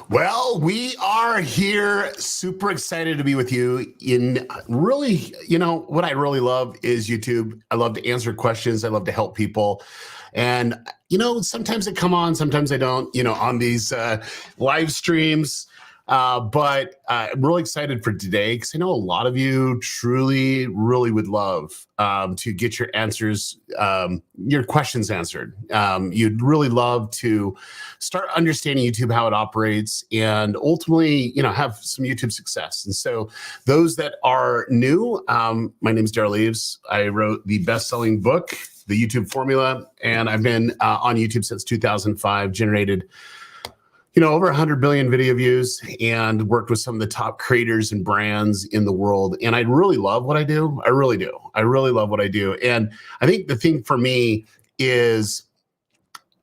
Well, we are here, super excited to be with you. In really, what I really love is YouTube. I love to answer questions. I love to help people. And, sometimes I come on, sometimes I don't, on these live streams. But I'm really excited for today because I know a lot of you truly, really would love to get your answers, your questions answered. You'd really love to start understanding YouTube, how it operates, and ultimately, have some YouTube success. And so those that are new, my name is Daryl Eves. I wrote the best-selling book, The YouTube Formula, and I've been on YouTube since 2005, generated over 100 billion video views, and worked with some of the top creators and brands in the world. And I really love what I do. I really do. I really love what I do. And I think the thing for me is,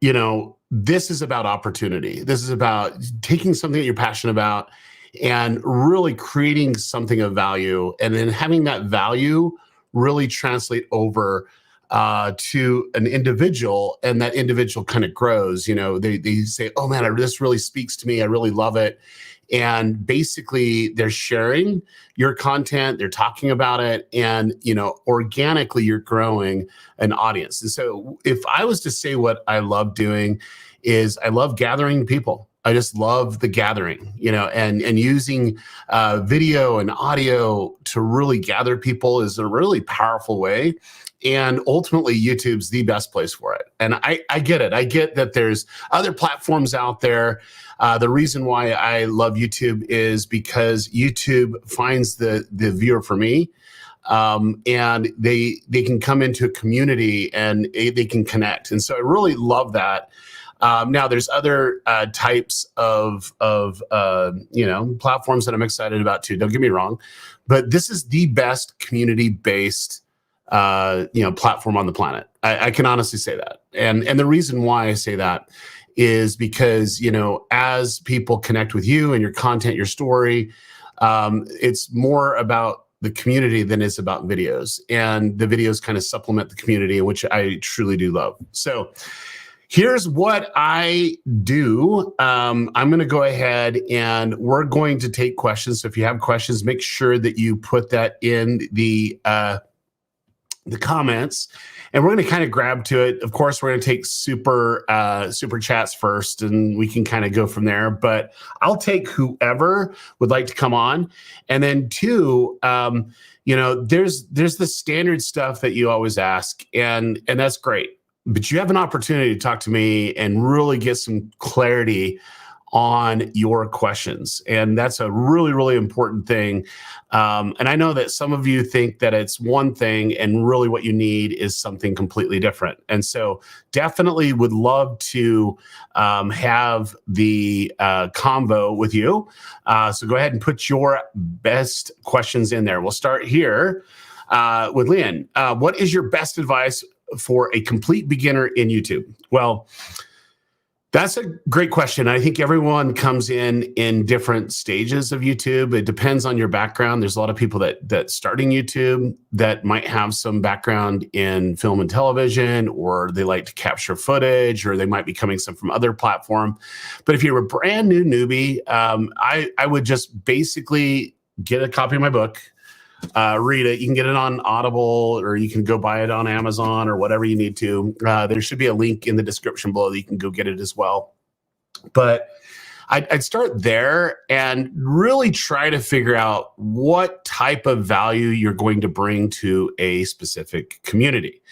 this is about opportunity. This is about taking something that you're passionate about and really creating something of value, and then having that value really translate over to an individual, and that individual kind of grows. They say, oh man, this really speaks to me. I really love it. And basically they're sharing your content, they're talking about it, and, organically you're growing an audience. And so if I was to say what I love doing is I love gathering people. I just love the gathering, and using video and audio to really gather people is a really powerful way. And ultimately, YouTube's the best place for it. And I get it. I get that there's other platforms out there. The reason why I love YouTube is because YouTube finds the viewer for me. And they can come into a community and they can connect. And so I really love that. Now there's other types of platforms that I'm excited about too. Don't get me wrong, but this is the best community-based platform on the planet. I can honestly say that. And the reason why I say that is because, as people connect with you and your content, your story, it's more about the community than it's about videos. And the videos kind of supplement the community, which I truly do love. So here's what I do. I'm going to go ahead and we're going to take questions. So if you have questions, make sure that you put that in the comments, and we're going to kind of grab to it. Of course, we're going to take super chats first, and we can kind of go from there. But I'll take whoever would like to come on, and then two, there's the standard stuff that you always ask, and that's great. But you have an opportunity to talk to me and really get some clarity on your questions. And that's a really, really important thing. And I know that some of you think that it's one thing and really what you need is something completely different. And so definitely would love to have the convo with you. So go ahead and put your best questions in there. We'll start here with Lynn. What is your best advice for a complete beginner in YouTube? Well, that's a great question. I think everyone comes in different stages of YouTube. It depends on your background. There's a lot of people that starting YouTube that might have some background in film and television, or they like to capture footage, or they might be coming from other platform. But if you're a brand new newbie, I would just basically get a copy of my book. Read it. You can get it on Audible, or you can go buy it on Amazon, or whatever you need to. There should be a link in the description below that you can go get it as well. But I'd start there and really try to figure out what type of value you're going to bring to a specific community.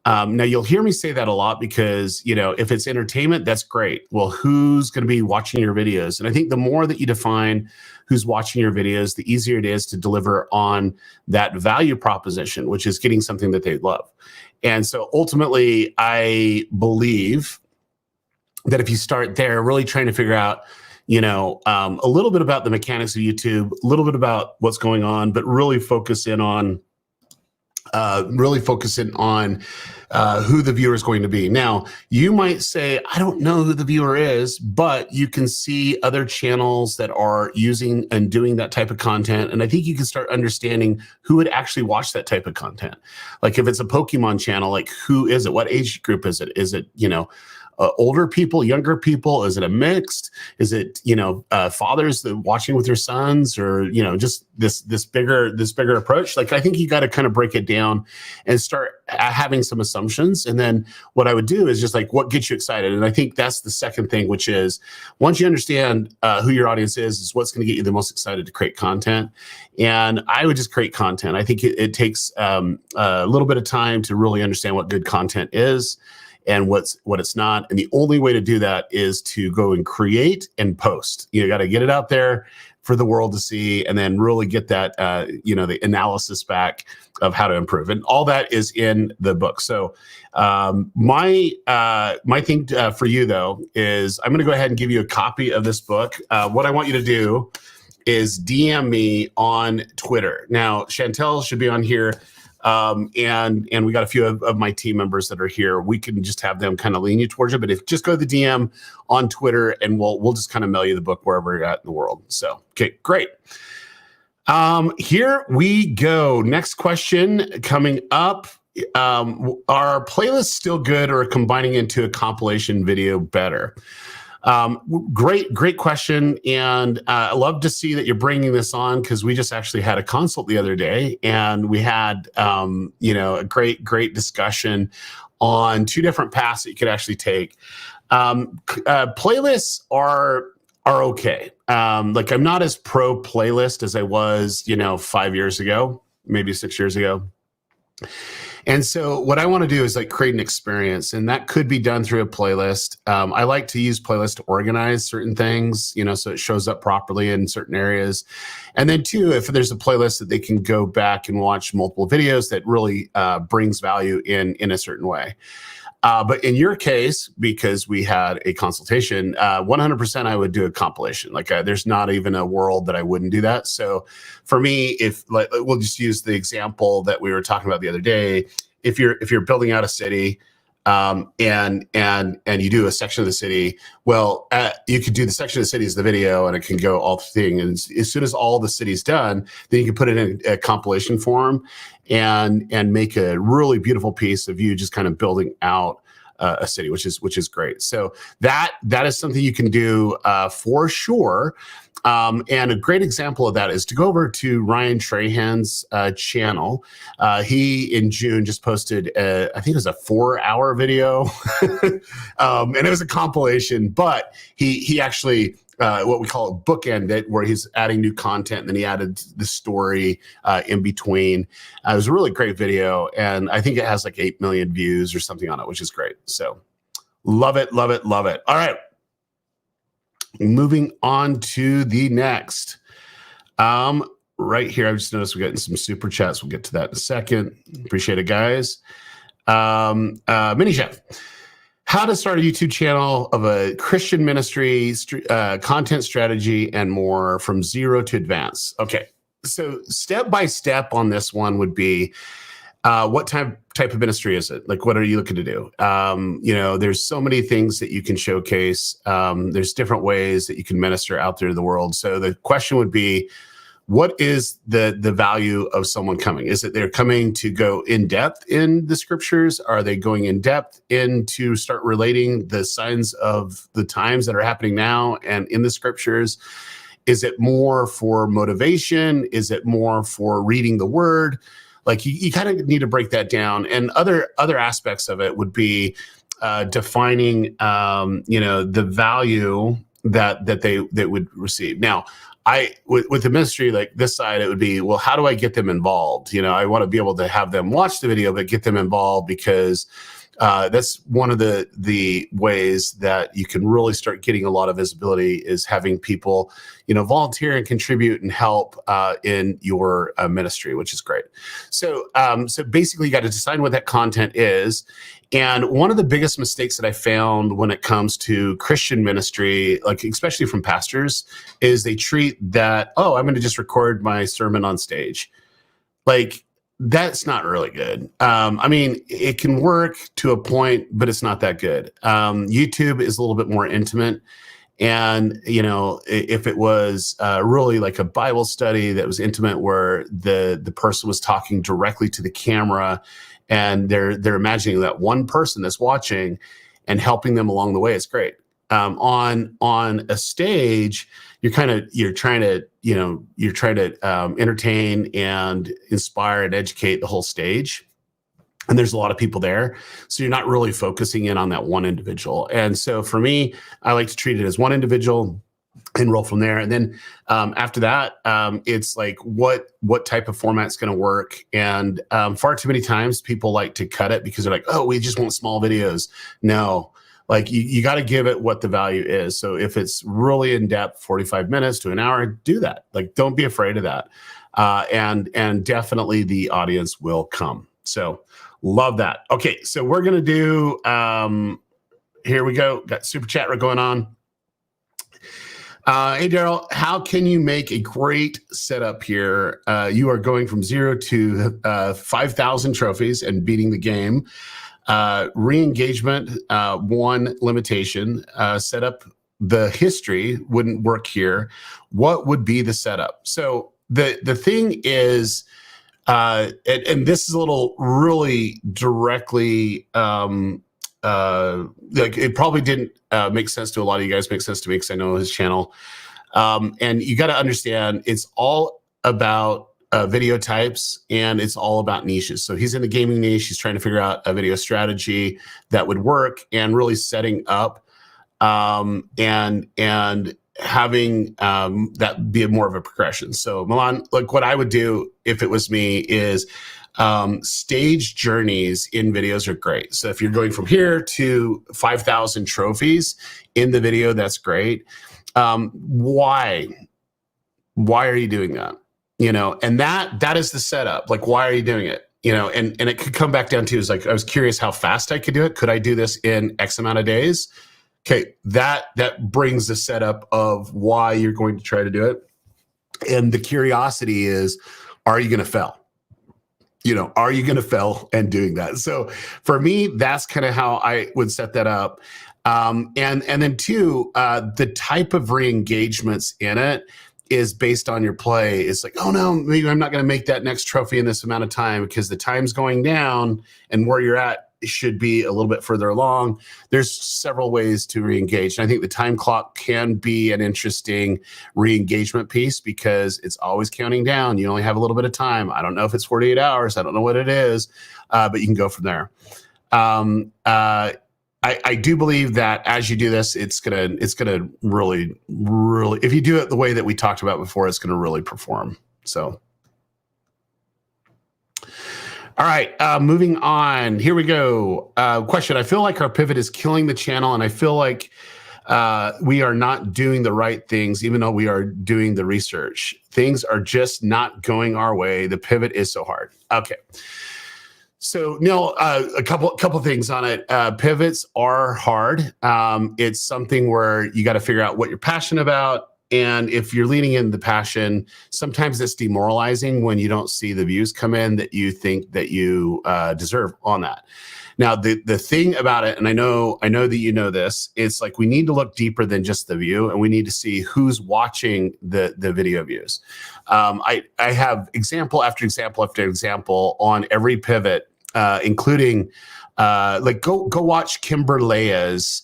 Now, you'll hear me say that a lot because, if it's entertainment, that's great. Well, who's going to be watching your videos? And I think the more that you define who's watching your videos, the easier it is to deliver on that value proposition, which is getting something that they love. And so ultimately, I believe that if you start there, really trying to figure out, a little bit about the mechanics of YouTube, a little bit about what's going on, but really focus in on who the viewer is going to be. Now, you might say, I don't know who the viewer is, but you can see other channels that are using and doing that type of content. And I think you can start understanding who would actually watch that type of content. Like if it's a Pokemon channel, like who is it? What age group is it? Is it, older people, younger people? Is it a mixed? Is it, fathers that watching with their sons, or, just this bigger approach? Like, I think you got to kind of break it down and start having some assumptions. And then what I would do is just like, what gets you excited? And I think that's the second thing, which is once you understand who your audience is what's going to get you the most excited to create content. And I would just create content. I think it takes a little bit of time to really understand what good content is and what it's not. And the only way to do that is to go and create and post. You got to get it out there for the world to see, and then really get that, the analysis back of how to improve. And all that is in the book. So my thing for you, though, is I'm going to go ahead and give you a copy of this book. What I want you to do is DM me on Twitter. Now, Chantel should be on here. And we got a few of my team members that are here. We can just have them kind of lean you towards it. But just go to the DM on Twitter, and we'll just kind of mail you the book wherever you're at in the world. So, okay, great. Here we go. Next question coming up. Are playlists still good, or combining into a compilation video better? Great question. And I love to see that you're bringing this on, because we just actually had a consult the other day, and we had, a great discussion on two different paths that you could actually take. Playlists are okay. Like, I'm not as pro playlist as I was, 5 years ago, maybe 6 years ago. And so what I want to do is like create an experience, and that could be done through a playlist. I like to use playlists to organize certain things, so it shows up properly in certain areas. And then two, if there's a playlist that they can go back and watch multiple videos that really brings value in a certain way. But in your case, because we had a consultation, 100% I would do a compilation. Like, there's not even a world that I wouldn't do that. So for me, we'll just use the example that we were talking about the other day. If you're building out a city, and you do a section of the city, well, you could do the section of the city as the video, and it can go all the thing. And as soon as all the city's done, then you can put it in a compilation form and make a really beautiful piece of you just kind of building out a city, which is great. So that is something you can do for sure. And a great example of that is to go over to Ryan Trahan's channel. He in June just posted, I think it was a 4-hour video, and it was a compilation. But he actually what we call a bookend it, where he's adding new content, and then he added the story in between. It was a really great video, and I think it has like 8 million views or something on it, which is great. So love it. All right. Moving on to the next. Right here, I've just noticed we're getting some super chats. We'll get to that in a second. Appreciate it, guys. Mini Chef. How to start a YouTube channel of a Christian ministry, content strategy, and more from zero to advance. Okay, so step by step on this one would be, what type of ministry is it? Like, what are you looking to do? There's so many things that you can showcase. There's different ways that you can minister out there to the world. So the question would be, what is the value of someone coming? Is it they're coming to go in depth in the scriptures? Are they going in depth in to start relating the signs of the times that are happening now and in the scriptures? Is it more for motivation? Is it more for reading the word? Like, you kind of need to break that down. And other aspects of it would be defining, the value that they would receive. Now, with the ministry like this side, it would be, well, how do I get them involved? I want to be able to have them watch the video, but get them involved, because that's one of the ways that you can really start getting a lot of visibility, is having people, volunteer and contribute and help in your ministry, which is great. So basically, you got to decide what that content is. And one of the biggest mistakes that I found when it comes to Christian ministry, like especially from pastors, is they treat that, oh, I'm going to just record my sermon on stage. Like, that's not really good. It can work to a point, but it's not that good. YouTube is a little bit more intimate. And, if it was really like a Bible study that was intimate, where the person was talking directly to the camera, and they're imagining that one person that's watching, and helping them along the way is great. On a stage, you're trying to entertain and inspire and educate the whole stage. And there's a lot of people there. So you're not really focusing in on that one individual. And so for me, I like to treat it as one individual and roll from there. And then after that, it's like what type of format's going to work. And far too many times people like to cut it because they're like, oh, we just want small videos. No, like you got to give it what the value is. So if it's really in depth, 45 minutes to an hour, do that. Like, don't be afraid of that. And definitely the audience will come. So love that. Okay, so we're going to do, here we go. Got super chat going on. Hey, Daryl, how can you make a great setup here? You are going from 0 to 5,000 trophies and beating the game. Re-engagement, one limitation. Setup, the history wouldn't work here. What would be the setup? So the thing is, and this is a little really directly, like it probably didn't make sense to a lot of you guys, makes sense to me because I know his channel. And you got to understand, it's all about video types and it's all about niches. So he's in the gaming niche. He's trying to figure out a video strategy that would work and really setting up and having that be more of a progression. So Milan, like what I would do if it was me is stage journeys in videos are great. So if you're going from here to 5,000 trophies in the video, that's great. Why are you doing that? You know, and that is the setup. Like, why are you doing it? You know, and it could come back down to is like, I was curious how fast I could do it. Could I do this in X amount of days? Okay, that brings the setup of why you're going to try to do it. And the curiosity is, are you going to fail? You know, are you going to fail and doing that? So for me, that's kind of how I would set that up. And then two, the type of re-engagements in it is based on your play. It's like, oh no, maybe I'm not going to make that next trophy in this amount of time because the time's going down and where you're at should be a little bit further along. There's several ways to re-engage. And I think the time clock can be an interesting re-engagement piece because it's always counting down. You only have a little bit of time. I don't know if it's 48 hours. I don't know what it is, but you can go from there. I do believe that as you do this, it's gonna really, if you do it the way that we talked about before, it's gonna really perform. So. All right, moving on. Here we go. Question. I feel like our pivot is killing the channel, and I feel like we are not doing the right things, even though we are doing the research. Things are just not going our way. The pivot is so hard. Okay. So, Neil, a couple things on it. Pivots are hard. It's something where you got to figure out what you're passionate about. And if you're leaning into the passion, sometimes it's demoralizing when you don't see the views come in that you think that you deserve on that. Now, the thing about it, and I know that you know this, it's like we need to look deeper than just the view, and we need to see who's watching the video views. I have example after example after example on every pivot, including like go watch Kimberlea's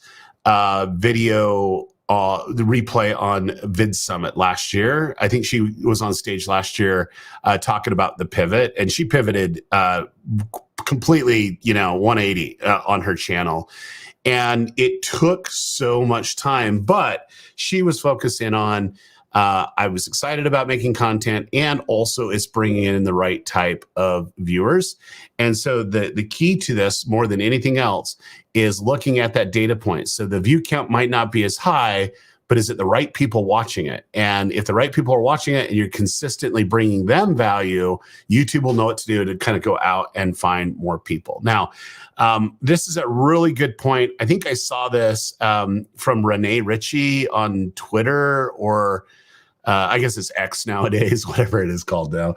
video. The replay on VidSummit last year. I think she was on stage last year talking about the pivot, and she pivoted completely, 180 on her channel. And it took so much time, but she was focusing on, I was excited about making content, and also it's bringing in the right type of viewers. And so the key to this more than anything else is looking at that data point. So the view count might not be as high, but is it the right people watching it? And if the right people are watching it and you're consistently bringing them value, YouTube will know what to do to kind of go out and find more people. Now, this is a really good point. I think I saw this from Renee Ritchie on Twitter, or I guess it's X nowadays, whatever it is called now.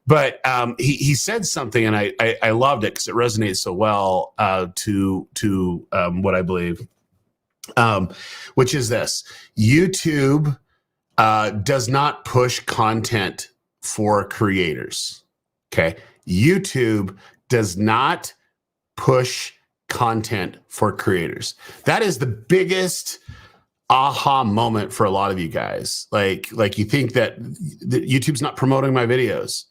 But he said something, and I loved it because it resonates so well to what I believe, which is this: YouTube does not push content for creators. Okay, YouTube does not push content for creators. That is the biggest aha moment for a lot of you guys. Like you think that YouTube's not promoting my videos.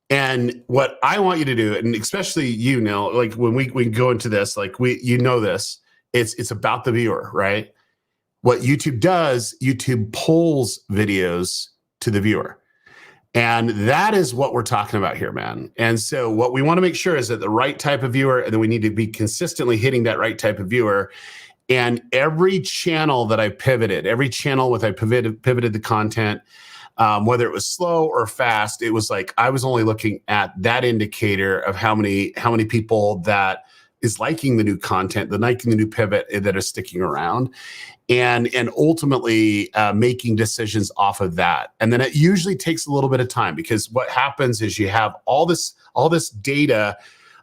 And what I want you to do, and especially you know, like when we go into this, like this, it's about the viewer, right? What YouTube does, YouTube pulls videos to the viewer. And that is what we're talking about here, man. And so what we want to make sure is that the right type of viewer, and then we need to be consistently hitting that right type of viewer. And every channel that I pivoted, pivoted the content, whether it was slow or fast, it was like I was only looking at that indicator of how many people that is liking the new content, liking the new pivot that are sticking around, and ultimately making decisions off of that. And then it usually takes a little bit of time, because what happens is you have all this data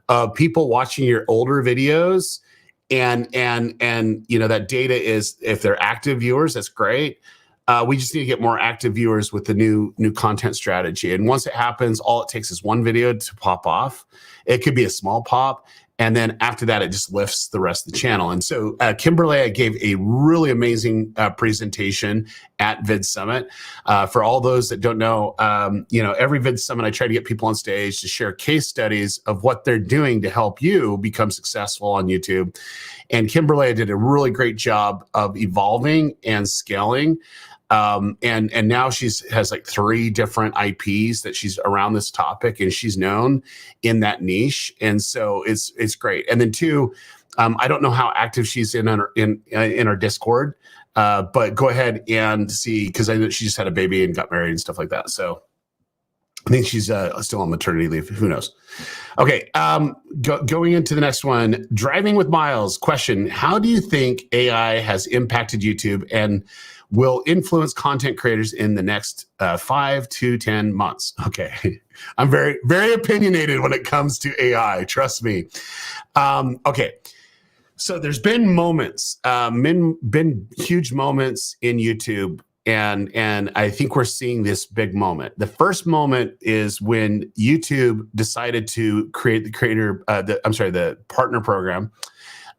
of people watching your older videos, and you know, that data is, if they're active viewers, that's great. We just need to get more active viewers with the new content strategy. And once it happens, all it takes is one video to pop off. It could be a small pop. And then after that, it just lifts the rest of the channel. And so Kimberly gave a really amazing presentation at VidSummit. For all those that don't know, you know, every VidSummit, I try to get people on stage to share case studies of what they're doing to help you become successful on YouTube. And Kimberly did a really great job of evolving and scaling. And now has like 3 different IPs that she's around this topic, and she's known in that niche. And so it's great. And then 2, I don't know how active she's in our Discord, but go ahead and see, because I know she just had a baby and got married and stuff like that. So I think she's still on maternity leave. Who knows? Okay, going into the next one, driving with Miles. Question: how do you think AI has impacted YouTube and will influence content creators in the next 5 to 10 months? Okay, I'm very, very opinionated when it comes to AI. Trust me. Okay, so there's been moments, been huge moments in YouTube. And I think we're seeing this big moment. The first moment is when YouTube decided to create the partner program,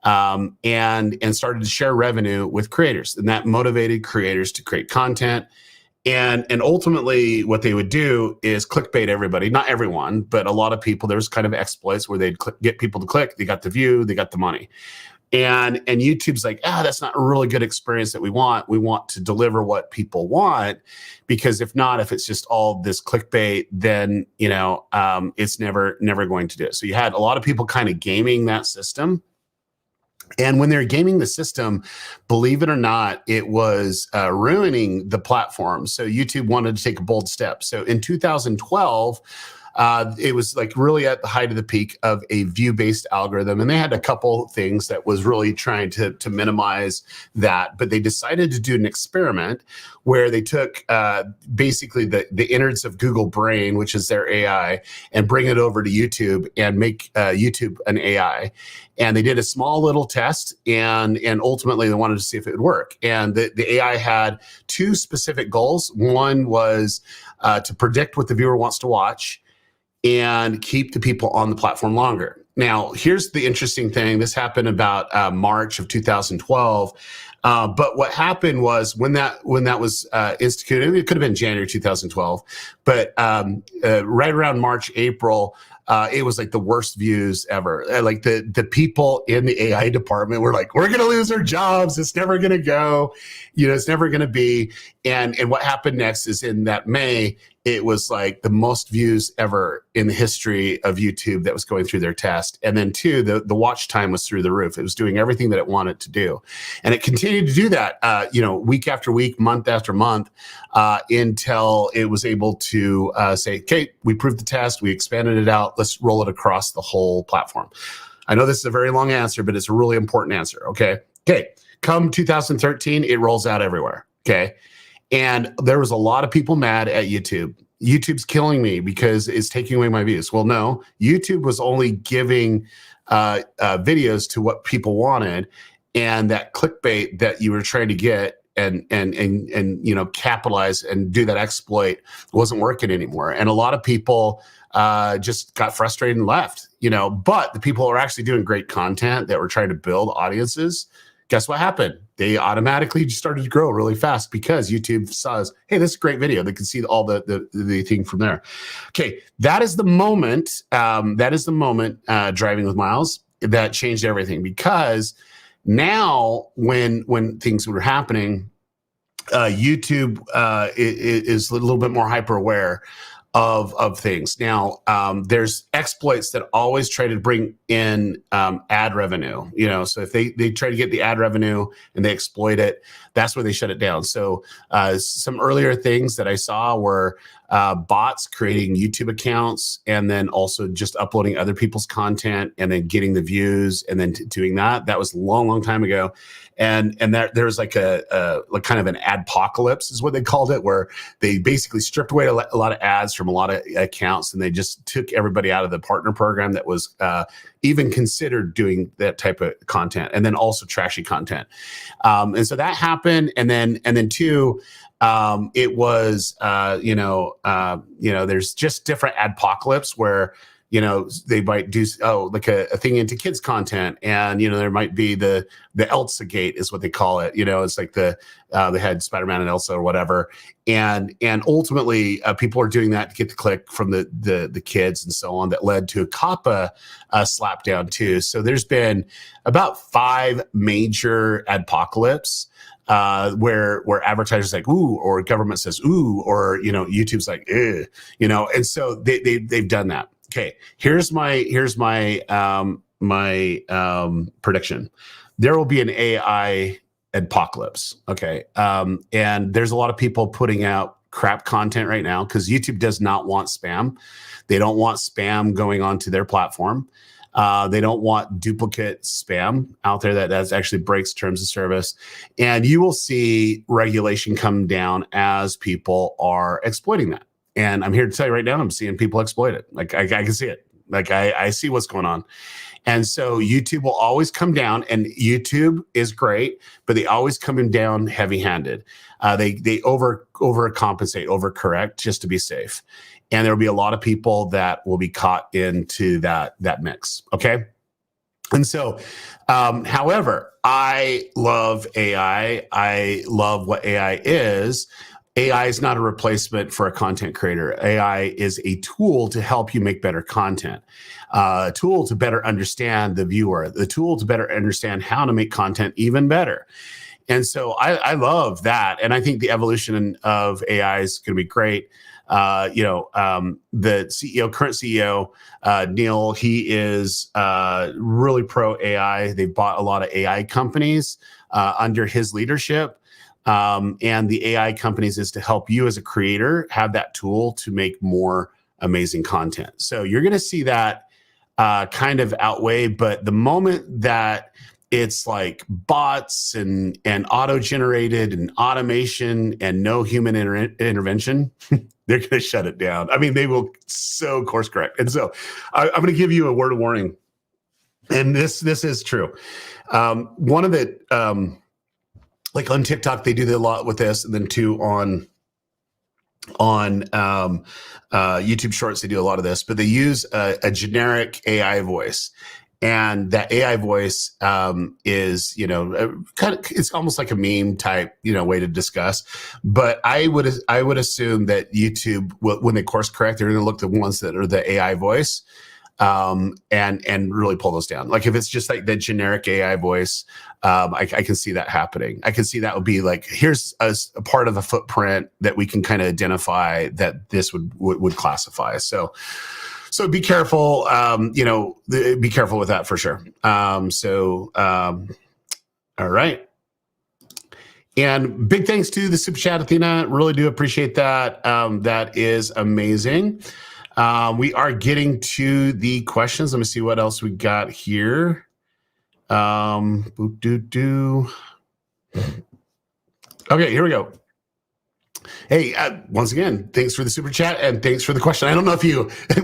and started to share revenue with creators, and that motivated creators to create content. And ultimately, what they would do is clickbait everybody. Not everyone, but a lot of people. There was kind of exploits where they'd get people to click. They got the view. They got the money. And YouTube's like, that's not a really good experience that we want. We want to deliver what people want, because if it's just all this clickbait, then, you know, it's never going to do it. So you had a lot of people kind of gaming that system. And when they're gaming the system, believe it or not, it was ruining the platform. So YouTube wanted to take a bold step. So in 2012, it was like really at the height of the peak of a view-based algorithm. And they had a couple things that was really trying to minimize that. But they decided to do an experiment where they took basically the innards of Google Brain, which is their AI, and bring it over to YouTube and make YouTube an AI. And they did a small little test, and ultimately they wanted to see if it would work. And the AI had 2 specific goals. One was to predict what the viewer wants to watch and keep the people on the platform longer. Now, here's the interesting thing. This happened about March of 2012. But what happened was when that was instituted, it could have been January 2012, but right around March, April, it was like the worst views ever. Like the people in the AI department were like, we're going to lose our jobs. It's never going to go. You know, it's never going to be. And what happened next is in that May, it was like the most views ever in the history of YouTube that was going through their test. And then 2, the watch time was through the roof. It was doing everything that it wanted to do. And it continued to do that, you know, week after week, month after month, until it was able to say, okay, we proved the test. We expanded it out. Let's roll it across the whole platform. I know this is a very long answer, but it's a really important answer. Okay. Come 2013, it rolls out everywhere. Okay. And there was a lot of people mad at YouTube. YouTube's killing me because it's taking away my views. Well, no, YouTube was only giving videos to what people wanted, and that clickbait that you were trying to get and you know, capitalize and do that exploit wasn't working anymore. And a lot of people just got frustrated and left. but the people who are actually doing great content that were trying to build audiences, guess what happened? They automatically just started to grow really fast because YouTube saw, hey, this is a great video. They can see all the thing from there. Okay, that is the moment. Driving with Miles, that changed everything, because now when things were happening, YouTube is a little bit more hyper aware of things. Now, there's exploits that always try to bring in ad revenue. So if they try to get the ad revenue and they exploit it, that's where they shut it down. So some earlier things that I saw were bots creating YouTube accounts and then also just uploading other people's content and then getting the views and then doing that. That was a long time ago. And there's like a kind of an adpocalypse is what they called it, where they basically stripped away a lot of ads from a lot of accounts, and they just took everybody out of the partner program that was even considered doing that type of content, and then also trashy content. And so that happened, and then two, it was there's just different adpocalypse where they might do like a thing into kids content, and there might be the Elsa gate is what they call it. It's like they had Spider-Man and Elsa or whatever, and ultimately people are doing that to get the click from the kids and so on. That led to a COPPA slapdown too. So there's been about 5 major adpocalypse where advertisers like ooh, or government says ooh, or YouTube's like and so they've done that. Okay, here's my prediction. There will be an AI apocalypse. Okay, and there's a lot of people putting out crap content right now because YouTube does not want spam. They don't want spam going onto their platform. They don't want duplicate spam out there that actually breaks terms of service. And you will see regulation come down as people are exploiting that. And I'm here to tell you right now, I'm seeing people exploit it. Like I can see it. Like I see what's going on. And so YouTube will always come down, and YouTube is great, but they always come down heavy-handed. They overcompensate, overcorrect just to be safe. And there will be a lot of people that will be caught into that mix. Okay. And so, however, I love AI. I love what AI is. AI is not a replacement for a content creator. AI is a tool to help you make better content, a tool to better understand the viewer, the tool to better understand how to make content even better. And so I love that. And I think the evolution of AI is going to be great. The current CEO, Neil, he is really pro AI. They bought a lot of AI companies under his leadership. And the AI companies is to help you as a creator have that tool to make more amazing content. So you're going to see that kind of outweigh, but the moment that it's like bots and auto-generated and automation and no human intervention, they're going to shut it down. I mean, they will so course correct. And so I'm going to give you a word of warning. And this is true. One of the... like on TikTok, they do a lot with this, and then too on YouTube Shorts, they do a lot of this. But they use a generic AI voice, and that AI voice is kind of, it's almost like a meme type way to discuss. But I would assume that YouTube, when they course correct, they're going to look at the ones that are the AI voice. And really pull those down. Like if it's just like the generic AI voice, I can see that happening. I can see that would be like, here's a part of the footprint that we can kind of identify that this would classify. So be careful, be careful with that for sure. All right. And big thanks to the Super Chat, Athena. Really do appreciate that. That is amazing. We are getting to the questions. Let me see what else we got here. Okay, here we go. Hey, once again, thanks for the super chat and thanks for the question. I don't know if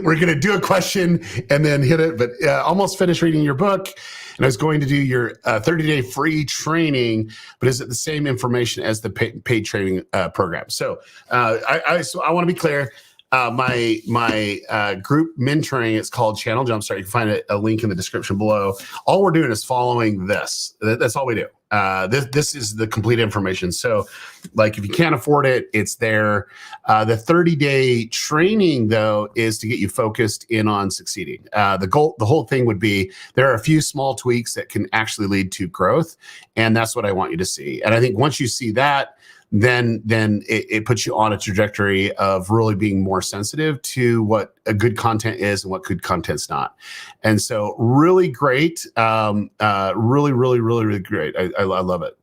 we're going to do a question and then hit it, but almost finished reading your book. And I was going to do your 30-day free training, but is it the same information as the paid training program? So I want to be clear. my group mentoring, it's called Channel Jumpstart. You can find a link in the description below. All we're doing is following this. That's all we do. This is the complete information. So like if you can't afford it, it's there. The 30-day training though is to get you focused in on succeeding. The whole thing would be there are a few small tweaks that can actually lead to growth. And that's what I want you to see. And I think once you see that, then it puts you on a trajectory of really being more sensitive to what a good content is and what good content's not. And so really great, really great. I love it.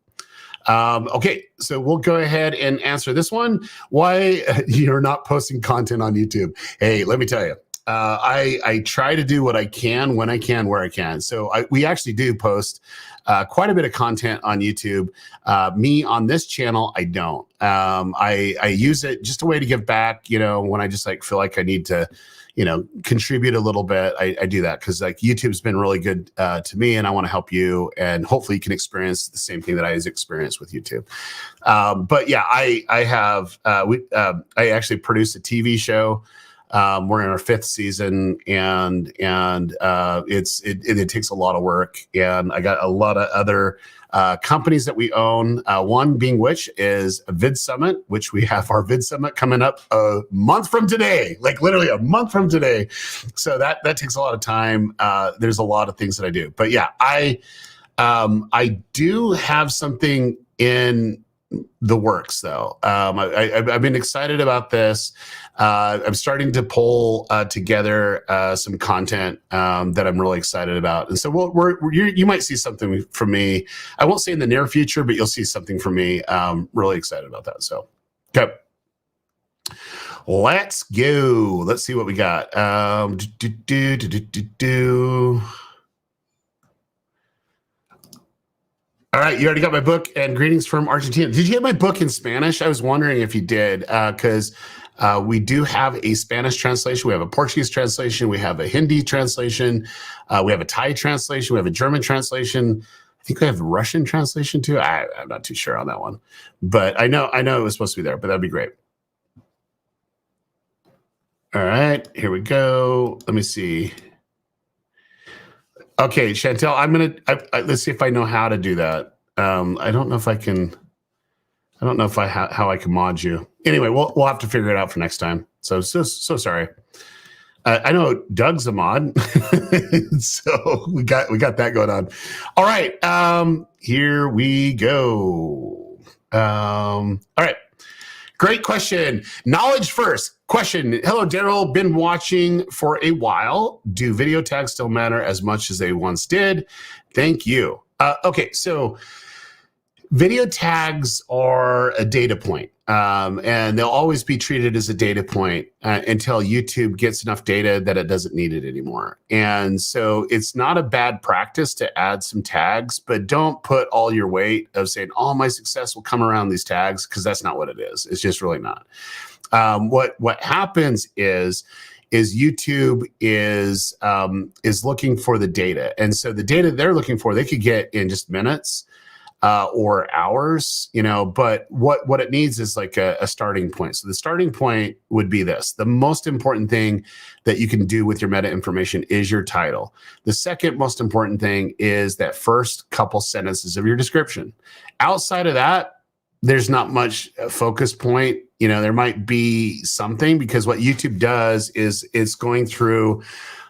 Okay, so we'll go ahead and answer this one. Why you're not posting content on YouTube? Hey, let me tell you. I try to do what I can, when I can, where I can. So we actually do post quite a bit of content on YouTube. Me on this channel, I don't. I use it just a way to give back. You know, when I just like feel like I need to, you know, contribute a little bit, I do that because like YouTube's been really good to me, and I want to help you, and hopefully you can experience the same thing that I experienced with YouTube. But yeah, I actually produced a TV show. We're in our 5th season, and it takes a lot of work. And I got a lot of other companies that we own. One being which is VidSummit, which we have our VidSummit coming up a month from today, like literally a month from today. So that takes a lot of time. There's a lot of things that I do, but yeah, I do have something in the works though. I've been excited about this. I'm starting to pull together some content that I'm really excited about. And so you might see something from me. I won't say in the near future, but you'll see something from me. Really excited about that. So, okay. Let's go. Let's see what we got. All right, you already got my book, and greetings from Argentina. Did you get my book in Spanish? I was wondering if you did, because we do have a Spanish translation. We have a Portuguese translation. We have a Hindi translation. We have a Thai translation. We have a German translation. I think we have a Russian translation too. I'm not too sure on that one, but I know it was supposed to be there, but that'd be great. All right, here we go. Let me see. Okay, Chantel, let's see if I know how to do that. I don't know if I can. I don't know if how I can mod you. Anyway, we'll have to figure it out for next time. So sorry. I know Doug's a mod, so we got that going on. All right, here we go. All right. Great question. Knowledge first. Question. Hello, Daryl. Been watching for a while. Do video tags still matter as much as they once did? Thank you. Okay, so video tags are a data point, and they'll always be treated as a data point until YouTube gets enough data that it doesn't need it anymore. And so it's not a bad practice to add some tags, but don't put all your weight of saying, all my success will come around these tags, because that's not what it is. It's just really not. What happens is YouTube is looking for the data. And so the data they're looking for, they could get in just minutes or hours, you know, but what it needs is like a starting point. So the starting point would be this. The most important thing that you can do with your meta information is your title. The second most important thing is that first couple sentences of your description. Outside of that, there's not much focus point. You know, there might be something, because what YouTube does is it's going through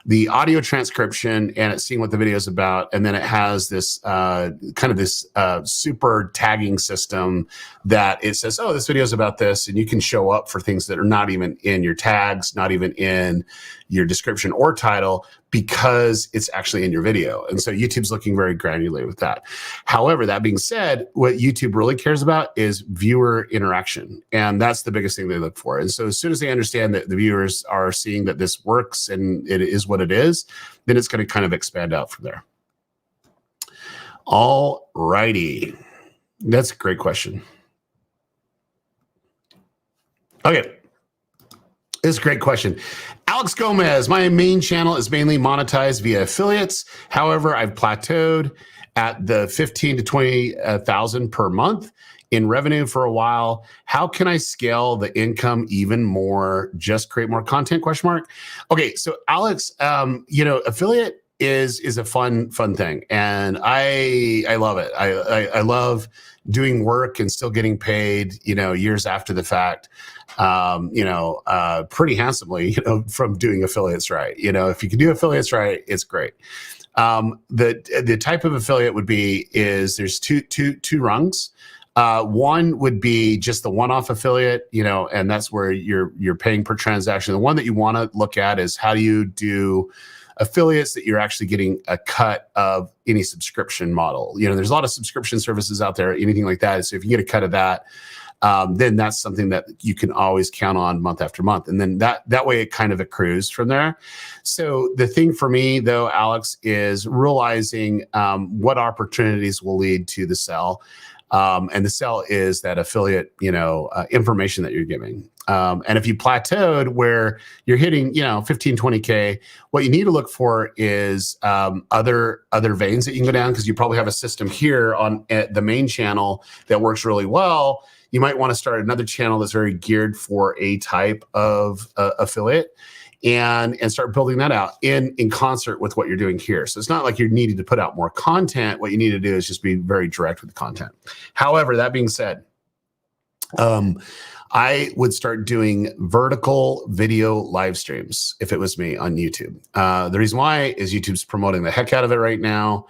the audio transcription and it's seeing what the video is about. And then it has this super tagging system that it says, oh, this video is about this. And you can show up for things that are not even in your tags, not even in your description or title, because it's actually in your video. And so YouTube's looking very granular with that. However, that being said, what YouTube really cares about is viewer interaction. And that's the biggest thing they look for. And so as soon as they understand that the viewers are seeing that this works and it is what it is, then it's going to kind of expand out from there. All righty. That's a great question. Okay. This is a great question. Alex Gomez, my main channel is mainly monetized via affiliates. However, I've plateaued at the 15 to 20,000 per month in revenue for a while. How can I scale the income even more? Just create more content, question mark. Okay, so Alex, affiliate is a fun thing. And I love it. I love doing work and still getting paid, years after the fact, pretty handsomely, from doing affiliates right. If you can do affiliates right, it's great. The type of affiliate would be there's two rungs. One would be just the one-off affiliate, and that's where you're paying per transaction. The one that you want to look at is how do you do affiliates that you're actually getting a cut of any subscription model. There's a lot of subscription services out there, anything like that. So if you get a cut of that, then that's something that you can always count on month after month. And then that way it kind of accrues from there. So the thing for me though, Alex, is realizing what opportunities will lead to the sell. And the sell is that affiliate, information that you're giving. And if you plateaued where you're hitting, 15, 20K, what you need to look for is other veins that you can go down, because you probably have a system here on the main channel that works really well. You might want to start another channel that's very geared for a type of affiliate. And start building that out in concert with what you're doing here. So it's not like you're needing to put out more content. What you need to do is just be very direct with the content. However, that being said, I would start doing vertical video live streams if it was me on YouTube. The reason why is YouTube's promoting the heck out of it right now.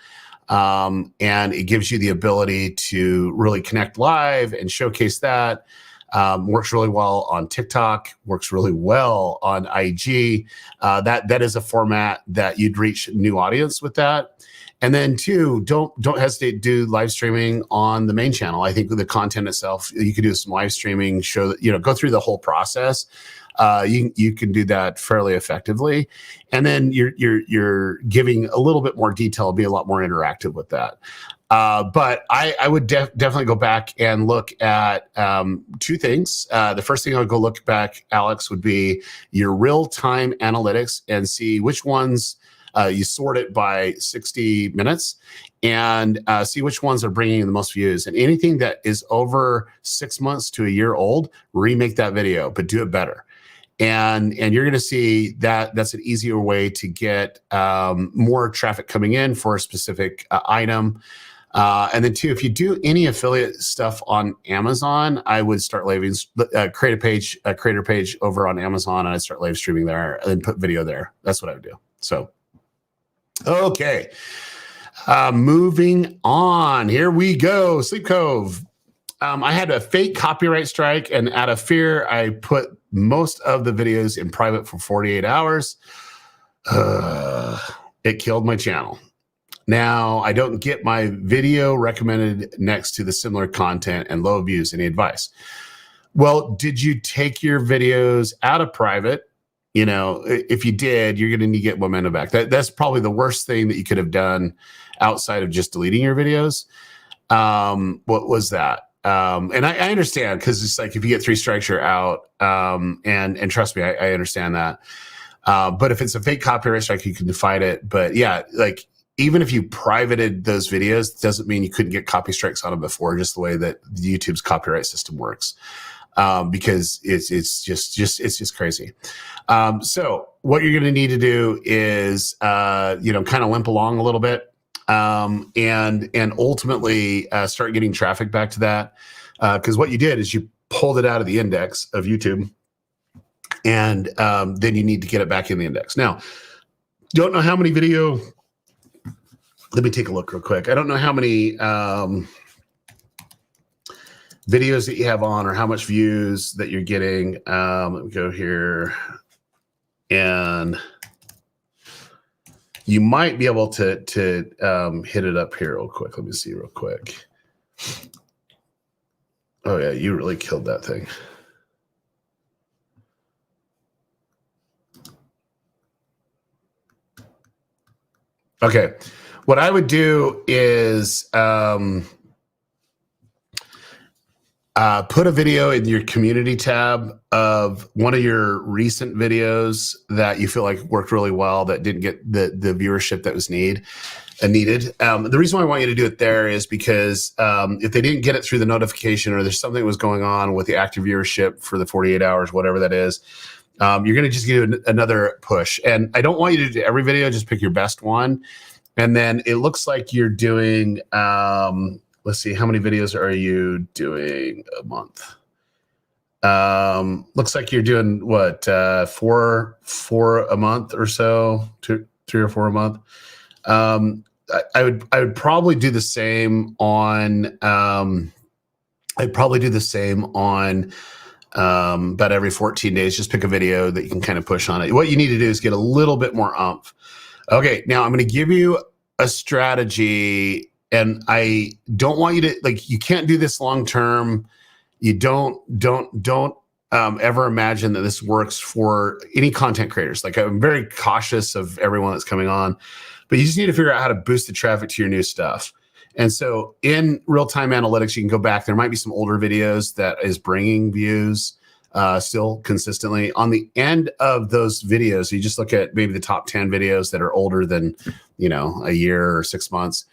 And it gives you the ability to really connect live and showcase that. Works really well on TikTok, works really well on IG. That is a format that you'd reach a new audience with that. And then two, don't hesitate to do live streaming on the main channel. I think with the content itself, you could do some live streaming, show that, go through the whole process. You can do that fairly effectively. And then you're giving a little bit more detail, be a lot more interactive with that. But I would definitely go back and look at two things. The first thing I would go look back, Alex, would be your real-time analytics and see which ones you sort it by 60 minutes and see which ones are bringing you the most views. And anything that is over 6 months to a year old, remake that video, but do it better. And you're going to see that that's an easier way to get more traffic coming in for a specific item. And then two, if you do any affiliate stuff on Amazon, I would start create a creator page over on Amazon, and I'd start live streaming there and then put video there. That's what I would do. So, okay. Moving on, here we go. Sleep Cove. I had a fake copyright strike, and out of fear, I put most of the videos in private for 48 hours. It killed my channel. Now, I don't get my video recommended next to the similar content and low views. Any advice? Well, did you take your videos out of private? If you did, you're going to need to get momentum back. That's probably the worst thing that you could have done outside of just deleting your videos. What was that? And I understand, because it's like if you get 3 strikes, you're out. And trust me, I understand that. But if it's a fake copyright strike, you can fight it. But yeah, like even if you privated those videos, doesn't mean you couldn't get copy strikes on them before, just the way that YouTube's copyright system works. Because it's just crazy. So what you're going to need to do is, kind of limp along a little bit. And ultimately start getting traffic back to that. Because what you did is you pulled it out of the index of YouTube, and then you need to get it back in the index. Now, don't know how many video. Let me take a look real quick. I don't know how many videos that you have on or how much views that you're getting. Let me go here, and you might be able to hit it up here real quick. Let me see real quick. Oh yeah, you really killed that thing. Okay, what I would do is put a video in your community tab of one of your recent videos that you feel like worked really well that didn't get the viewership that was needed. The reason why I want you to do it there is because if they didn't get it through the notification or there's something that was going on with the active viewership for the 48 hours, whatever that is, you're going to just give another push. And I don't want you to do every video, just pick your best one. And then it looks like you're doing, let's see, how many videos are you doing a month? Looks like you're doing what, four a month or so, 3 or 4 a month. I would probably do the same on, about every 14 days. Just pick a video that you can kind of push on it. What you need to do is get a little bit more oomph. Okay, now I'm going to give you a strategy, and I don't want you to, like, you can't do this long term. You don't ever imagine that this works for any content creators. Like, I'm very cautious of everyone that's coming on, but you just need to figure out how to boost the traffic to your new stuff. And so in real-time analytics, you can go back. There might be some older videos that is bringing views still consistently. On the end of those videos, you just look at maybe the top 10 videos that are older than, a year or 6 months.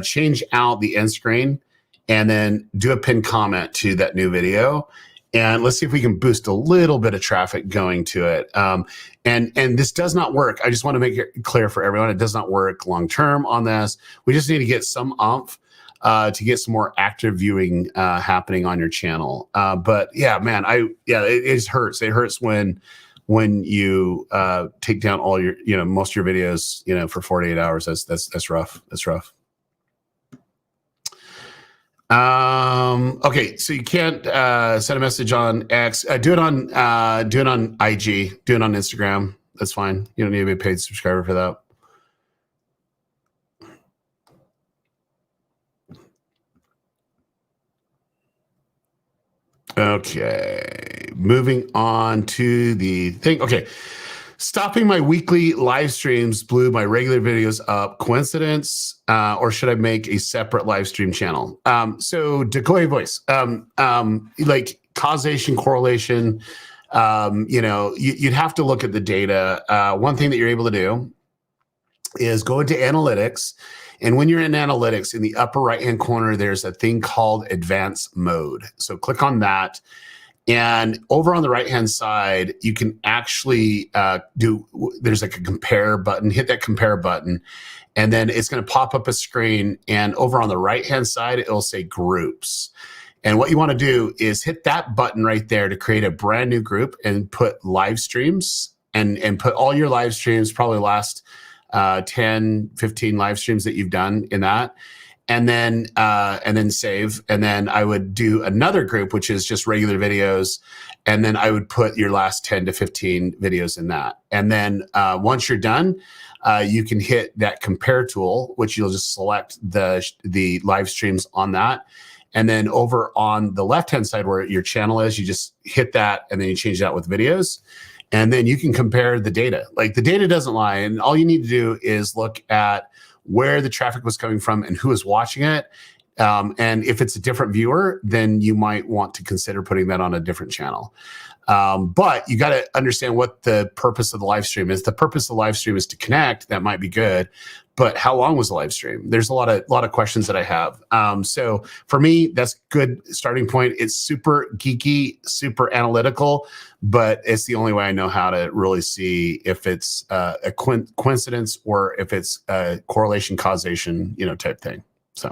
Change out the end screen and then do a pinned comment to that new video. And let's see if we can boost a little bit of traffic going to it. And this does not work. I just want to make it clear for everyone. It does not work long-term on this. We just need to get some oomph to get some more active viewing happening on your channel. But yeah, man, it just hurts. It hurts when you take down all your, most of your videos, for 48 hours. That's rough. That's rough. Okay, so you can't send a message on X. Do it on IG. Do it on Instagram. That's fine. You don't need to be a paid subscriber for that. Okay, moving on to the thing. Okay, stopping my weekly live streams blew my regular videos up. Coincidence, or should I make a separate live stream channel? So Decoy Voice, like causation, correlation, you'd have to look at the data. One thing that you're able to do is go into analytics. And when you're in analytics, in the upper right-hand corner, there's a thing called advanced mode. So click on that. And over on the right-hand side, you can actually there's like a compare button, hit that compare button, and then it's going to pop up a screen. And over on the right-hand side, it'll say groups. And what you want to do is hit that button right there to create a brand new group and put live streams and put all your live streams, probably last 10, 15 live streams that you've done in that. And then save. And then I would do another group, which is just regular videos. And then I would put your last 10 to 15 videos in that. And then once you're done, you can hit that compare tool, which you'll just select the live streams on that. And then over on the left-hand side where your channel is, you just hit that and then you change that with videos. And then you can compare the data. Like, the data doesn't lie. And all you need to do is look at where the traffic was coming from and who was watching it. And if it's a different viewer, then you might want to consider putting that on a different channel. But you got to understand what the purpose of the live stream is. The purpose of the live stream is to connect. That might be good. But how long was the live stream? There's a lot of questions that I have. So for me, that's good starting point. It's super geeky, super analytical, but it's the only way I know how to really see if it's a coincidence or if it's a correlation causation, type thing. So.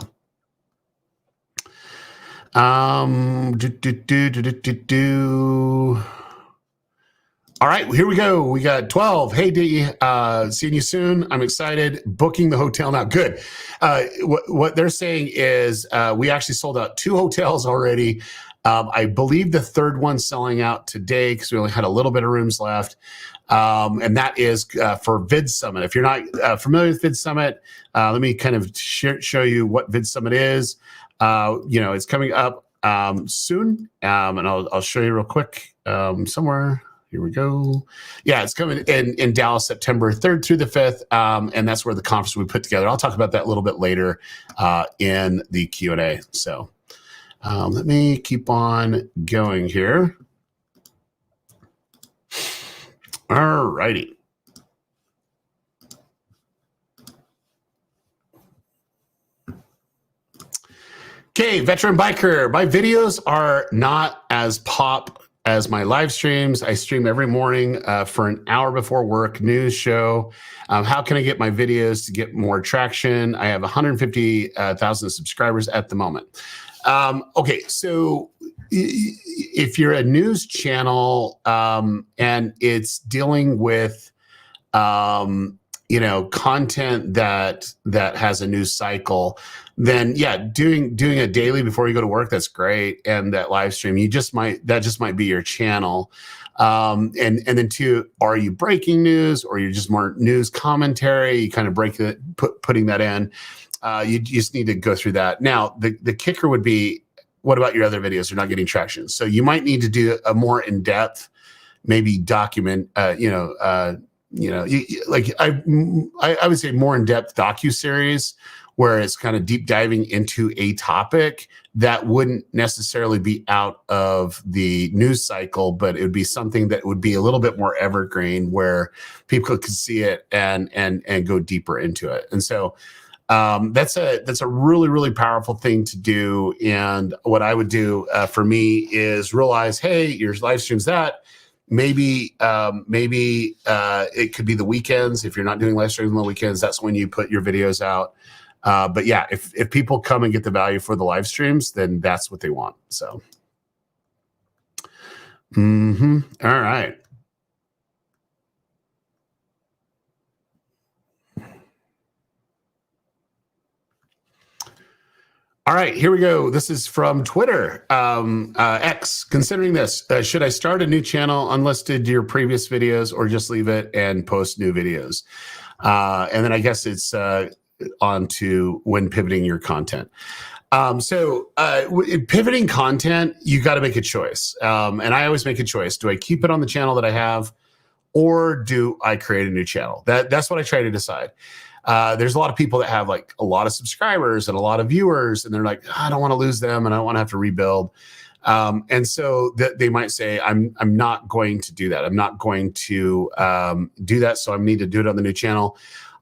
All right, here we go. We got 12. Hey, D, seeing you soon. I'm excited. Booking the hotel now. Good. What they're saying is we actually sold out 2 hotels already. I believe the third one's selling out today because we only had a little bit of rooms left. And that is for VidSummit. If you're not familiar with VidSummit, let me kind of show you what VidSummit is. It's coming up soon, and I'll show you real quick somewhere. Here we go. Yeah, it's coming in Dallas, September 3rd through the 5th, and that's where the conference we put together. I'll talk about that a little bit later in the Q&A. So Let me keep on going here. All righty. Okay, veteran biker. My videos are not as pop as my live streams. I stream every morning for an hour before work, news show. How can I get my videos to get more traction? I have 150,000 subscribers at the moment. Okay, so if you're a news channel and it's dealing with content that has a news cycle, then yeah, doing a daily before you go to work, that's great. And that live stream, that just might be your channel. And then two, are you breaking news or you're just more news commentary? You kind of putting that in. You just need to go through that. Now, the kicker would be, what about your other videos? They're not getting traction. So you might need to do a more in-depth, maybe document, I would say more in-depth docuseries where it's kind of deep diving into a topic that wouldn't necessarily be out of the news cycle, but it would be something that would be a little bit more evergreen where people could see it and go deeper into it. And so that's a really, really powerful thing to do. And what I would do for me is realize, hey, your live stream's that. Maybe it could be the weekends. If you're not doing live streams on the weekends, that's when you put your videos out. But yeah, if people come and get the value for the live streams, then that's what they want. So, all right. All right, here we go. This is from Twitter. X, considering this, should I start a new channel, unlisted your previous videos, or just leave it and post new videos? And then I guess it's on to when pivoting your content. So in pivoting content, you got to make a choice. And I always make a choice. Do I keep it on the channel that I have, or do I create a new channel? That's what I try to decide. There's a lot of people that have like a lot of subscribers and a lot of viewers, and they're like, I don't want to lose them and I don't want to have to rebuild. And so they might say, I'm not going to do that. I'm not going to do that. So I need to do it on the new channel.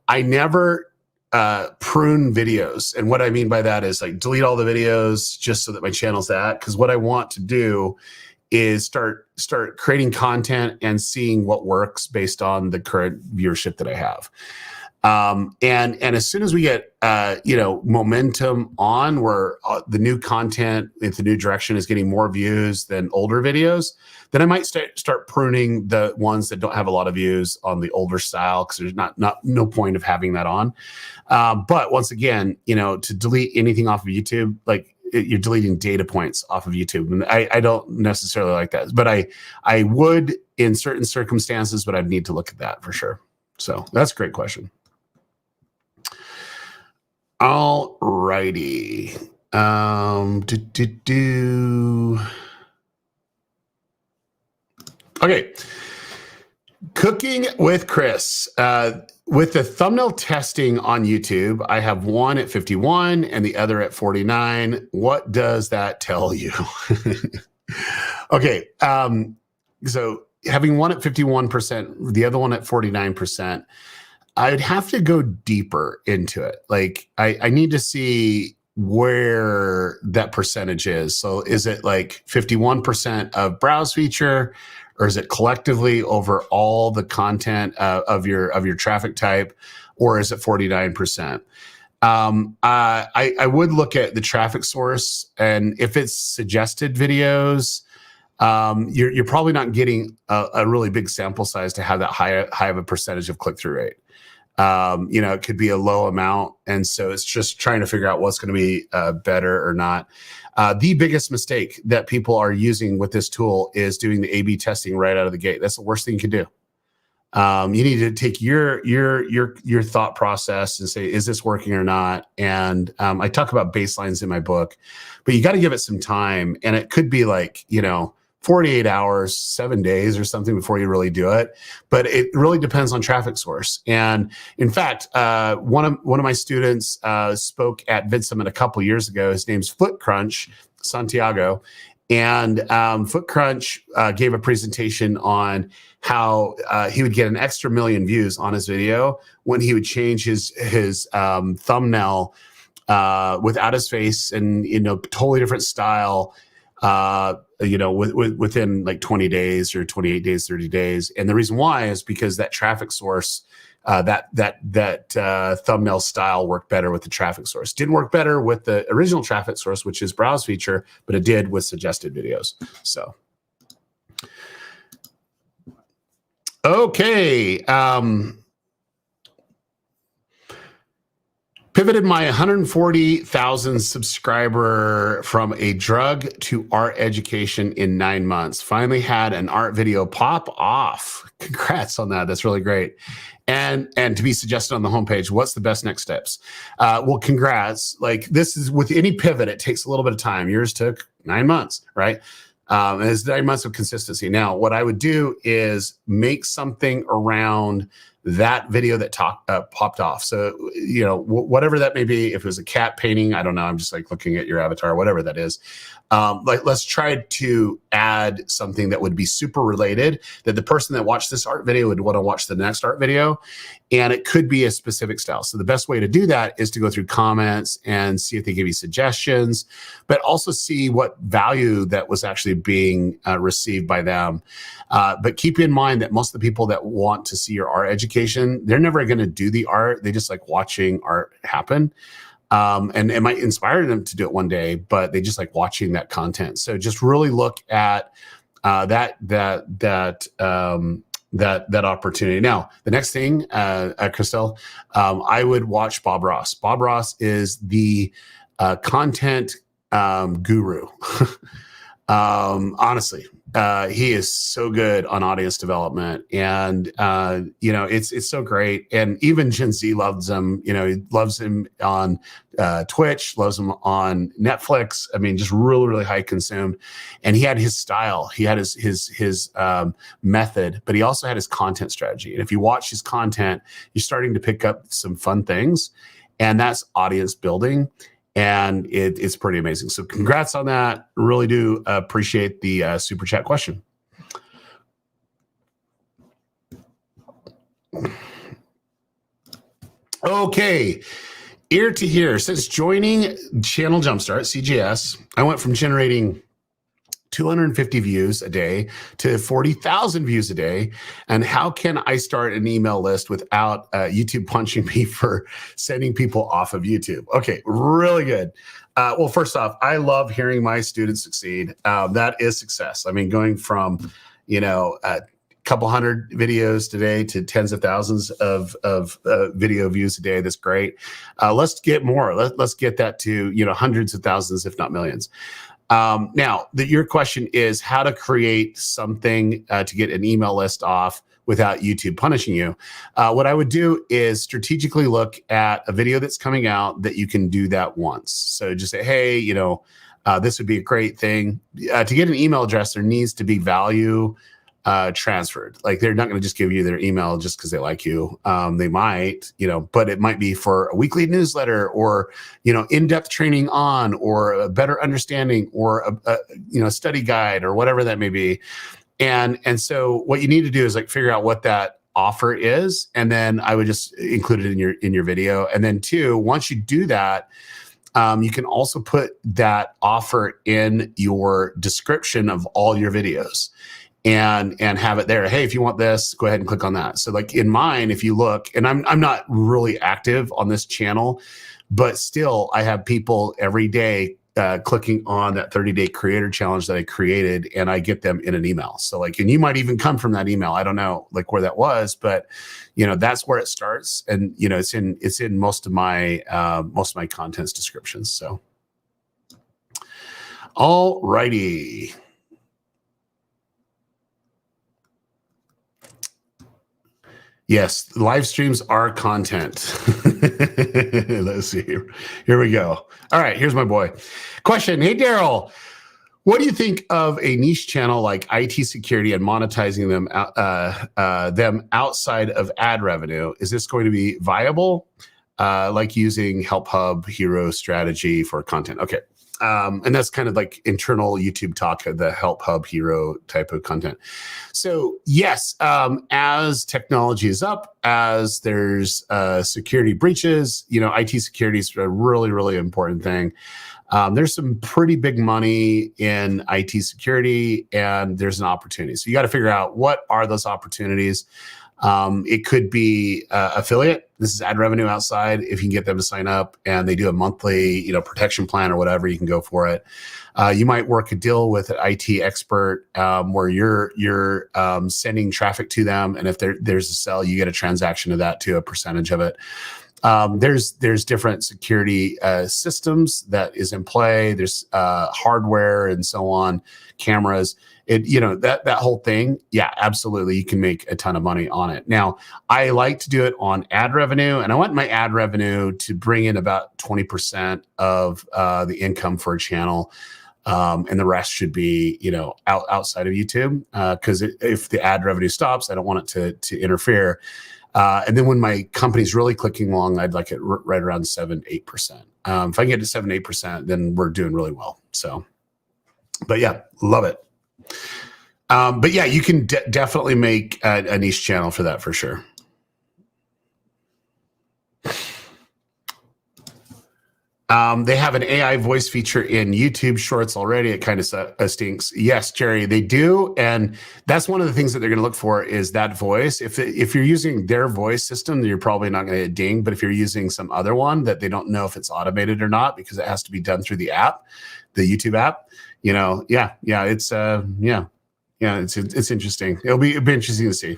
I never prune videos. And what I mean by that is like delete all the videos just so that my channel's that. Because what I want to do is start creating content and seeing what works based on the current viewership that I have. And as soon as we get, momentum on where the new content with the new direction is getting more views than older videos, then I might start pruning the ones that don't have a lot of views on the older style, because there's no point of having that on. But once again, to delete anything off of YouTube, like you're deleting data points off of YouTube. And I don't necessarily like that, but I would in certain circumstances, but I'd need to look at that for sure. So that's a great question. All righty. Okay. Cooking with Chris. With the thumbnail testing on YouTube, I have one at 51 and the other at 49. What does that tell you? Okay. So having one at 51%, the other one at 49%, I'd have to go deeper into it. Like I need to see where that percentage is. So is it like 51% of browse feature, or is it collectively over all the content of your traffic type, or is it 49%? I would look at the traffic source, and if it's suggested videos, you're probably not getting a really big sample size to have that high of a percentage of click-through rate. It could be a low amount. And so it's just trying to figure out what's going to be better or not. The biggest mistake that people are using with this tool is doing the A/B testing right out of the gate. That's the worst thing you can do. You need to take your thought process and say, is this working or not? And I talk about baselines in my book, but you got to give it some time. And it could be like, 48 hours, 7 days or something before you really do it. But it really depends on traffic source. And in fact, one of my students spoke at VidSummit a couple years ago. His name's Foot Crunch. Santiago. And FootCrunch gave a presentation on how he would get an extra million views on his video when he would change his thumbnail without his face, and totally different style. Within like 20 days or 28 days, 30 days. And the reason why is because that traffic source, that thumbnail style worked better with the traffic source. Didn't work better with the original traffic source, which is browse feature, but it did with suggested videos. So, okay. Pivoted my 140,000 subscriber from a drug to art education in 9 months. Finally had an art video pop off. Congrats on that. That's really great. And to be suggested on the homepage, what's the best next steps? Well, congrats. Like, this is with any pivot, it takes a little bit of time. Yours took 9 months, right? And it's 9 months of consistency. Now, what I would do is make something around that video that popped off. So, whatever that may be, if it was a cat painting, I don't know. I'm just like looking at your avatar, whatever that is. Let's try to add something that would be super related, that the person that watched this art video would want to watch the next art video. And it could be a specific style. So the best way to do that is to go through comments and see if they give you suggestions, but also see what value that was actually being received by them. But keep in mind that most of the people that want to see your art education, they're never going to do the art. They just like watching art happen. And it might inspire them to do it one day, but they just like watching that content. So just really look at that opportunity. Now, the next thing, Christelle, I would watch Bob Ross. Bob Ross is the content guru. Honestly, he is so good on audience development, and it's so great. And even Gen Z loves him. He loves him on Twitch, loves him on Netflix. I mean, just really, really high consumed. And he had his style, he had his method, but he also had his content strategy. And if you watch his content, you're starting to pick up some fun things, and that's audience building. And it's pretty amazing. So congrats on that. Really do appreciate the super chat question. Okay. Ear to hear. Since joining Channel Jumpstart, CGS, I went from generating 250 views a day to 40,000 views a day. And how can I start an email list without YouTube punching me for sending people off of YouTube? Okay, really good. Well, first off, I love hearing my students succeed. That is success. I mean, going from, a couple hundred videos today to tens of thousands of video views a day. That's great. Let's get more. Let's get that to, hundreds of thousands, if not millions. Now, your question is how to create something to get an email list off without YouTube punishing you. What I would do is strategically look at a video that's coming out that you can do that once. So just say, hey, this would be a great thing. To get an email address, there needs to be value transferred. Like, they're not going to just give you their email just because they like you. They might, but it might be for a weekly newsletter, or, in-depth training on, or a better understanding, or a study guide, or whatever that may be. And so what you need to do is like figure out what that offer is, and then I would just include it in your video. And then two, once you do that, you can also put that offer in your description of all your videos. And have it there. Hey, if you want this, go ahead and click on that. So like in mine, if you look, and I'm not really active on this channel, but still I have people every day clicking on that 30-day creator challenge that I created, and I get them in an email. So like, and you might even come from that email. I don't know like where that was, but that's where it starts. And it's in most of my content's descriptions. So all righty. Yes, live streams are content. Let's see. Here we go. All right, here's my boy. Question. Hey, Daryl, what do you think of a niche channel like IT security and monetizing them outside of ad revenue? Is this going to be viable? Like using Help Hub Hero strategy for content? Okay. And that's kind of like internal YouTube talk, the help hub hero type of content. So yes, as technology is up, as there's security breaches, IT security is a really, really important thing. There's some pretty big money in IT security, and there's an opportunity. So you got to figure out what are those opportunities. It could be affiliate. This is ad revenue outside. If you can get them to sign up and they do a monthly, protection plan or whatever, you can go for it. You might work a deal with an IT expert where you're sending traffic to them, and if there's a sell, you get a transaction of that to a percentage of it. There's different security systems that is in play. There's hardware and so on, cameras. That whole thing. Yeah, absolutely. You can make a ton of money on it. Now, I like to do it on ad revenue, and I want my ad revenue to bring in about 20% of the income for a channel. And the rest should be, outside of YouTube. Because if the ad revenue stops, I don't want it to interfere. And then when my company's really clicking along, I'd like it right around 7-8%. If I can get to 7-8%, then we're doing really well. So, but yeah, love it. But yeah, you can definitely make a niche channel for that for sure. They have an AI voice feature in YouTube Shorts already. It kind of stinks. Yes, Jerry, they do. And that's one of the things that they're going to look for is that voice. If you're using their voice system, you're probably not going to get ding. But if you're using some other one that they don't know if it's automated or not, because it has to be done through the app, the YouTube app, it's interesting. It'll be interesting to see.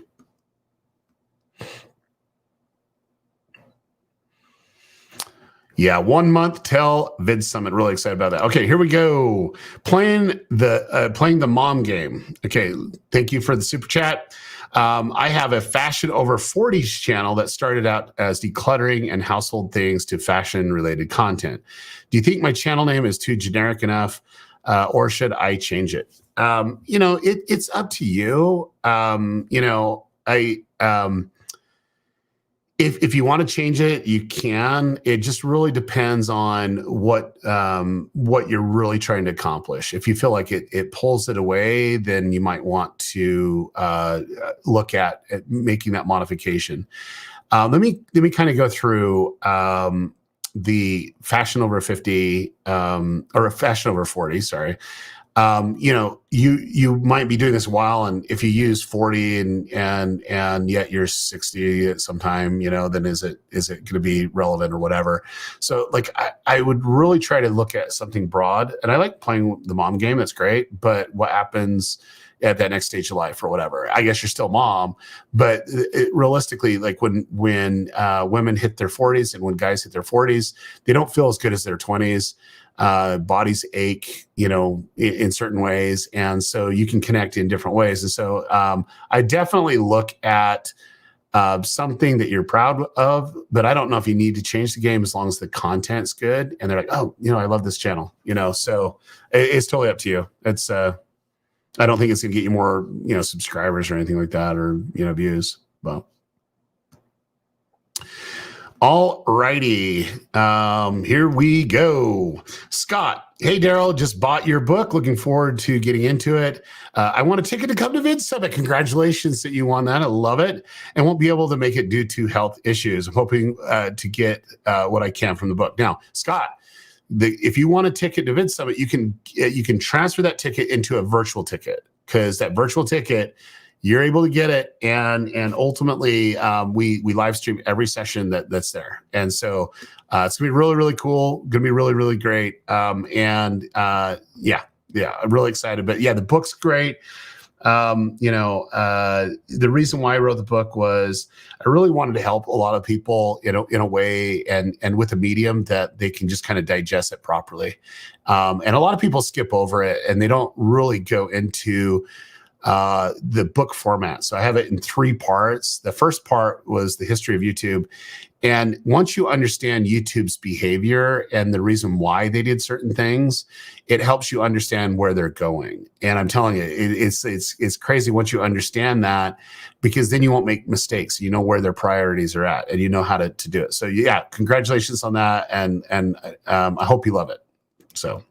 Yeah, 1 month till VidSummit. Really excited about that. Okay, here we go. Playing the mom game. Okay, thank you for the super chat. I have a fashion over 40s channel that started out as decluttering and household things to fashion related content. Do you think my channel name is too generic enough, or should I change it? It's up to you. If you want to change it, you can. It just really depends on what you're really trying to accomplish. If you feel like it pulls it away, then you might want to look at making that modification. Let me kind of go through the fashion over 50 or fashion over 40. Sorry. You might be doing this a while, and if you use 40 and yet you're 60 at some time, then is it going to be relevant or whatever? So like I would really try to look at something broad, and I like playing the mom game. That's great. But what happens at that next stage of life or whatever? I guess you're still mom, but realistically, like when women hit their 40s and when guys hit their 40s, they don't feel as good as their 20s. Bodies ache, in certain ways. And so you can connect in different ways. And so I definitely look at something that you're proud of, but I don't know if you need to change the game as long as the content's good. And they're like, oh, I love this channel, so it's totally up to you. It's, I don't think it's going to get you more, subscribers or anything like that, or, views. Well, all righty. Here we go. Scott. Hey, Daryl, just bought your book. Looking forward to getting into it. I want a ticket to come to VidSummit. Congratulations that you won that. I love it. And won't be able to make it due to health issues. I'm hoping to get what I can from the book. Now, Scott, if you want a ticket to VidSummit, you can transfer that ticket into a virtual ticket, because that virtual ticket, you're able to get it, and ultimately we live stream every session that's there, and so it's gonna be really, really cool. Gonna be really, really great, I'm really excited. But yeah, the book's great. The reason why I wrote the book was I really wanted to help a lot of people, in a way and with a medium that they can just kind of digest it properly. And a lot of people skip over it and they don't really go into the book format. So I have it in 3 parts. The first part was the history of YouTube. And once you understand YouTube's behavior and the reason why they did certain things, it helps you understand where they're going. And I'm telling you, it's crazy once you understand that, because then you won't make mistakes. You know where their priorities are at, and you know how to do it. So yeah, congratulations on that. And I hope you love it. So.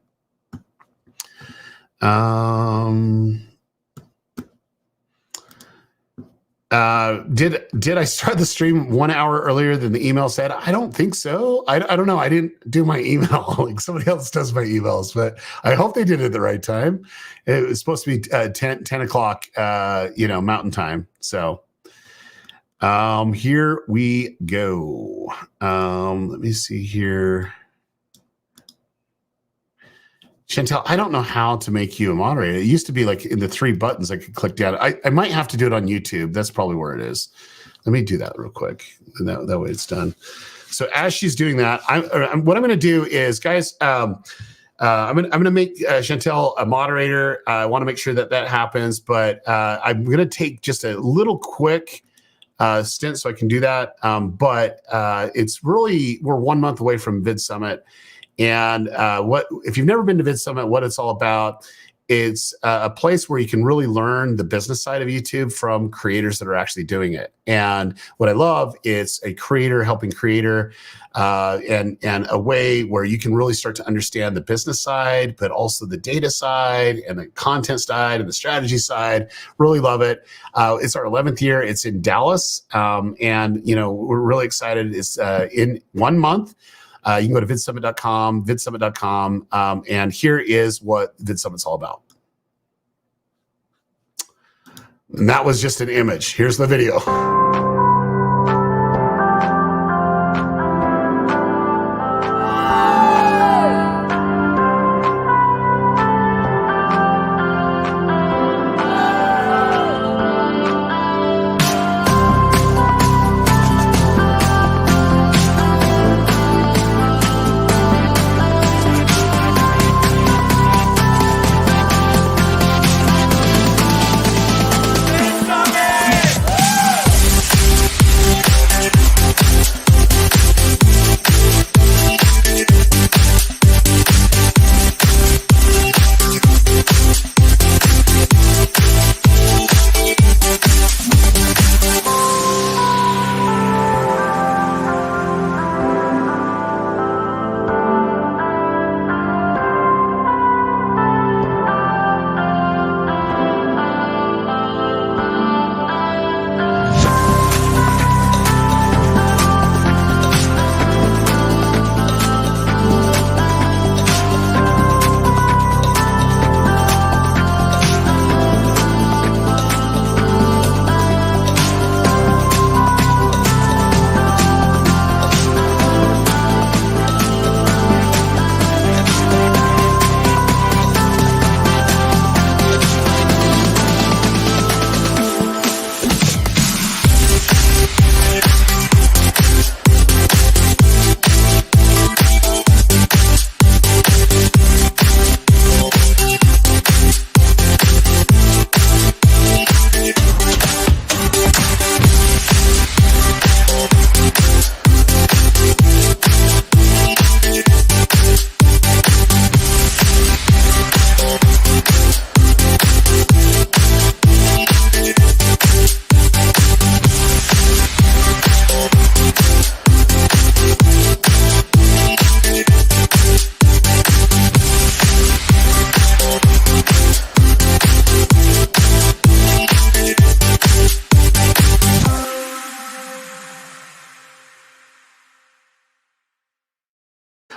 Did I start the stream 1 hour earlier than the email said? I don't think so. I don't know. I didn't do my email. Like somebody else does my emails, but I hope they did it at the right time. It was supposed to be 10 o'clock, Mountain time. So here we go. Let me see here. Chantel, I don't know how to make you a moderator. It used to be like in the 3 buttons I could click down. I might have to do it on YouTube. That's probably where it is. Let me do that real quick. And that way it's done. So as she's doing that, what I'm going to do is, guys, I'm going to make Chantel a moderator. I want to make sure that happens, but I'm going to take just a little quick stint so I can do that. But it's really, we're 1 month away from VidSummit. And if you've never been to VidSummit, what it's all about, it's a place where you can really learn the business side of YouTube from creators that are actually doing it. And what I love, it's a creator helping creator, and a way where you can really start to understand the business side, but also the data side and the content side and the strategy side. Really love it. It's our 11th year. It's in Dallas, and we're really excited. It's in 1 month. You can go to vidsummit.com, and here is what VidSummit's all about. And that was just an image. Here's the video.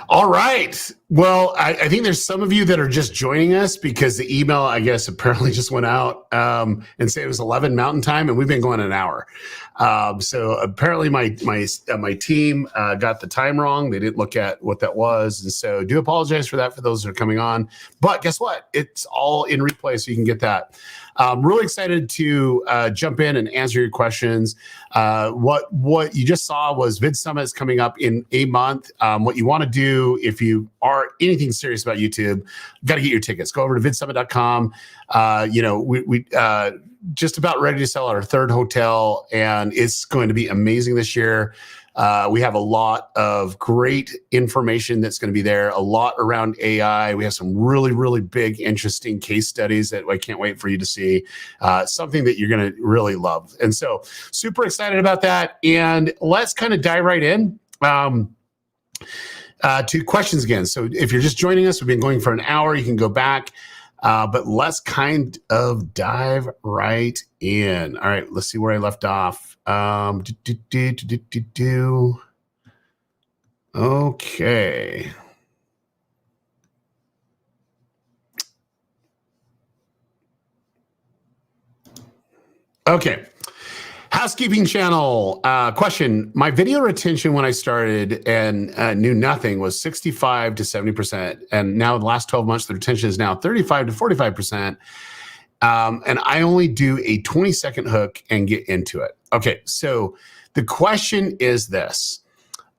All right. Well, I think there's some of you that are just joining us because the email, I guess, apparently just went out and said it was 11 Mountain Time, and we've been going an hour. So apparently my team got the time wrong. They didn't look at what that was. And so do apologize for that for those that are coming on. But guess what? It's all in replay, so you can get that. Really excited to jump in and answer your questions. What you just saw was VidSummit is coming up in a month. What you want to do if you are anything serious about YouTube, got to get your tickets. Go over to vidsummit.com. We just about ready to sell our 3rd hotel, and it's going to be amazing this year. We have a lot of great information that's going to be there, a lot around AI. We have some really, really big, interesting case studies that I can't wait for you to see, something that you're going to really love. And so super excited about that. And let's kind of dive right in to questions again. So if you're just joining us, we've been going for an hour. You can go back But let's kind of dive right in. All right, let's see where I left off. Okay. Okay. Housekeeping channel question. My video retention when I started and knew nothing was 65 to 70%. And now the last 12 months, the retention is now 35 to 45%. And I only do a 20-second hook and get into it. Okay, so the question is this.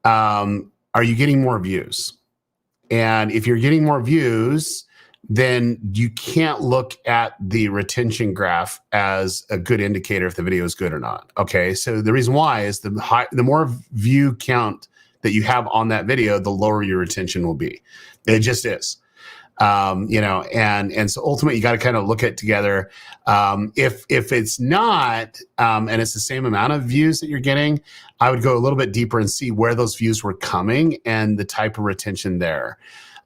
Are you getting more views? And if you're getting more views, then you can't look at the retention graph as a good indicator if the video is good or not. Okay, so the reason why is the more view count that you have on that video, the lower your retention will be. It just is. And so ultimately you got to kind of look at it together. If it's not, and it's the same amount of views that you're getting, I would go a little bit deeper and see where those views were coming and the type of retention there.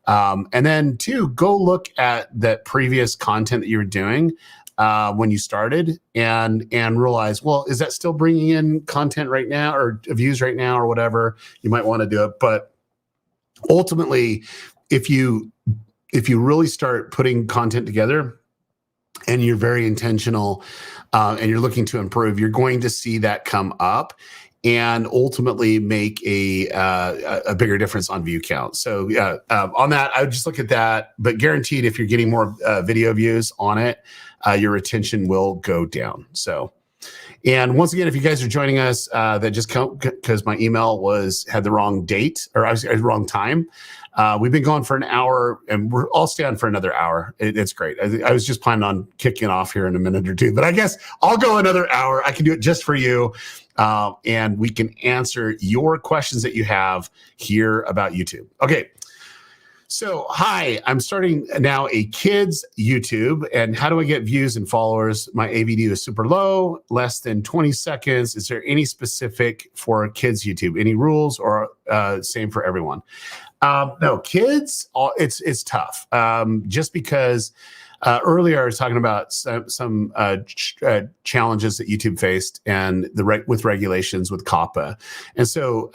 And then two, go look at that previous content that you were doing when you started and realize, well, is that still bringing in content right now or views right now or whatever? You might want to do it. But ultimately, if you really start putting content together and you're very intentional and you're looking to improve, you're going to see that come up and ultimately make a bigger difference on view count. So on that, I would just look at that, but guaranteed if you're getting more video views on it, your retention will go down. So, and once again, if you guys are joining us, that just count because my email had the wrong date or I was wrong time. We've been going for an hour and I'll stay on for another hour. It's great. I was just planning on kicking off here in a minute or two, but I guess I'll go another hour. I can do it just for you. And we can answer your questions that you have here about YouTube. Okay. So, hi, I'm starting now a kids YouTube. And how do I get views and followers? My AVD is super low, less than 20 seconds. Is there any specific for kids YouTube? Any rules or same for everyone? No, kids, it's tough. Just because earlier I was talking about some challenges that YouTube faced and with regulations with COPPA. And so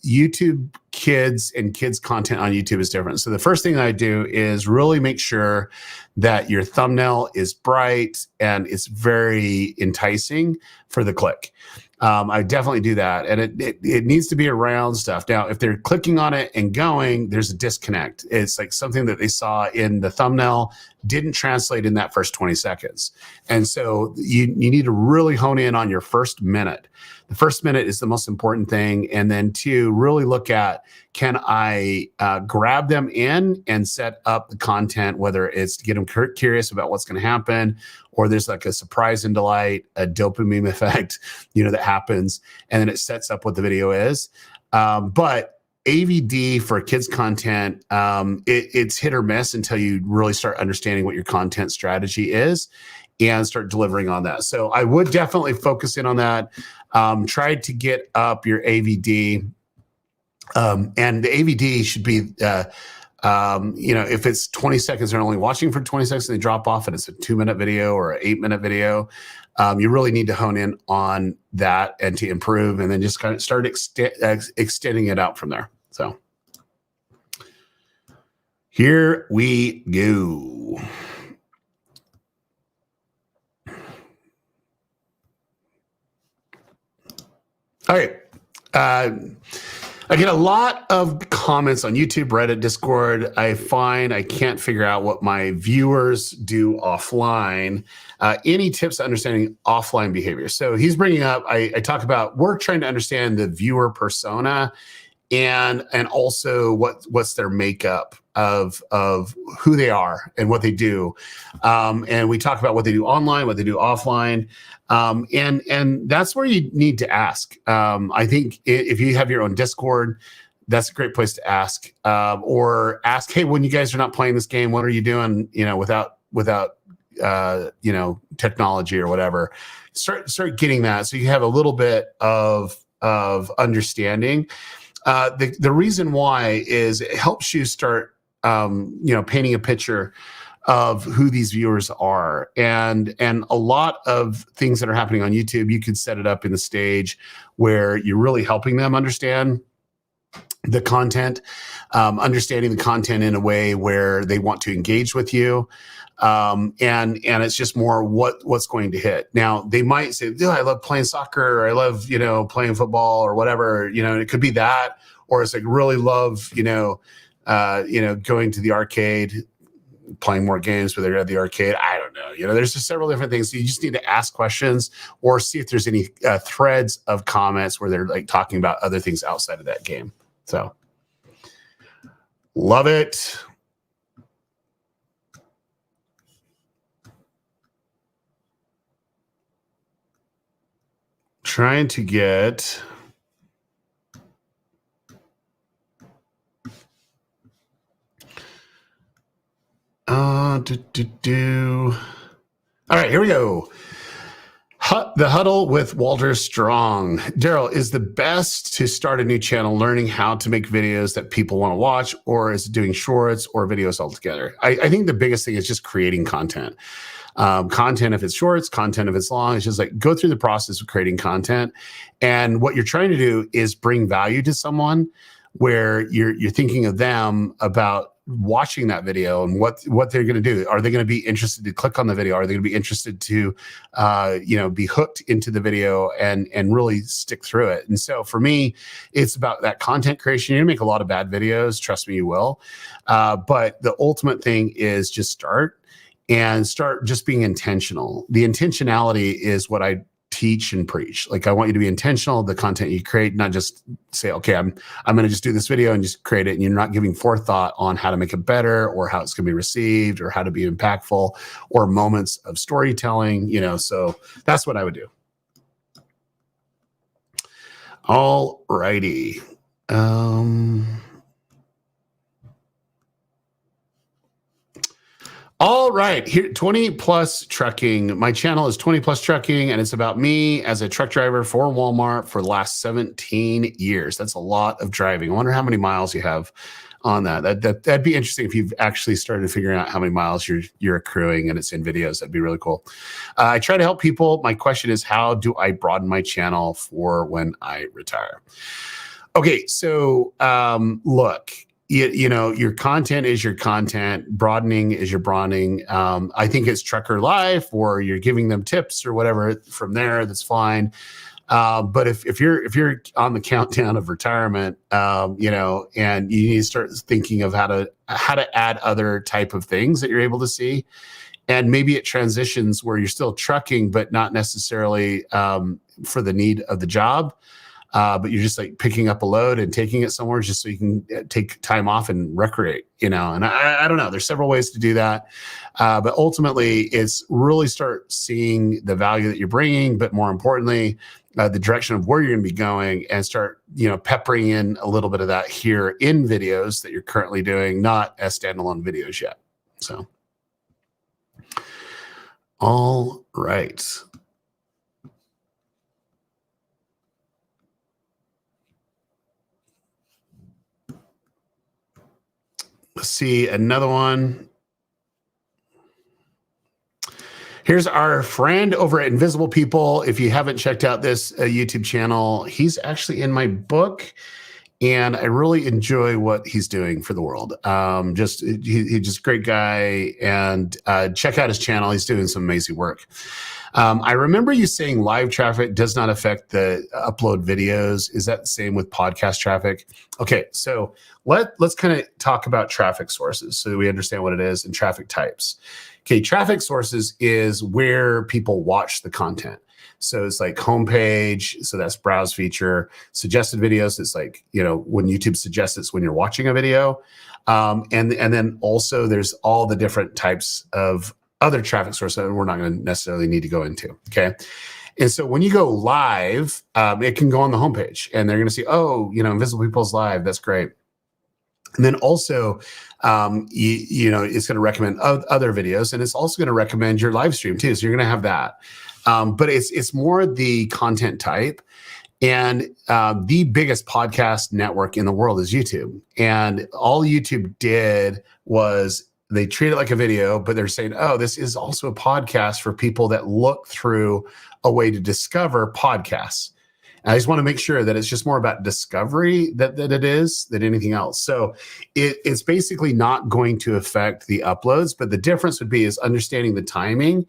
YouTube kids and kids content on YouTube is different. So the first thing that I do is really make sure that your thumbnail is bright and it's very enticing for the click. I definitely do that. And it needs to be around stuff. Now, if they're clicking on it and going, there's a disconnect. It's like something that they saw in the thumbnail didn't translate in that first 20 seconds. And so you need to really hone in on your first minute. The first minute is the most important thing. And then two, really look at, can I grab them in and set up the content, whether it's to get them curious about what's going to happen, or there's like a surprise and delight, a dopamine effect, that happens, and then it sets up what the video is. But AVD for kids content, it's hit or miss until you really start understanding what your content strategy is and start delivering on that. So I would definitely focus in on that. Try to get up your AVD. And the AVD should be, if it's 20 seconds, they're only watching for 20 seconds, they drop off and it's a 2-minute video or an 8-minute video. You really need to hone in on that and to improve, and then just kind of start extending it out from there. So here we go. All right. I get a lot of comments on YouTube, Reddit, Discord. I find I can't figure out what my viewers do offline. Any tips on understanding offline behavior? So he's bringing up, I talk about, we're trying to understand the viewer persona and also what's their makeup of who they are and what they do. And we talk about what they do online, what they do offline. And that's where you need to ask. I think if you have your own Discord, that's a great place to ask, or ask, hey, when you guys are not playing this game, what are you doing, without technology or whatever. Start getting that. So you have a little bit of understanding. The reason why is it helps you start, painting a picture of who these viewers are. And a lot of things that are happening on YouTube, you could set it up in the stage where you're really helping them understand the content, understanding the content in a way where they want to engage with you. And it's just more what's going to hit. Now they might say, I love playing soccer, or I love, playing football or whatever, and it could be that, or it's like really love, going to the arcade, playing more games, but they're at the arcade. I don't know. There's just several different things. So you just need to ask questions or see if there's any threads of comments where they're like talking about other things outside of that game. So love it. Trying to get All right, here we go. The Huddle with Walter Strong. Daryl, is the best to start a new channel learning how to make videos that people want to watch, or is it doing shorts or videos altogether? I think the biggest thing is just creating content. Content if it's shorts, content if it's long. It's just like go through the process of creating content. And what you're trying to do is bring value to someone where you're thinking of them about watching that video and what they're going to do. Are they going to be interested to click on the video? Are they going to be interested to, be hooked into the video and really stick through it? And so for me, it's about that content creation. You're going to make a lot of bad videos. Trust me, you will. But the ultimate thing is just start just being intentional. The intentionality is what I teach and preach. Like, I want you to be intentional, the content you create, not just say, okay, I'm going to just do this video and just create it. And you're not giving forethought on how to make it better, or how it's going to be received, or how to be impactful, or moments of storytelling, so that's what I would do. All righty. All right, here, 20 Plus Trucking. My channel is 20 Plus Trucking, and it's about me as a truck driver for Walmart for the last 17 years. That's a lot of driving. I wonder how many miles you have on that. That'd be interesting if you've actually started figuring out how many miles you're accruing, and it's in videos. That'd be really cool. I try to help people. My question is, how do I broaden my channel for when I retire? Okay, so look. Your content is your content. Broadening is your broadening. I think it's Trucker Life, or you're giving them tips or whatever from there. That's fine. But if you're on the countdown of retirement, and you need to start thinking of how to add other type of things that you're able to see, and maybe it transitions where you're still trucking, but not necessarily for the need of the job. But you're just like picking up a load and taking it somewhere just so you can take time off and recreate, and I don't know. There's several ways to do that. But ultimately, it's really start seeing the value that you're bringing, but more importantly, the direction of where you're going to be going, and start, peppering in a little bit of that here in videos that you're currently doing, not as standalone videos yet. So, all right. Let's see another one. Here's our friend over at Invisible People. If you haven't checked out this YouTube channel, he's actually in my book, and I really enjoy what he's doing for the world. He's just a great guy, and check out his channel. He's doing some amazing work. I remember you saying live traffic does not affect the upload videos. Is that the same with podcast traffic? Okay, so let's kind of talk about traffic sources so that we understand what it is, and traffic types. Okay, traffic sources is where people watch the content. So it's like homepage, so that's browse feature. Suggested videos, it's like, when YouTube suggests, it's when you're watching a video. And then also there's all the different types of other traffic sources that we're not going to necessarily need to go into, okay? And so when you go live, it can go on the homepage, and they're going to see, Invisible People's live. That's great. And then also, it's going to recommend other videos, and it's also going to recommend your live stream too. So you're going to have that. But it's more the content type. And the biggest podcast network in the world is YouTube. And all YouTube did was they treat it like a video, but they're saying, oh, this is also a podcast for people that look through a way to discover podcasts. And I just want to make sure that it's just more about discovery that it is than anything else. So it's basically not going to affect the uploads, but the difference would be is understanding the timing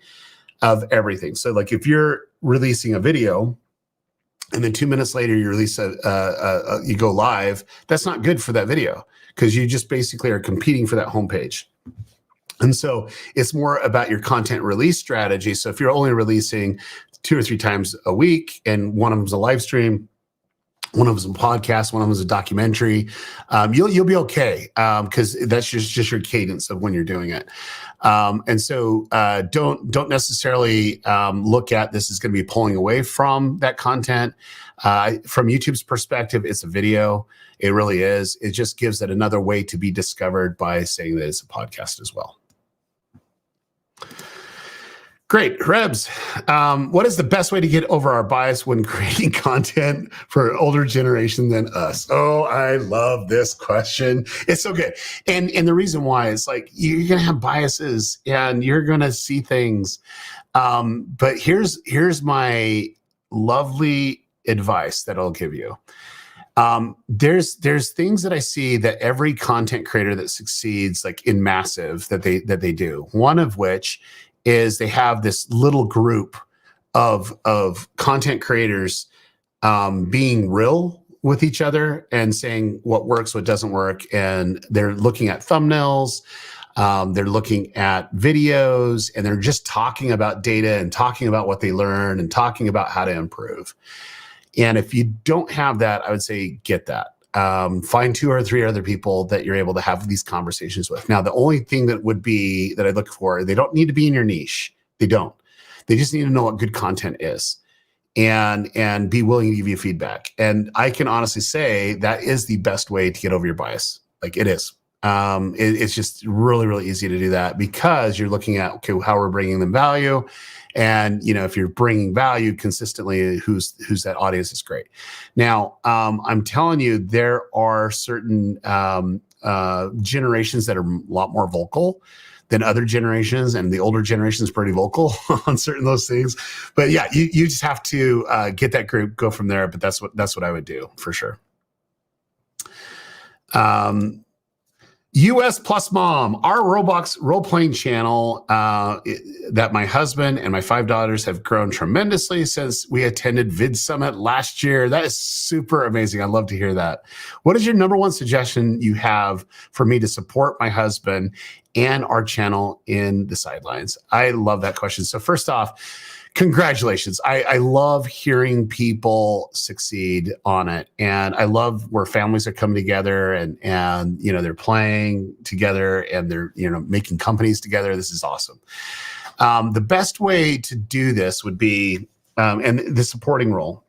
of everything. So like if you're releasing a video and then 2 minutes later you release you go live, that's not good for that video because you just basically are competing for that homepage. And so it's more about your content release strategy. So if you're only releasing 2 or 3 times a week and one of them's a live stream, one of them's a podcast, one of them's a documentary, you'll be okay because that's just your cadence of when you're doing it. And so don't necessarily look at this as going to be pulling away from that content. From YouTube's perspective, it's a video. It really is. It just gives it another way to be discovered by saying that it's a podcast as well. Great. Rebs, what is the best way to get over our bias when creating content for an older generation than us? Oh, I love this question. It's so good. And the reason why is like, you're going to have biases and you're going to see things. But here's my lovely advice that I'll give you. There's things that I see that every content creator that succeeds like in massive that they do. One of which is they have this little group of content creators being real with each other and saying what works, what doesn't work. And they're looking at thumbnails, they're looking at videos, and they're just talking about data and talking about what they learn and talking about how to improve. And if you don't have that, I would say get that. Find 2 or 3 other people that you're able to have these conversations with. Now, the only thing that I look for, they don't need to be in your niche. They don't. They just need to know what good content is and be willing to give you feedback. And I can honestly say that is the best way to get over your bias. Like it is. It's just really, really easy to do that because you're looking at, okay, how we're bringing them value. And, if you're bringing value consistently, who's that audience is great. Now, I'm telling you, there are certain generations that are a lot more vocal than other generations. And the older generation is pretty vocal on certain of those things. But yeah, you just have to get that group, go from there. But that's what I would do for sure. US Plus Mom, our Roblox role-playing channel that my husband and my 5 daughters have grown tremendously since we attended VidSummit last year. That is super amazing. I'd love to hear that. What is your number one suggestion you have for me to support my husband and our channel in the sidelines? I love that question. So first off, congratulations. I love hearing people succeed on it. And I love where families are coming together and they're playing together and they're, making companies together. This is awesome. The best way to do this would be, and the supporting role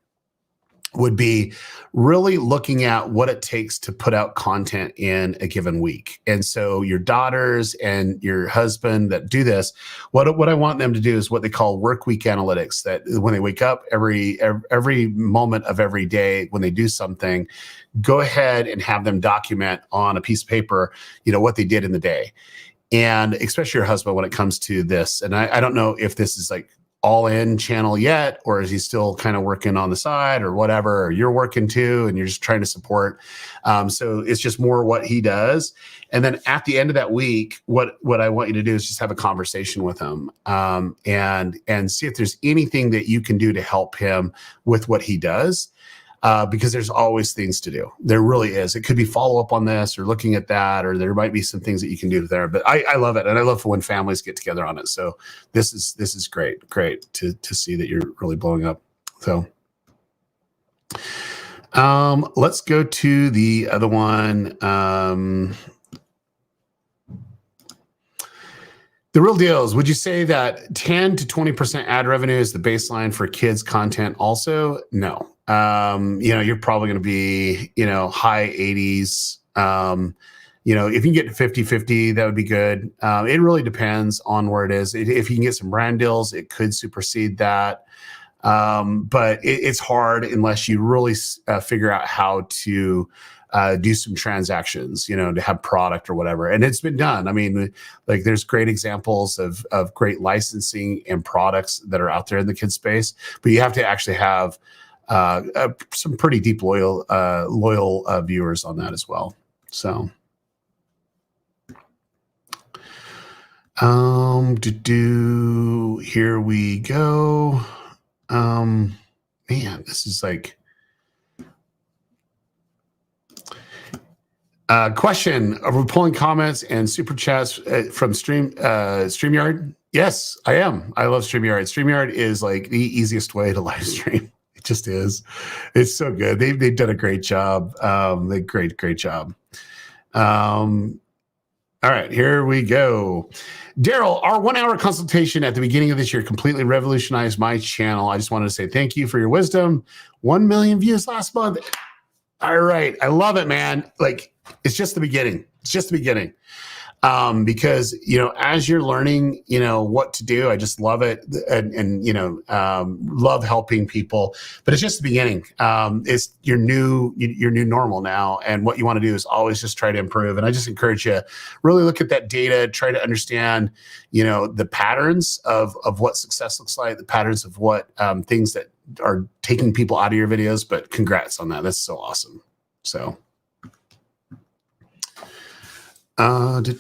would be really looking at what it takes to put out content in a given week. And so your daughters and your husband that do this, what I want them to do is what they call work week analytics, that when they wake up every moment of every day, when they do something, go ahead and have them document on a piece of paper, what they did in the day. And especially your husband when it comes to this. And I don't know if this is like all in channel yet, or is he still kind of working on the side or whatever, or you're working too and you're just trying to support. So it's just more what he does. And then at the end of that week, what I want you to do is just have a conversation with him and see if there's anything that you can do to help him with what he does. Because there's always things to do. There really is. It could be follow up on this or looking at that, or there might be some things that you can do there. But I love it, and I love when families get together on it. So this is great to see that you're really blowing up. So let's go to the other one. The real deal is, would you say that 10 to 20% ad revenue is the baseline for kids content also? No. You're probably going to be, high 80s. If you can get to 50-50, that would be good. It really depends on where it is. If you can get some brand deals, it could supersede that. But it's hard unless you really figure out how to do some transactions, to have product or whatever. And it's been done. I mean, like there's great examples of great licensing and products that are out there in the kids space, but you have to actually have some pretty deep loyal viewers on that as well. So, here we go. Man, this is like question. Are we pulling comments and super chats from StreamYard? Yes, I am. I love StreamYard. StreamYard is like the easiest way to live stream. It just is. It's so good. They've done a great job. Great job. All right, here we go. Daryl, our 1-hour consultation at the beginning of this year completely revolutionized my channel. I just wanted to say thank you for your wisdom. 1 million views last month. All right. I love it, man. Like, it's just the beginning. It's just the beginning. Because, as you're learning, what to do, I just love it and love helping people, but it's just the beginning. It's your new normal now. And what you want to do is always just try to improve. And I just encourage you, really look at that data, try to understand, the patterns of what success looks like, the patterns of what things that are taking people out of your videos, but congrats on that. That's so awesome. So. Man,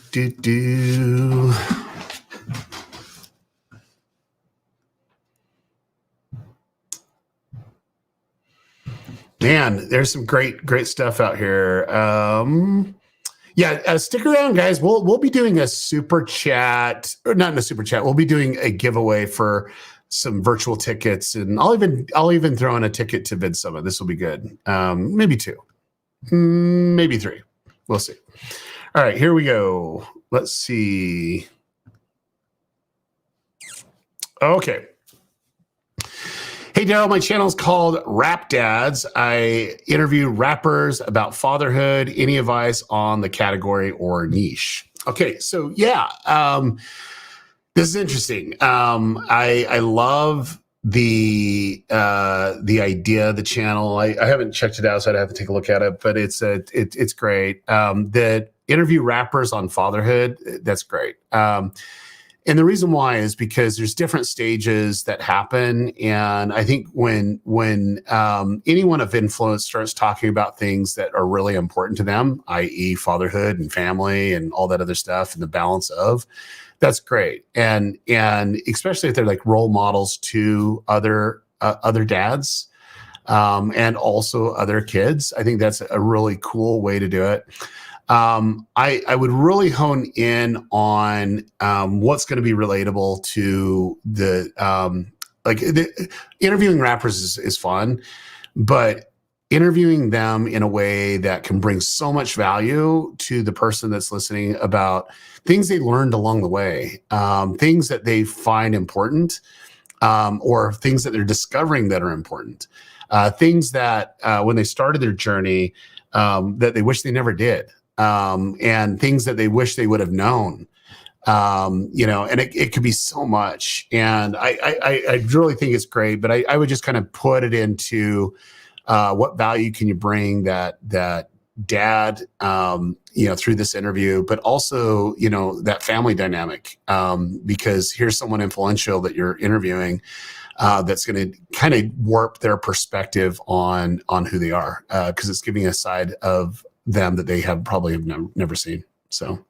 there's some great stuff out here. Stick around, guys. We'll be doing a super chat, or not in a super chat. We'll be doing a giveaway for some virtual tickets, and I'll even throw in a ticket to VidSummit. This will be good. Maybe 2, maybe 3. We'll see. All right, here we go. Let's see. Okay. Hey, Daryl, my channel is called Rap Dads. I interview rappers about fatherhood. Any advice on the category or niche? Okay, so yeah, this is interesting. I love the idea of the channel. I haven't checked it out, so I'd have to take a look at it, but it's great. The interview rappers on fatherhood, that's great. And the reason why is because there's different stages that happen. And I think when anyone of influence starts talking about things that are really important to them, i.e. fatherhood and family and all that other stuff and the balance of, that's great. And especially if they're like role models to other dads and also other kids, I think that's a really cool way to do it. I would really hone in on what's going to be relatable to the interviewing rappers is fun, but interviewing them in a way that can bring so much value to the person that's listening about things they learned along the way, things that they find important, or things that they're discovering that are important, things that when they started their journey that they wish they never did. And things that they wish they would have known, and it could be so much. And I really think it's great, but I would just kind of put it into what value can you bring that dad, through this interview, but also, that family dynamic, because here's someone influential that you're interviewing that's going to kind of warp their perspective on who they are, because it's giving a side of them that they probably have never seen. So,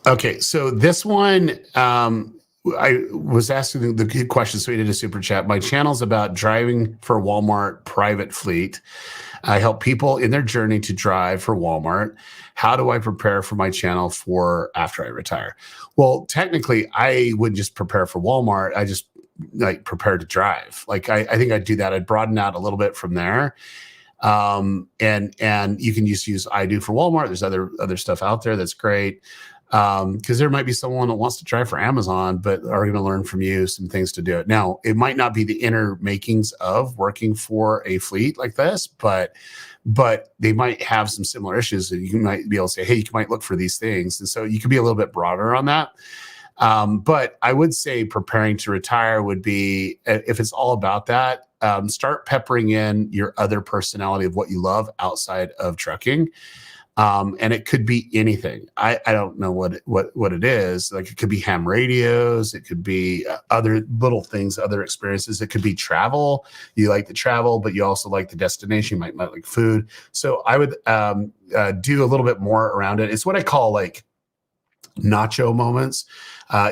okay. So this one, I was asking the good question, so we did a super chat. My channel's about driving for Walmart private fleet. I help people in their journey to drive for Walmart. How do I prepare for my channel for after I retire? Well, technically, I wouldn't just prepare for Walmart. I just prepare to drive. I think I'd do that. I'd broaden out a little bit from there. And you can just use I do for Walmart. There's other stuff out there that's great. Because there might be someone that wants to drive for Amazon, but are going to learn from you some things to do it. Now, it might not be the inner makings of working for a fleet like this, but they might have some similar issues, and you might be able to say, hey, you might look for these things. And so you can be a little bit broader on that. But I would say preparing to retire would be, if it's all about that, start peppering in your other personality of what you love outside of trucking. And it could be anything. I don't know what it is. Like, it could be ham radios. It could be other little things, other experiences. It could be travel. You like the travel, but you also like the destination. You might not like food. So I would do a little bit more around it. It's what I call like nacho moments.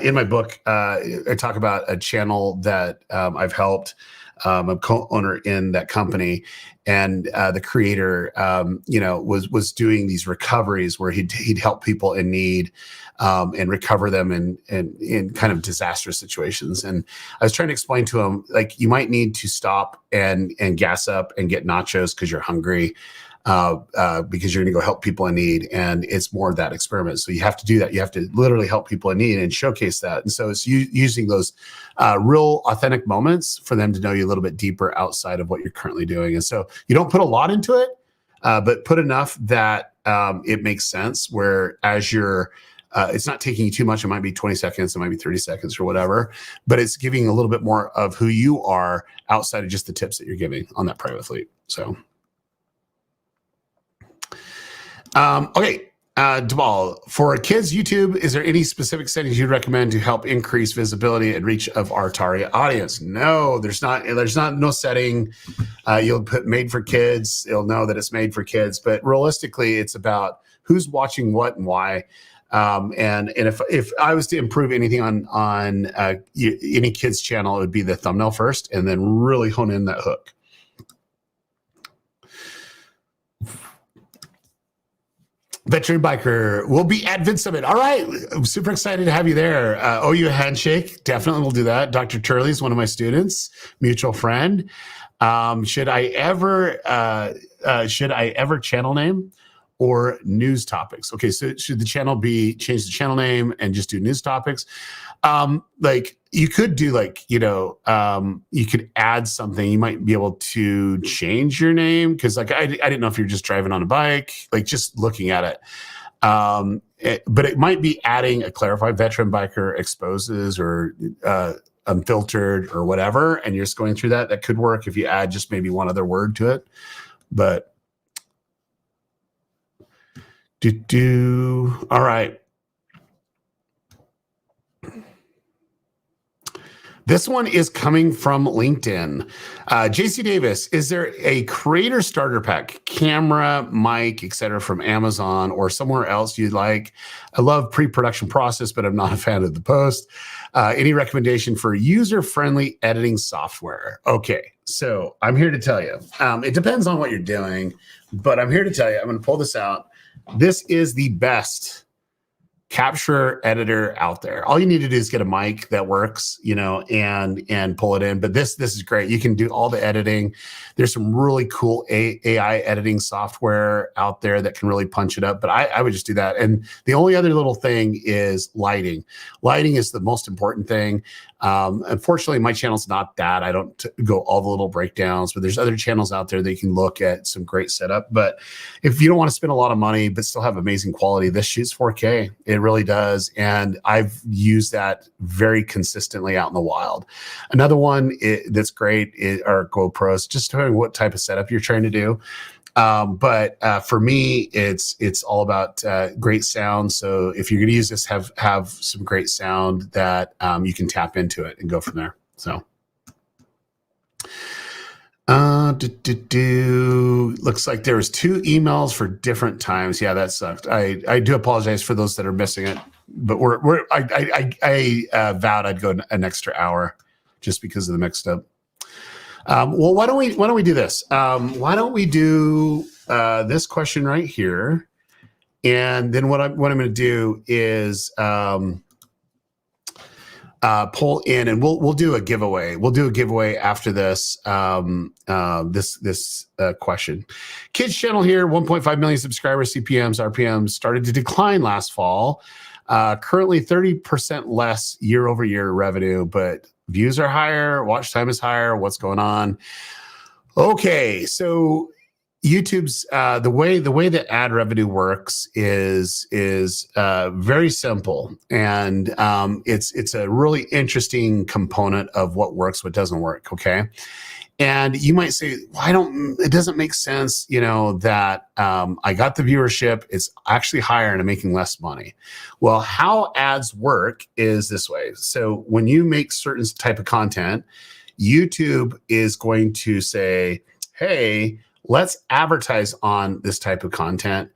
In my book, I talk about a channel that I've helped. I'm a co-owner in that company, and the creator, was doing these recoveries where he'd help people in need and recover them in kind of disastrous situations. And I was trying to explain to him, like, you might need to stop and gas up and get nachos because you're hungry. Because you're going to go help people in need, and it's more of that experiment. So you have to do that. You have to literally help people in need and showcase that. And so it's using those real authentic moments for them to know you a little bit deeper outside of what you're currently doing. And so you don't put a lot into it, but put enough that it makes sense, where as you're it's not taking you too much. It might be 20 seconds, it might be 30 seconds or whatever, but it's giving a little bit more of who you are outside of just the tips that you're giving on that private fleet. So okay, Demal, for kids YouTube, is there any specific settings you'd recommend to help increase visibility and reach of our target audience? No, there's no setting. You'll put made for kids. It'll know that it's made for kids, but realistically, it's about who's watching what and why. And if I was to improve anything on any kids channel, it would be the thumbnail first, and then really hone in that hook. Veteran Biker will be at VidSummit. All right. I'm super excited to have you there. Owe you a handshake. Definitely will do that. Dr. Turley is one of my students, mutual friend. Should I ever channel name or news topics? Okay, so should the channel change the channel name and just do news topics? Like, you could do you could add something. You might be able to change your name, because I didn't know if you're just driving on a bike, like just looking at it. But it might be adding a clarified veteran biker exposes or unfiltered or whatever, and you're just going through that. That could work if you add just maybe one other word to it. But all right. This one is coming from LinkedIn. JC Davis, is there a creator starter pack, camera, mic, etc., from Amazon or somewhere else you'd like? I love pre-production process, but I'm not a fan of the post. Any recommendation for user-friendly editing software? Okay, so I'm here to tell you. It depends on what you're doing, but I'm here to tell you. I'm going to pull this out. This is the best capture editor out there. All you need to do is get a mic that works, and pull it in. But this is great. You can do all the editing. There's some really cool AI editing software out there that can really punch it up. But I would just do that. And the only other little thing is lighting. Lighting is the most important thing. Unfortunately, my channel's not that. I don't go all the little breakdowns, but there's other channels out there that you can look at some great setup. But if you don't want to spend a lot of money but still have amazing quality, this shoots 4K. It really does. And I've used that very consistently out in the wild. Another one that's great are GoPros, just depending what type of setup you're trying to do. But for me, it's all about great sound. So if you're going to use this, have some great sound that you can tap into it and go from there. So looks like there was 2 emails for different times. Yeah, that sucked. I do apologize for those that are missing it, but I vowed I'd go an extra hour just because of the mixed up. Well, why don't we do this? Why don't we do this question right here, and then what I'm going to do is pull in, and we'll do a giveaway. We'll do a giveaway after this this question. Kids channel here, 1.5 million subscribers. CPMs, RPMs started to decline last fall. Currently 30% less year over year revenue, but views are higher, watch time is higher. What's going on? Okay, so YouTube's the way that ad revenue works is very simple, and it's a really interesting component of what works, what doesn't work. Okay, and you might say, why don't it doesn't make sense, that I got the viewership, it's actually higher and I'm making less money. Well, how ads work is this way. So when you make certain type of content, YouTube is going to say, hey, let's advertise on this type of content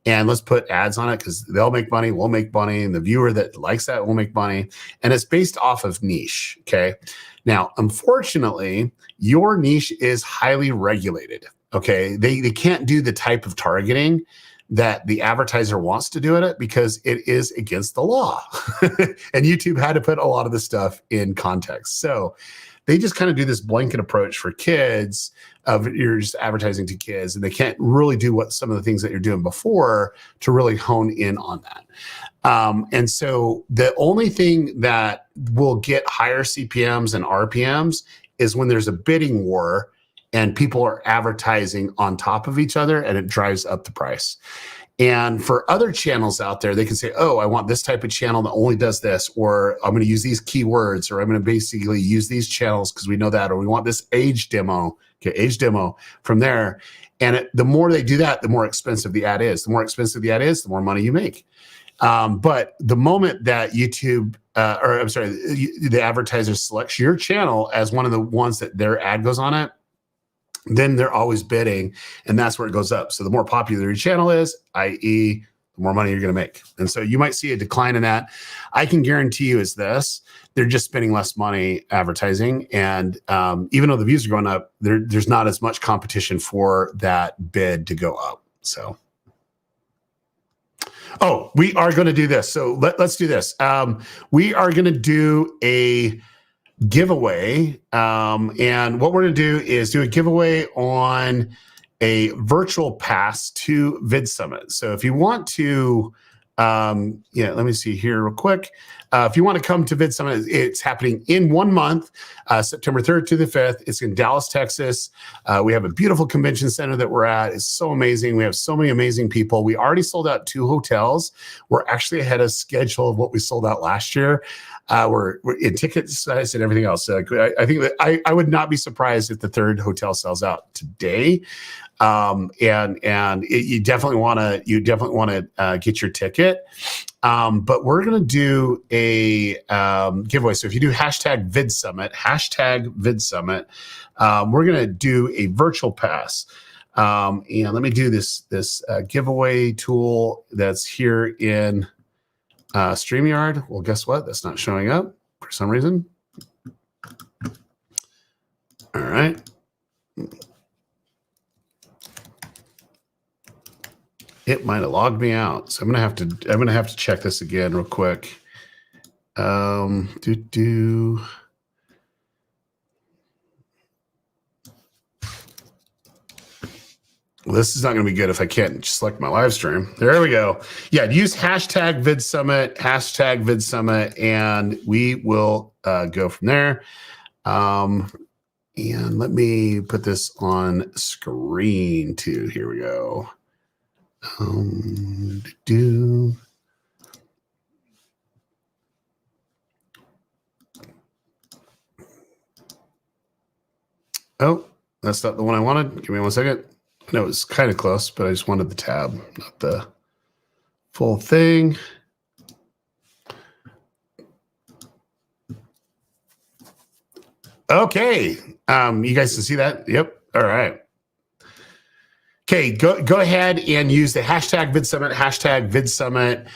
and let's put ads on it because they'll make money, we'll make money, and the viewer that likes that will make money. And it's based off of niche. Okay. Now, unfortunately, your niche is highly regulated. Okay. They can't do the type of targeting that the advertiser wants to do it because it is against the law. And YouTube had to put a lot of the stuff in context. So they just kind of do this blanket approach for kids of you're just advertising to kids, and they can't really do what some of the things that you're doing before to really hone in on that. And so the only thing that will get higher CPMs and RPMs is when there's a bidding war and people are advertising on top of each other and it drives up the price. And for other channels out there, they can say, oh, I want this type of channel that only does this, or I'm going to use these keywords, or I'm going to basically use these channels because we know that, or we want this age demo, age demo from there. And the more they do that, the more expensive the ad is. The more expensive the ad is, the more money you make. But the moment that YouTube, the advertiser selects your channel as one of the ones that their ad goes on it, then they're always bidding, and that's where it goes up. So the more popular your channel is, i.e., the more money you're going to make. And so you might see a decline in that. I can guarantee you is this: they're just spending less money advertising. And even though the views are going up, there's not as much competition for that bid to go up. So, oh, we are going to do this. So let's do this. We are going to do a giveaway. And what we're going to do is do a giveaway on a virtual pass to VidSummit. So if you want to, let me see here real quick. If you want to come to VidSummit, it's happening in 1 month, September 3rd to the 5th. It's in Dallas, Texas. We have a beautiful convention center that we're at. It's so amazing. We have so many amazing people. We already sold out 2 hotels. We're actually ahead of schedule of what we sold out last year. We're in ticket size and everything else. I think that I would not be surprised if the 3rd hotel sells out today. You definitely want to get your ticket. But we're going to do a giveaway. So if you do hashtag VidSummit, we're going to do a virtual pass. And let me do this giveaway tool that's here in StreamYard. Well, guess what? That's not showing up for some reason. All right. It might have logged me out, so I'm gonna have to check this again real quick. Well, this is not going to be good if I can't select my live stream. There we go. Yeah, use hashtag VidSummit, and we will go from there. And let me put this on screen too. Here we go. Oh, that's not the one I wanted. Give me 1 second. No, it's kind of close, but I just wanted the tab, not the full thing. Okay. You guys can see that? Yep. All right. Okay, go ahead and use the hashtag VidSummit,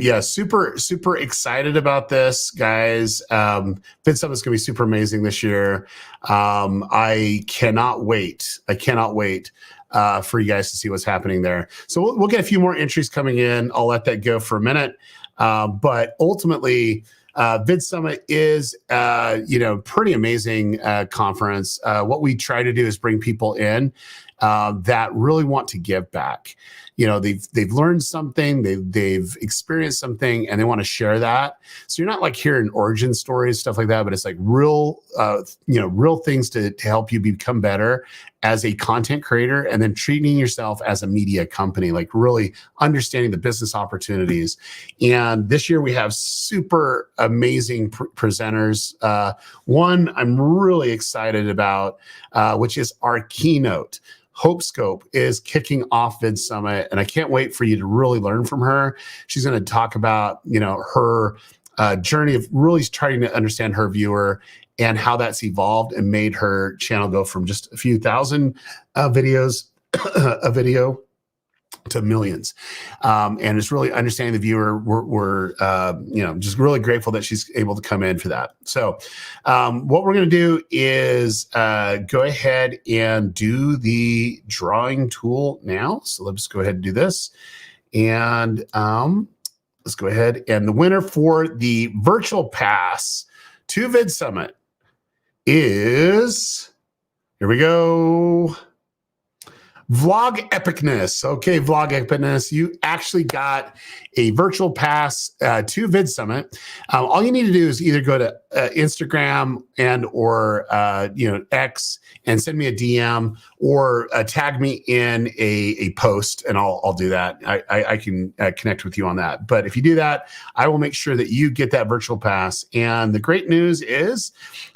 yeah, super excited about this, guys. VidSummit's going to be super amazing this year. I cannot wait. For you guys to see what's happening there. So we'll get a few more entries coming in. I'll let that go for a minute. But ultimately, VidSummit is, pretty amazing conference. What we try to do is bring people in that really want to give back. they've learned something, they've experienced something, and they want to share that. So you're not like hearing origin stories, stuff like that, but it's like real, real things to help you become better as a content creator, and then treating yourself as a media company, like really understanding the business opportunities. And this year we have super amazing presenters. One I'm really excited about, which is our keynote. Hope Scope is kicking off VidSummit, and I can't wait for you to really learn from her. She's going to talk about, her journey of really trying to understand her viewer and how that's evolved and made her channel go from just a few thousand videos a video to millions. And it's really understanding the viewer. We're just really grateful that she's able to come in for that. So what we're going to do is go ahead and do the drawing tool now. So let's go ahead and do this. And let's go ahead. And the winner for the virtual pass to VidSummit is, here we go, Vlog Epicness. Okay, Vlog Epicness, you actually got a virtual pass to VidSummit. All you need to do is either go to Instagram or X and send me a DM, or tag me in a post, and I'll do that. I can connect with you on that. But if you do that, I will make sure that you get that virtual pass. And the great news is,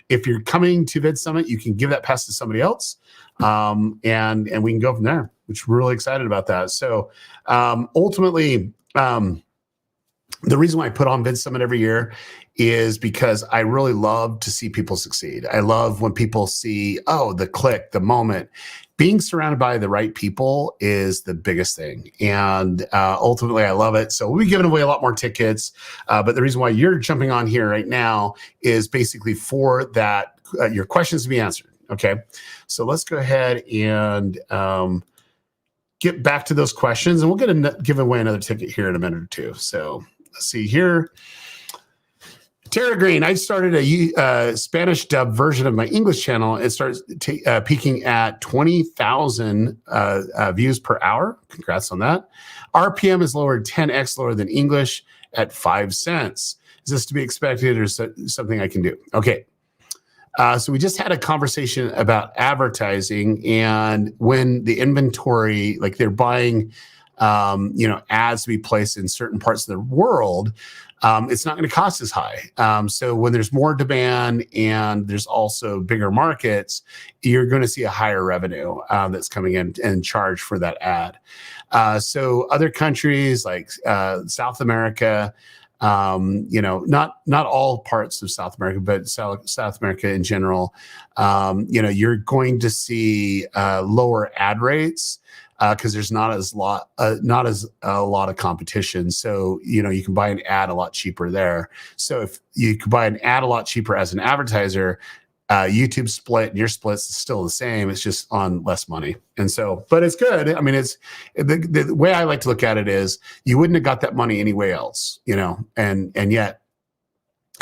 if you're coming to VidSummit, you can give that pass to somebody else. And we can go from there, which we're really excited about that. So ultimately, the reason why I put on VidSummit every year is because I really love to see people succeed. I love when people see, the click, the moment. Being surrounded by the right people is the biggest thing. And ultimately, I love it. So we'll be giving away a lot more tickets. But the reason why you're jumping on here right now is basically for that, your questions to be answered. Okay, so let's go ahead and get back to those questions, and we'll give away another ticket here in a minute or two. So let's see here. Tara Green, I started a Spanish dub version of my English channel. It starts peaking at 20,000 views per hour. Congrats on that. RPM is lowered 10x lower than English at 5 cents. Is this to be expected, or something I can do? Okay. So we just had a conversation about advertising, and when the inventory, like they're buying, ads to be placed in certain parts of the world, it's not going to cost as high. So when there's more demand and there's also bigger markets, you're going to see a higher revenue that's coming in and charge for that ad. So other countries like South America, not all parts of South America, but South America in general, you're going to see lower ad rates because there's not as a lot of competition. So you can buy an ad a lot cheaper there. So if you could buy an ad a lot cheaper as an advertiser, YouTube split and your split's still the same. It's just on less money. And so, but it's good. I mean, it's the way I like to look at it is you wouldn't have got that money anywhere else, and yet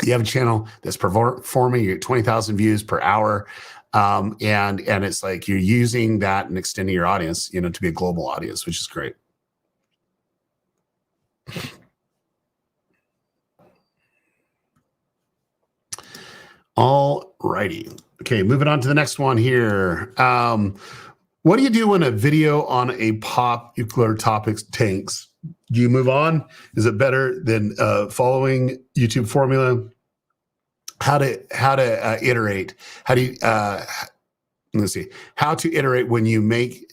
you have a channel that's performing, you get 20,000 views per hour. And it's like you're using that and extending your audience, to be a global audience, which is great. All righty. Okay, moving on to the next one here. What do you do when a video on a popular topic tanks? Do you move on? Is it better than following YouTube formula? How to iterate? How do you let's see? How to iterate when you make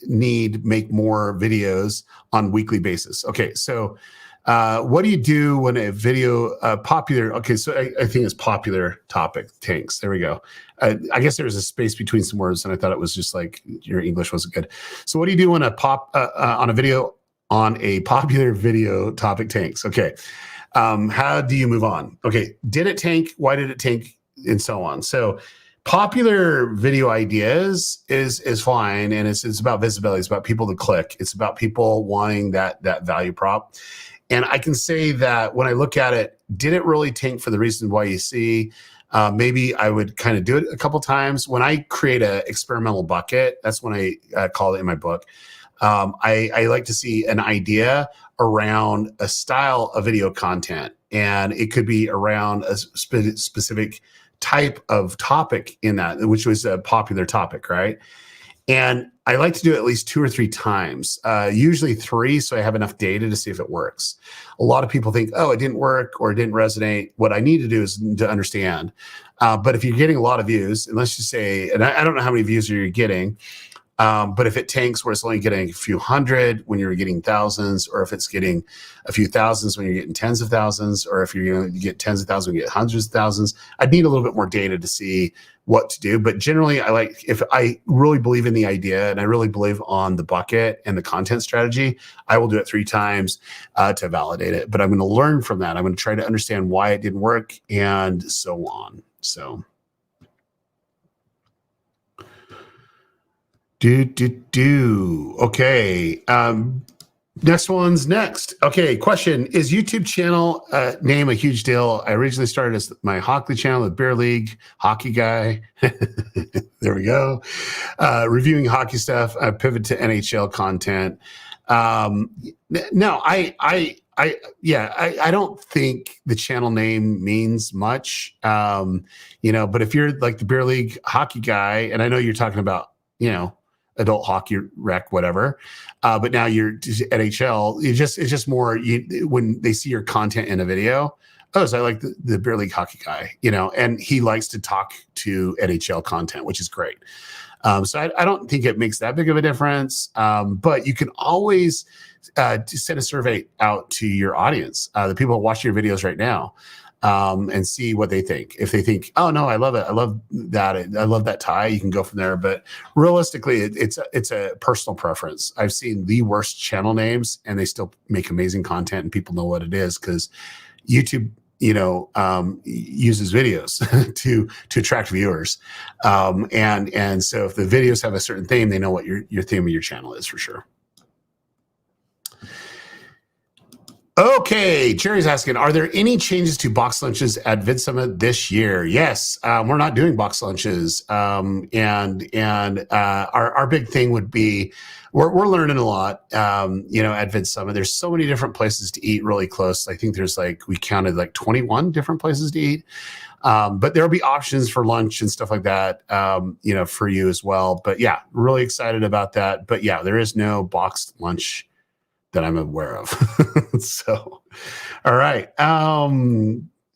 more videos on weekly basis? Okay, so. What do you do when a video popular? Okay, so I think it's popular topic tanks. There we go. I guess there's a space between some words, and I thought it was just like your English wasn't good. So what do you do when on a video on a popular video topic tanks? Okay, how do you move on? Okay, did it tank? Why did it tank? And so on. So popular video ideas is fine, and it's about visibility. It's about people to click. It's about people wanting that value prop. And I can say that when I look at it, did it really tank for the reason why you see? Maybe I would kind of do it a couple times. When I create an experimental bucket, that's when I call it in my book. I like to see an idea around a style of video content, and it could be around a specific type of topic in that, which was a popular topic, right? And I like to do it at least 2 or 3 times, usually 3, so I have enough data to see if it works. A lot of people think, oh, it didn't work or it didn't resonate. What I need to do is to understand. But if you're getting a lot of views, and let's just say, and I don't know how many views you're getting, but if it tanks where it's only getting a few hundred when you're getting thousands, or if it's getting a few thousands when you're getting tens of thousands, or if you're going to get tens of thousands when you get hundreds of thousands, I'd need a little bit more data to see what to do. But generally, if I really believe in the idea and I really believe on the bucket and the content strategy, I will do it 3 times to validate it. But I'm going to learn from that. I'm going to try to understand why it didn't work and so on. So. Okay. Next one's next. Okay. Question. Is YouTube channel name a huge deal? I originally started as my hockey channel, the Beer League Hockey Guy. There we go. Reviewing hockey stuff. I pivot to NHL content. No, I don't think the channel name means much. But if you're like the Beer League Hockey Guy, and I know you're talking about, adult hockey rec, whatever. But now you're NHL. It's just more when they see your content in a video. Oh, so I like the Beer League Hockey Guy, and he likes to talk to NHL content, which is great. So I don't think it makes that big of a difference. But you can always send a survey out to your audience, the people watching your videos right now. And see what they think. If they think, oh no, I love it. I love that. I love that tie. You can go from there. But realistically, it's a personal preference. I've seen the worst channel names and they still make amazing content and people know what it is because YouTube, uses videos to attract viewers. And so if the videos have a certain theme, they know what your theme of your channel is for sure. Okay, Jerry's asking, are there any changes to box lunches at VidSummit this year? Yes, we're not doing box lunches, and our big thing would be we're learning a lot, at VidSummit. There's so many different places to eat really close. I think there's we counted 21 different places to eat, but there'll be options for lunch and stuff like that, for you as well. But yeah, really excited about that. But yeah, there is no boxed lunch that I'm aware of. So, all right.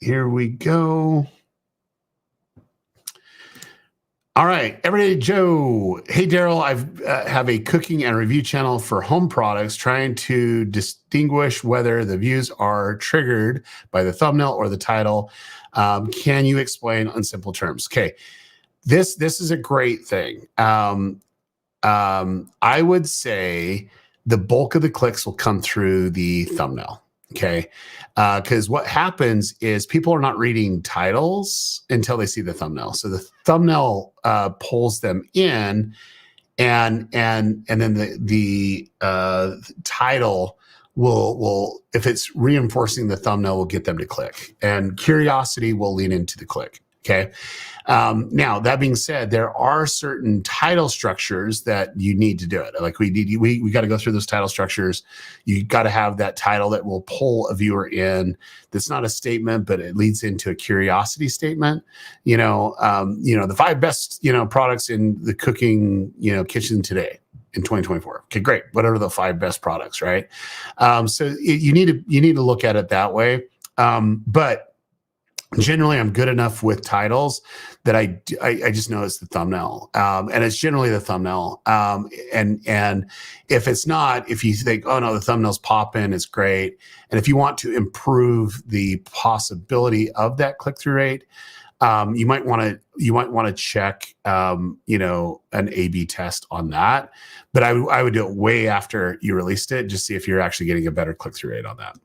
Here we go. All right, Everyday Joe. Hey, Daryl, I have a cooking and review channel for home products, trying to distinguish whether the views are triggered by the thumbnail or the title. Can you explain on simple terms? Okay, this is a great thing. I would say the bulk of the clicks will come through the thumbnail. Okay. Because what happens is people are not reading titles until they see the thumbnail. So the thumbnail pulls them in, and then the title will, if it's reinforcing the thumbnail, will get them to click, and curiosity will lean into the click. Okay. Now that being said, there are certain title structures that you need to do it. We got to go through those title structures. You got to have that title that will pull a viewer in. That's not a statement, but it leads into a curiosity statement. The 5 best, products in the cooking, kitchen today in 2024. Okay, great. What are the 5 best products, right? So you need to look at it that way. But generally, I'm good enough with titles that I just know it's the thumbnail, and it's generally the thumbnail. And if it's not, if you think, oh no, the thumbnail's popping, it's great. And if you want to improve the possibility of that click-through rate, you might want to check, an A/B test on that. But I would do it way after you released it, just see if you're actually getting a better click-through rate on that.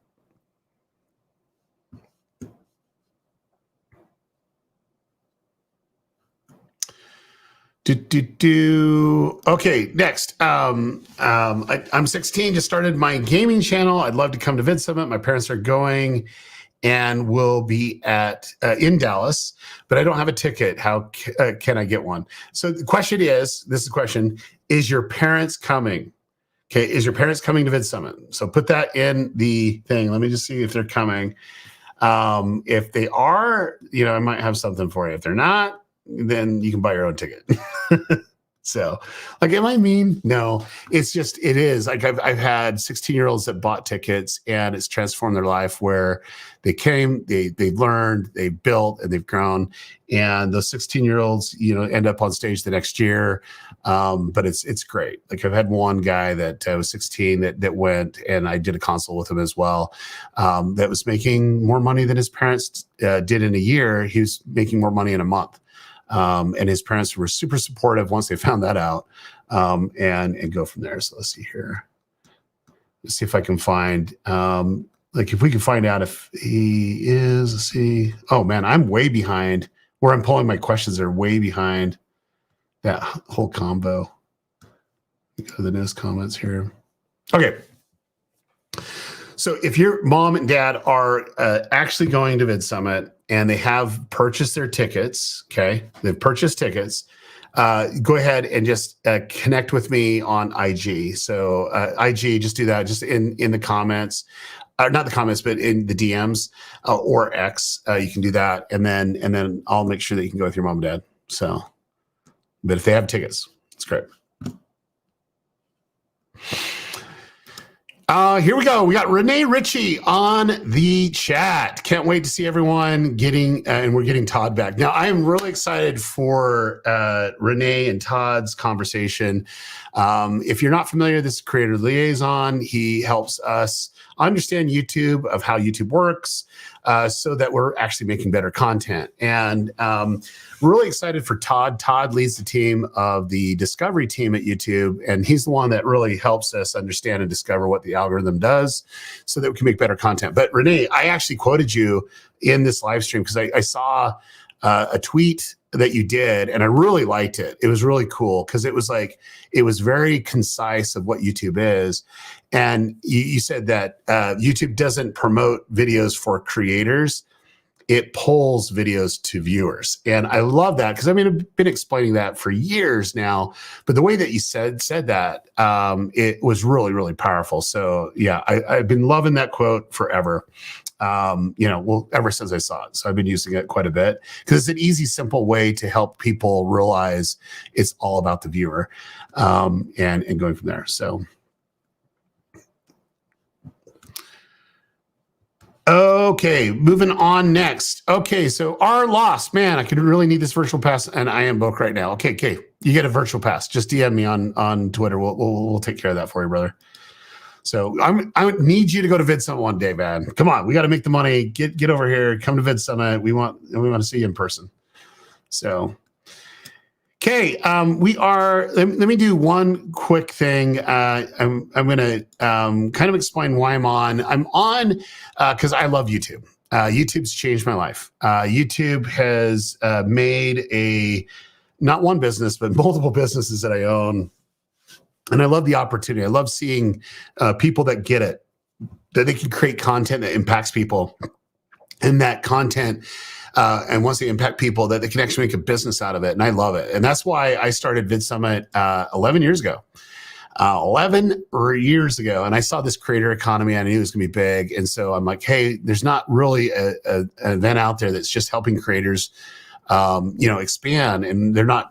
Okay, next. I'm 16, just started my gaming channel. I'd love to come to VidSummit. My parents are going and will be in Dallas, but I don't have a ticket. How can I get one? So the question is, is your parents coming? Okay, is your parents coming to VidSummit? So put that in the thing. Let me just see if they're coming. If they are, I might have something for you. If they're not, then you can buy your own ticket. So, like, am I mean? No, it's just, it is. Like, I've had 16-year-olds that bought tickets, and it's transformed their life, where they came, they learned, they built, and they've grown. And those 16-year-olds, end up on stage the next year. But it's great. Like, I've had one guy that was 16 that went, and I did a consult with him as well, that was making more money than his parents did in a year. He was making more money in a month. And his parents were super supportive once they found that out, and go from there. So let's see here. Let's see if I can find, if we can find out if he is, let's see. Oh man, I'm way behind where I'm pulling my questions are way behind that whole combo. Go to the newest comments here. Okay. So if your mom and dad are actually going to VidSummit and they have purchased their tickets, okay, they've purchased tickets, go ahead and just connect with me on IG. So IG, just do that, just in the comments, not the comments, but in the DMs or X. You can do that, and then I'll make sure that you can go with your mom and dad. So, but if they have tickets, it's great. Here we go. We got Renee Ritchie on the chat. Can't wait to see everyone getting, and we're getting Todd back. Now, I am really excited for Renee and Todd's conversation. If you're not familiar, this is Creator Liaison. He helps us understand YouTube, of how YouTube works, so that we're actually making better content. And really excited for Todd. Todd leads the team of the discovery team at YouTube, and he's the one that really helps us understand and discover what the algorithm does so that we can make better content. But Renee, I actually quoted you in this live stream because I saw a tweet that you did, and I really liked it. It was really cool because it was very concise of what YouTube is. And you said that YouTube doesn't promote videos for creators. It pulls videos to viewers. And I love that because, I've been explaining that for years now, but the way that you said that, it was really, really powerful. So yeah, I've been loving that quote forever. Ever since I saw it. So I've been using it quite a bit because it's an easy, simple way to help people realize it's all about the viewer, and going from there. So, okay, moving on next. Okay, so our loss, man, I could really need this virtual pass, and I am broke right now. Okay, you get a virtual pass. Just DM me on Twitter. We'll take care of that for you, brother. So I need you to go to VidSummit one day, man. Come on, we got to make the money. Get over here. Come to VidSummit. We want to see you in person. So, okay, we are. Let me do one quick thing. I'm going to kind of explain why I'm on. I'm on because I love YouTube. YouTube's changed my life. YouTube has made not one business, but multiple businesses that I own. And I love the opportunity. I love seeing people that get it, that they can create content that impacts people, and that content, and once they impact people, that they can actually make a business out of it. And I love it. And that's why I started VidSummit 11 years ago. 11 years ago. And I saw this creator economy. I knew it was going to be big. And so I'm like, hey, there's not really an event out there that's just helping creators expand, and they're not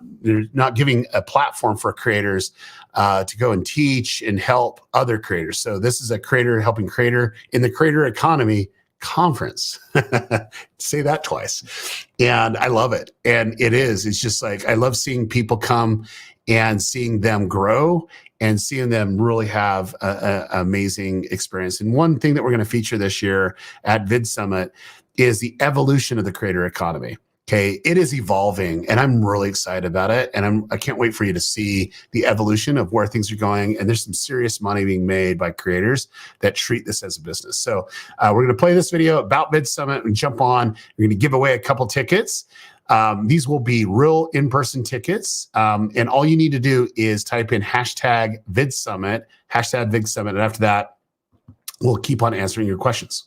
giving a platform for creators to go and teach and help other creators. So this is a creator helping creator in the creator economy conference. Say that twice. And I love it. And it's just like, I love seeing people come and seeing them grow and seeing them really have an amazing experience. And one thing that we're going to feature this year at VidSummit is the evolution of the creator economy. Okay, it is evolving, and I'm really excited about it. And I can't wait for you to see the evolution of where things are going. And there's some serious money being made by creators that treat this as a business. So we're going to play this video about VidSummit and jump on. We're going to give away a couple tickets. These will be real in-person tickets. And all you need to do is type in hashtag VidSummit, and after that, we'll keep on answering your questions.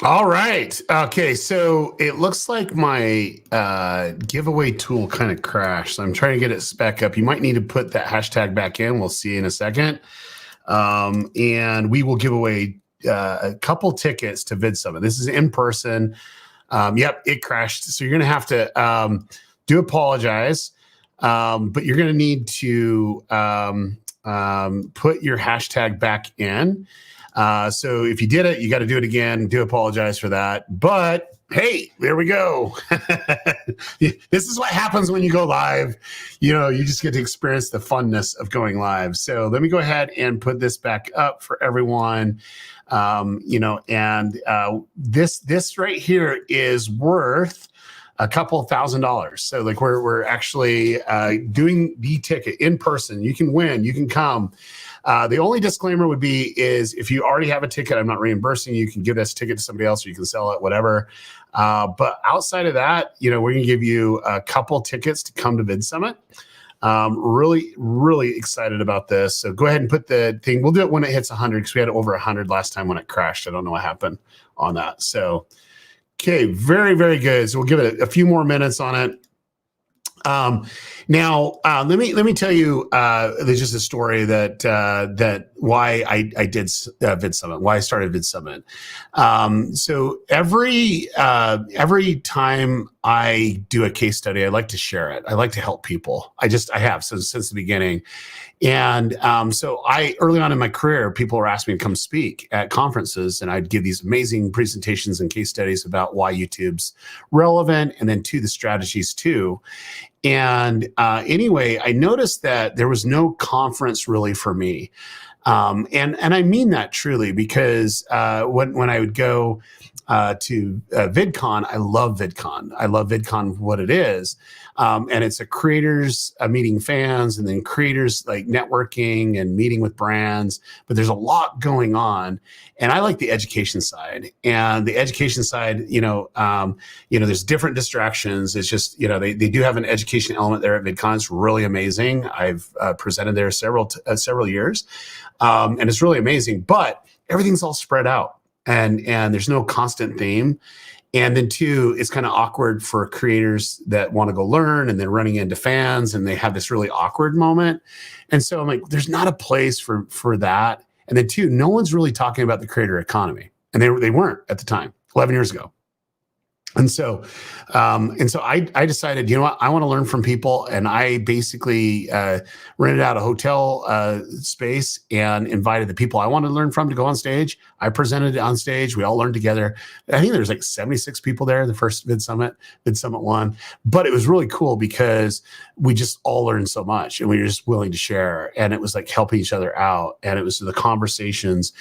All right. Okay. So it looks like my giveaway tool kind of crashed. So I'm trying to get it back up. You might need to put that hashtag back in. We'll see in a second. And we will give away a couple tickets to VidSummit. This is in person. Yep, it crashed. So you're going to have to do apologize, but you're going to need to put your hashtag back in. So if you did it, you got to do it again. Do apologize for that. But hey, there we go. This is what happens when you go live. You know, you just get to experience the funness of going live. So let me go ahead and put this back up for everyone. You know, and this right here is worth a couple $1,000. So like we're actually doing the ticket in person. You can win. You can come. The only disclaimer would be is if you already have a ticket, I'm not reimbursing you. You can give this ticket to somebody else, or you can sell it, whatever. But outside of that, you know, we're going to give you a couple tickets to come to VidSummit. Really, really excited about this. So go ahead and put the thing. We'll do it when it hits 100 because we had over 100 last time when it crashed. I don't know what happened on that. So, okay, very, very good. So we'll give it a few more minutes on it. Now, let me tell you. There's just a story that why I did VidSummit, why I started VidSummit. So every time I do a case study, I like to share it. I like to help people. I have since the beginning. And so early on in my career, people were asking me to come speak at conferences, and I'd give these amazing presentations and case studies about why YouTube's relevant, and then the strategies too. And anyway, I noticed that there was no conference really for me. And I mean that truly, because when I would go to VidCon, I love VidCon. I love VidCon, what it is. And it's a creators meeting fans, and then creators like networking and meeting with brands. But there's a lot going on, and I like the education side. And the education side, there's different distractions. It's just, they do have an education element there at VidCon. It's really amazing. I've presented there several years, and it's really amazing. But everything's all spread out, and there's no constant theme. And then two, it's kind of awkward for creators that want to go learn, and then running into fans, and they have this really awkward moment. And so I'm like, there's not a place for that. And then two, no one's really talking about the creator economy. And they weren't at the time, 11 years ago. And so I decided, you know what, I want to learn from people. And I basically rented out a hotel space and invited the people I wanted to learn from to go on stage. I presented it on stage. We all learned together. I think there's like 76 people there, the first VidSummit 1. But it was really cool because we just all learned so much, and we were just willing to share. And it was like helping each other out. And it was the conversations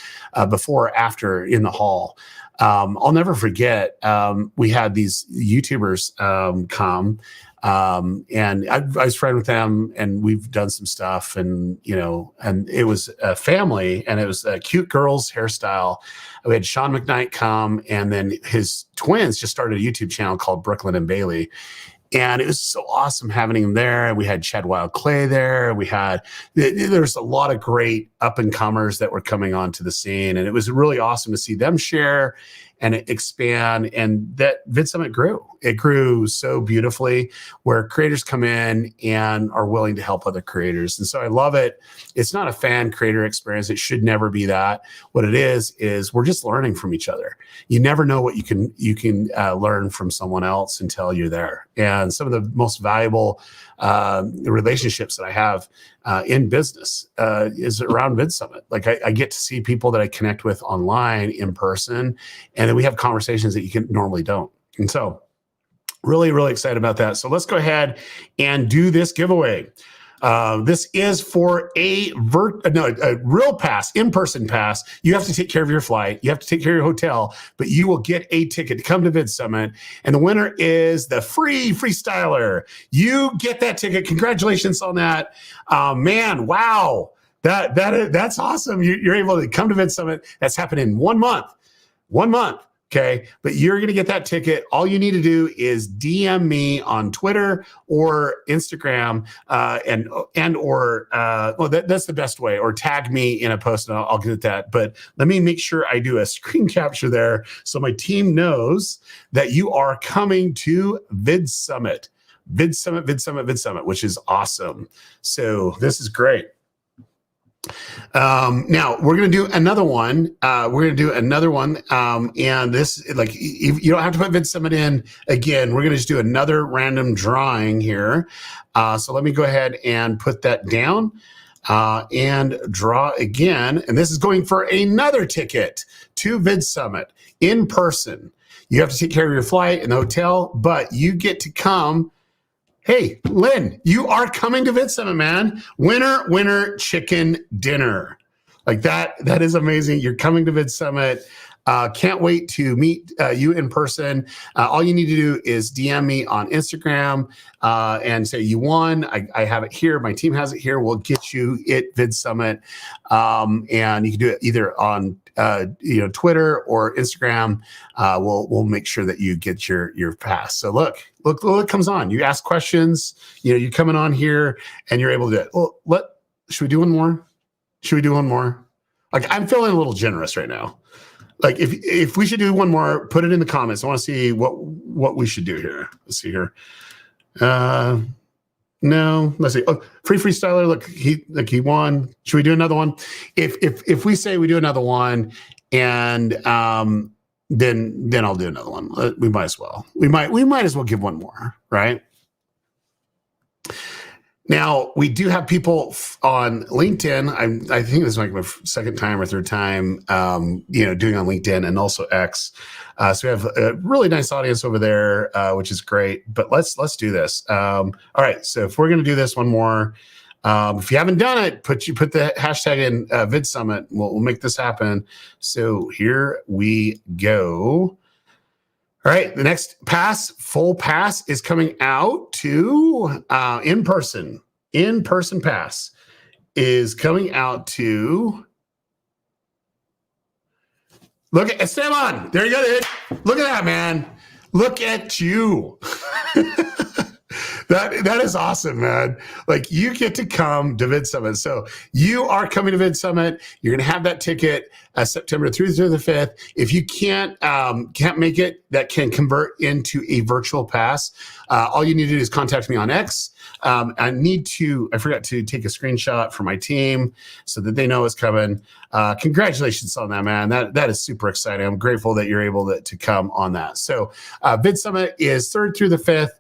before or after in the hall. I'll never forget, we had these YouTubers come, and I was friends with them, and we've done some stuff, and and it was a family, and it was a cute girl's hairstyle. We had Sean McKnight come, and then his twins just started a YouTube channel called Brooklyn and Bailey. And it was so awesome having him there. And we had Chad Wild Clay there. There's a lot of great up and comers that were coming onto the scene. And it was really awesome to see them share and expand. And that VidSummit grew. It grew so beautifully, where creators come in and are willing to help other creators. And so I love it. It's not a fan creator experience. It should never be that. What it is we're just learning from each other. You never know what you can learn from someone else until you're there. And some of the most valuable relationships that I have in business is around VidSummit. Like I get to see people that I connect with online in person, and then we have conversations that you normally don't. And so really, really excited about that. So let's go ahead and do this giveaway. This is for a real pass, in-person pass. You have to take care of your flight. You have to take care of your hotel, but you will get a ticket to come to VidSummit. And the winner is the free freestyler. You get that ticket. Congratulations on that. Man, wow. That's awesome. You're able to come to VidSummit. That's happened in 1 month. 1 month. Okay, but you're going to get that ticket. All you need to do is DM me on Twitter or Instagram, that's the best way, or tag me in a post, and I'll get that. But let me make sure I do a screen capture there so my team knows that you are coming to VidSummit, which is awesome. So this is great. Now we're going to do another one. And this, like, you don't have to put VidSummit in again. We're going to just do another random drawing here. So let me go ahead and put that down and draw again. And this is going for another ticket to VidSummit in person. You have to take care of your flight and the hotel, but you get to come. Hey, Lynn, you are coming to VidSummit, man. Winner, chicken dinner. Like that is amazing. You're coming to VidSummit. Can't wait to meet you in person. All you need to do is DM me on Instagram and say you won. I have it here. My team has it here. We'll get you at VidSummit. And you can do it either on Twitter or Instagram. We'll make sure that you get your pass. So look what comes on. You ask questions. You're coming on here and you're able to do it. Well, should we do one more? Like, I'm feeling a little generous right now. Like, if we should do one more, put it in the comments. I want to see what we should do here. Let's see here. No, let's see. Oh, free freestyler. Look, he won. Should we do another one? If we say we do another one, and then I'll do another one. We might as well. We might as well give one more, right? Now, we do have people on LinkedIn. I think this is like my second time or third time, doing on LinkedIn and also X. So we have a really nice audience over there, which is great. But let's do this. All right. So if we're going to do this one more, if you haven't done it, put the hashtag in VidSummit. We'll make this happen. So here we go. All right, the next full pass is coming out to in-person pass is coming out to, look at Esteban. There you go, dude. Look at that, man. Look at you. That is awesome, man. Like, you get to come to VidSummit. So you are coming to VidSummit. You're going to have that ticket September 3rd through the 5th. If you can't make it, that can convert into a virtual pass. All you need to do is contact me on X. I forgot to take a screenshot for my team so that they know it's coming. Congratulations on that, man. That is super exciting. I'm grateful that you're able to come on that. So VidSummit is 3rd through the 5th.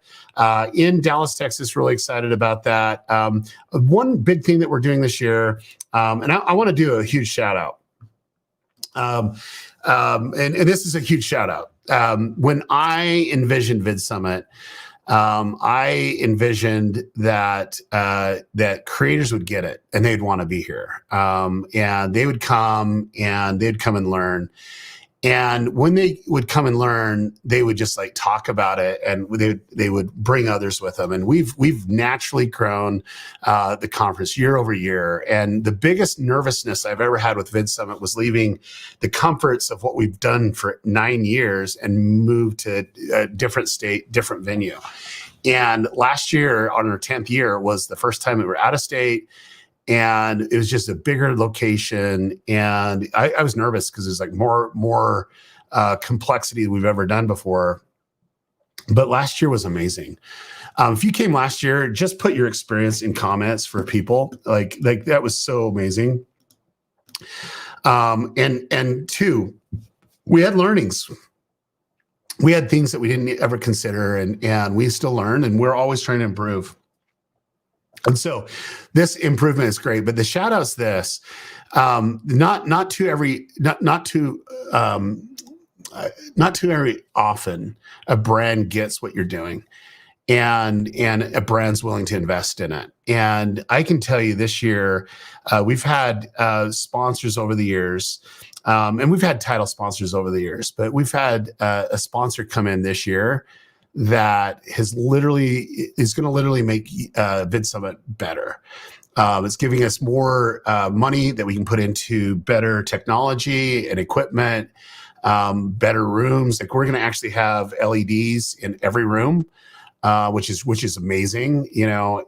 In Dallas, Texas. Really excited about that. One big thing that we're doing this year, and I want to do a huge shout out. And this is a huge shout out. When I envisioned VidSummit, I envisioned that creators would get it and they'd want to be here, and they would come and learn. And when they would come and learn, they would just like talk about it, and they would bring others with them. And we've naturally grown the conference year over year. And the biggest nervousness I've ever had with VidSummit was leaving the comforts of what we've done for 9 years and move to a different state, different venue. And last year, on our 10th year, was the first time we were out of state. And it was just a bigger location. And I was nervous because there's like more complexity than we've ever done before. But last year was amazing. If you came last year, just put your experience in comments for people. Like that was so amazing. And two, we had learnings. We had things that we didn't ever consider, and we still learn, and we're always trying to improve. And so this improvement is great, but the shout out's this, not too very often a brand gets what you're doing, and a brand's willing to invest in it. And I can tell you this year, we've had sponsors over the years, and we've had title sponsors over the years, but we've had a sponsor come in this year that is going to literally make VidSummit better. It's giving us more money that we can put into better technology and equipment. better rooms. Like we're going to actually have LEDs in every room, which is amazing,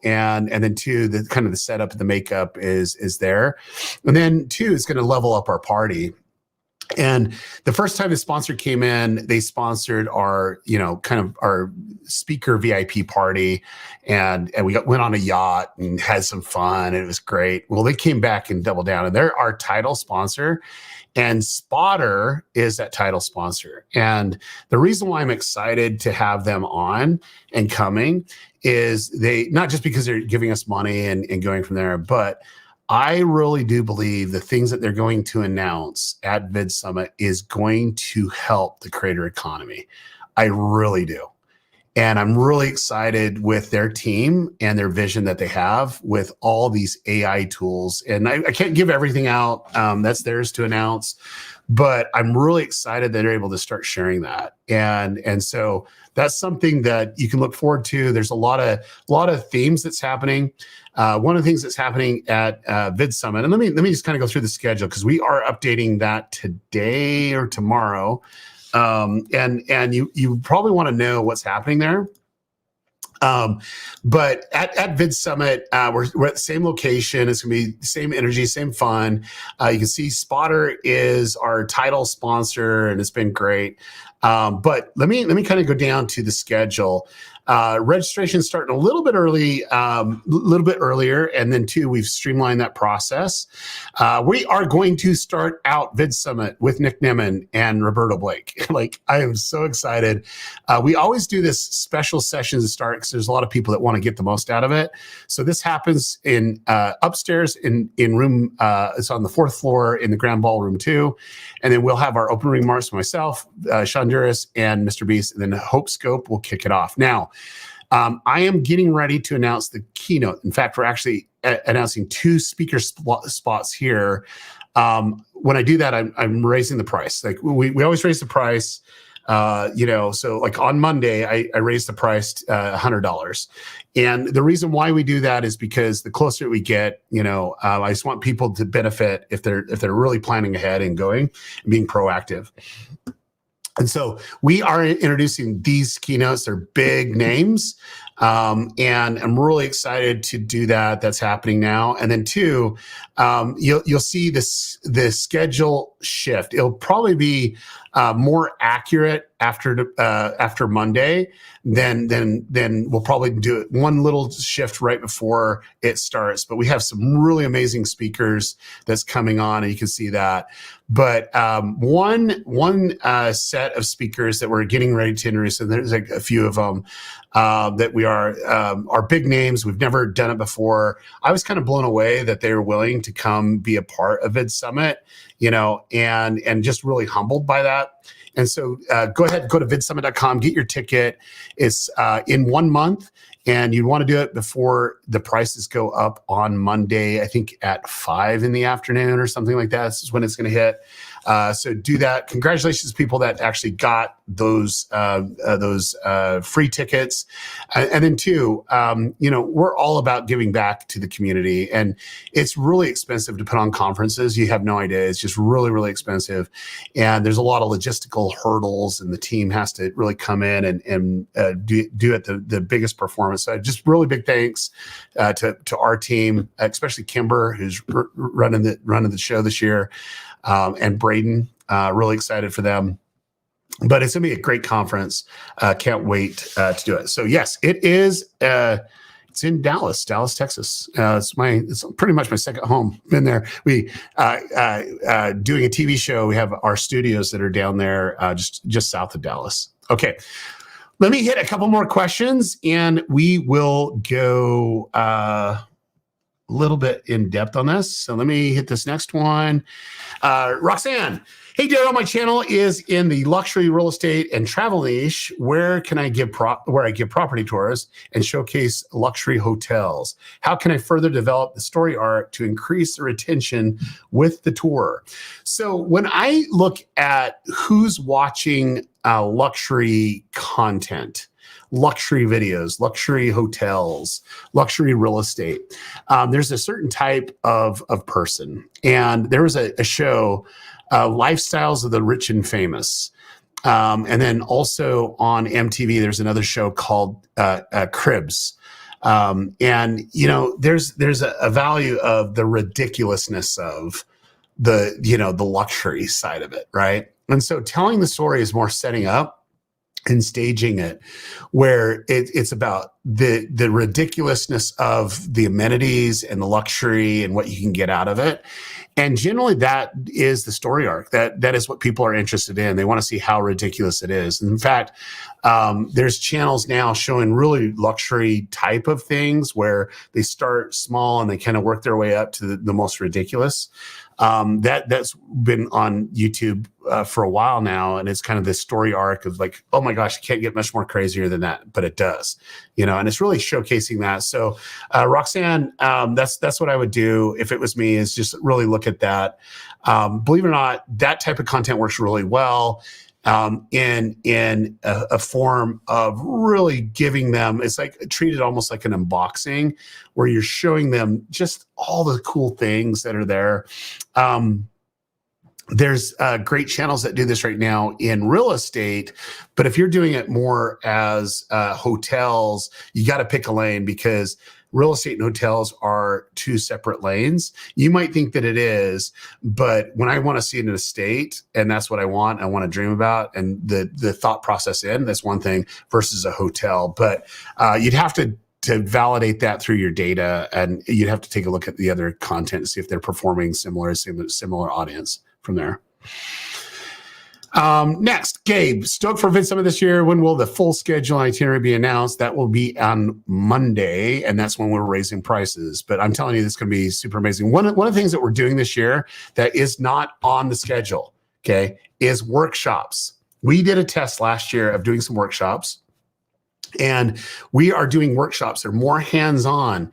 and then two, the kind of the setup and the makeup is there. And then two, it's going to level up our party. And the first time the sponsor came in, they sponsored our, kind of our speaker VIP party, and we went on a yacht and had some fun, and it was great. Well, they came back and doubled down, and they're our title sponsor, and Spotter is that title sponsor. And the reason why I'm excited to have them on and coming is they, not just because they're giving us money and going from there, but I really do believe the things that they're going to announce at VidSummit is going to help the creator economy. I really do. And I'm really excited with their team and their vision that they have with all these AI tools. And I can't give everything out. That's theirs to announce. But I'm really excited that they're able to start sharing that. And so that's something that you can look forward to. There's a lot of themes that's happening. One of the things that's happening at VidSummit, and let me just kind of go through the schedule, because we are updating that today or tomorrow. And you probably want to know what's happening there. But at VidSummit, we're at the same location. It's going to be the same energy, same fun. You can see Spotter is our title sponsor, and it's been great. But let me kind of go down to the schedule. Registration starting a little bit earlier, and then two, we've streamlined that process. We are going to start out VidSummit with Nick Nimmin and Roberto Blake. Like, I am so excited. We always do this special sessions to start because there's a lot of people that want to get the most out of it. So this happens in upstairs in room. It's on the 4th floor in the Grand Ballroom 2, and then we'll have our opening remarks from myself, Sean Duras, and Mr. Beast, and then Hope Scope will kick it off. Now, I am getting ready to announce the keynote. In fact, we're actually announcing 2 speaker spots here. When I do that, I'm raising the price. Like we always raise the price. So like on Monday, I raised the price $100. And the reason why we do that is because the closer we get, I just want people to benefit if they're really planning ahead and going and being proactive. And so we are introducing these keynotes. They're big names. And I'm really excited to do that. That's happening now. And then two, you'll see the schedule shift. It'll probably be more accurate after Monday. Then we'll probably do it one little shift right before it starts. But we have some really amazing speakers that's coming on, and you can see that. But one set of speakers that we're getting ready to introduce, and there's like a few of them that we are big names. We've never done it before. I was kind of blown away that they were willing to come be a part of VidSummit, and just really humbled by that. And so go ahead, go to vidsummit.com, get your ticket. It's in 1 month, and you want to do it before the prices go up on Monday, I think at 5 in the afternoon or something like that. This is when it's going to hit. So do that. Congratulations to people that actually got those free tickets. And then two, we're all about giving back to the community, and it's really expensive to put on conferences. You have no idea. It's just really, really expensive. And there's a lot of logistical hurdles, and the team has to really come in and do it the biggest performance. So just really big thanks to our team, especially Kimber, who's running the show this year. And Braden, really excited for them. But it's going to be a great conference. Can't wait to do it. So yes, it is. It's in Dallas, Texas. It's pretty much my second home. Been there. We doing a TV show. We have our studios that are down there, just south of Dallas. Okay, let me hit a couple more questions, and we will go a little bit in depth on this. So let me hit this next one. Roxanne, hey Daryl, my channel is in the luxury real estate and travel niche. Where can I give property tours and showcase luxury hotels? How can I further develop the story arc to increase the retention with the tour? So when I look at who's watching luxury content, luxury videos, luxury hotels, luxury real estate. There's a certain type of person. And there was a show, Lifestyles of the Rich and Famous. And then also on MTV, there's another show called Cribs. And there's a value of the ridiculousness of the luxury side of it, right? And so telling the story is more setting up and staging it, where it's about the ridiculousness of the amenities and the luxury and what you can get out of it. And generally that is the story arc. That is what people are interested in. They want to see how ridiculous it is. And in fact, there's channels now showing really luxury type of things where they start small and they kind of work their way up to the most ridiculous. That's been on YouTube for a while now, and it's kind of this story arc of like, oh my gosh, it can't get much more crazier than that, but it does, and it's really showcasing that. So, Roxanne, that's what I would do if it was me, is just really look at that. Believe it or not, that type of content works really well. In a form of really giving them, it's like treated almost like an unboxing, where you're showing them just all the cool things that are there. There's great channels that do this right now in real estate, but if you're doing it more as hotels, you got to pick a lane, because real estate and hotels are two separate lanes. You might think that it is, but when I want to see an estate and that's what I want to dream about, and the thought process that's one thing versus a hotel. But you'd have to validate that through your data, and you'd have to take a look at the other content to see if they're performing similar audience from there. Next, Gabe, stoked for VidSummit this year. When will the full schedule and itinerary be announced? That will be on Monday, and that's when we're raising prices. But I'm telling you, this is going to be super amazing. One of the things that we're doing this year that is not on the schedule, okay, is workshops. We did a test last year of doing some workshops, and we are doing workshops that are more hands-on.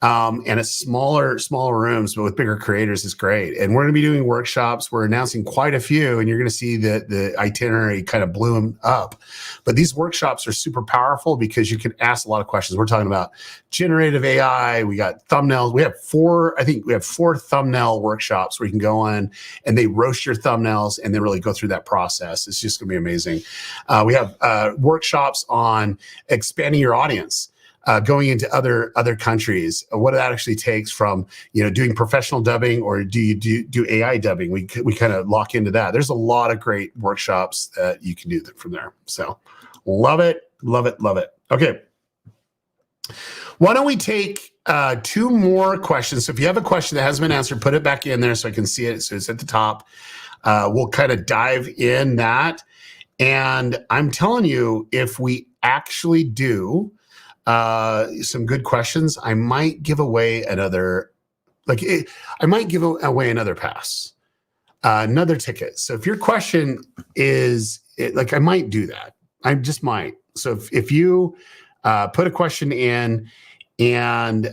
And it's smaller rooms, but with bigger creators is great. And we're going to be doing workshops. We're announcing quite a few, and you're going to see the itinerary kind of bloom up. But these workshops are super powerful because you can ask a lot of questions. We're talking about generative AI. We got thumbnails. We have four thumbnail workshops where you can go on and they roast your thumbnails and they really go through that process. It's just going to be amazing. We have workshops on expanding your audience. Going into other countries, what that actually takes from doing professional dubbing, or do you do AI dubbing? We kind of lock into that. There's a lot of great workshops that you can do from there. So love it. Okay, why don't we take two more questions? So if you have a question that hasn't been answered, put it back in there so I can see it. So it's at the top. We'll kind of dive in that, and I'm telling you, if we actually do some good questions, I might give away another pass, another ticket. So if your question is I might do that. I just might. So if you put a question in, and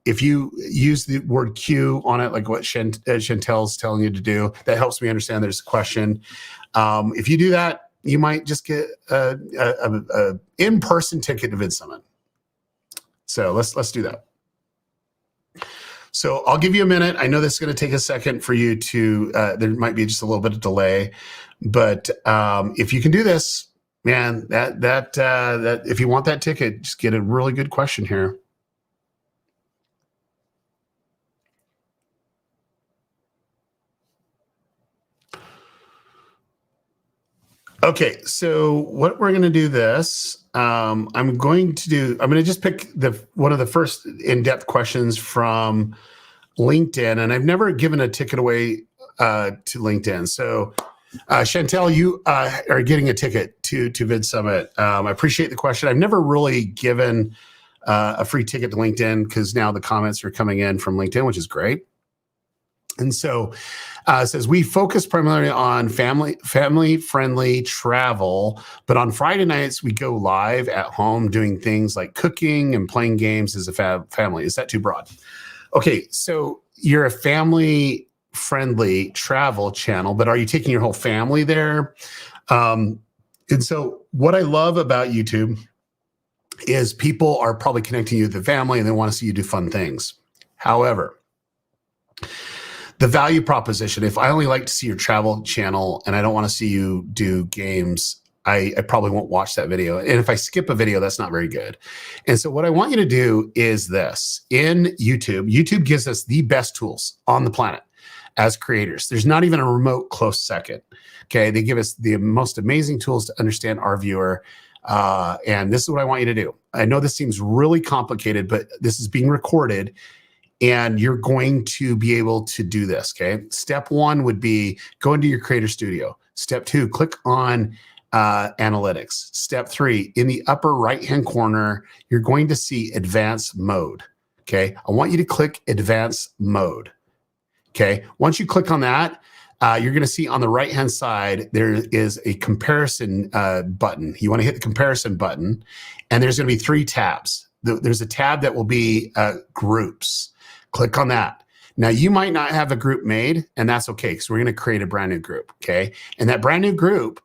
if you use the word Q on it, like what Chantel's telling you to do, that helps me understand there's a question. If you do that, you might just get a in-person ticket to VidSummit. So let's do that. So I'll give you a minute. I know this is going to take a second for you to, there might be just a little bit of delay, but if you can do this, man, that if you want that ticket, just get a really good question here. Okay, so what we're going to do this, I'm going to just pick one of the first in-depth questions from LinkedIn, and I've never given a ticket away to LinkedIn. So Chantel, you are getting a ticket to VidSummit. I appreciate the question. I've never really given a free ticket to LinkedIn, because now the comments are coming in from LinkedIn, which is great. And so it says, we focus primarily on family-friendly travel, but on Friday nights, we go live at home doing things like cooking and playing games as a family. Is that too broad? Okay, so you're a family-friendly travel channel, but are you taking your whole family there? And so what I love about YouTube is people are probably connecting you with the family and they want to see you do fun things. However, the value proposition, if I only like to see your travel channel and I don't want to see you do games, I probably won't watch that video. And if I skip a video, that's not very good. And so what I want you to do is this. In YouTube gives us the best tools on the planet as creators. There's not even a remote close second. Okay. They give us the most amazing tools to understand our viewer. And this is what I want you to do. I know this seems really complicated, but this is being recorded and you're going to be able to do this. Okay. Step one would be go into your Creator Studio. Step two, click on analytics. Step three, in the upper right-hand corner, you're going to see advanced mode. Okay. I want you to click advanced mode. Okay. Once you click on that, you're going to see on the right-hand side, there is a comparison button. You want to hit the comparison button, and there's going to be 3 tabs. There's a tab that will be groups. Click on that. Now, you might not have a group made, and that's okay, because we're going to create a brand new group, okay? And that brand new group,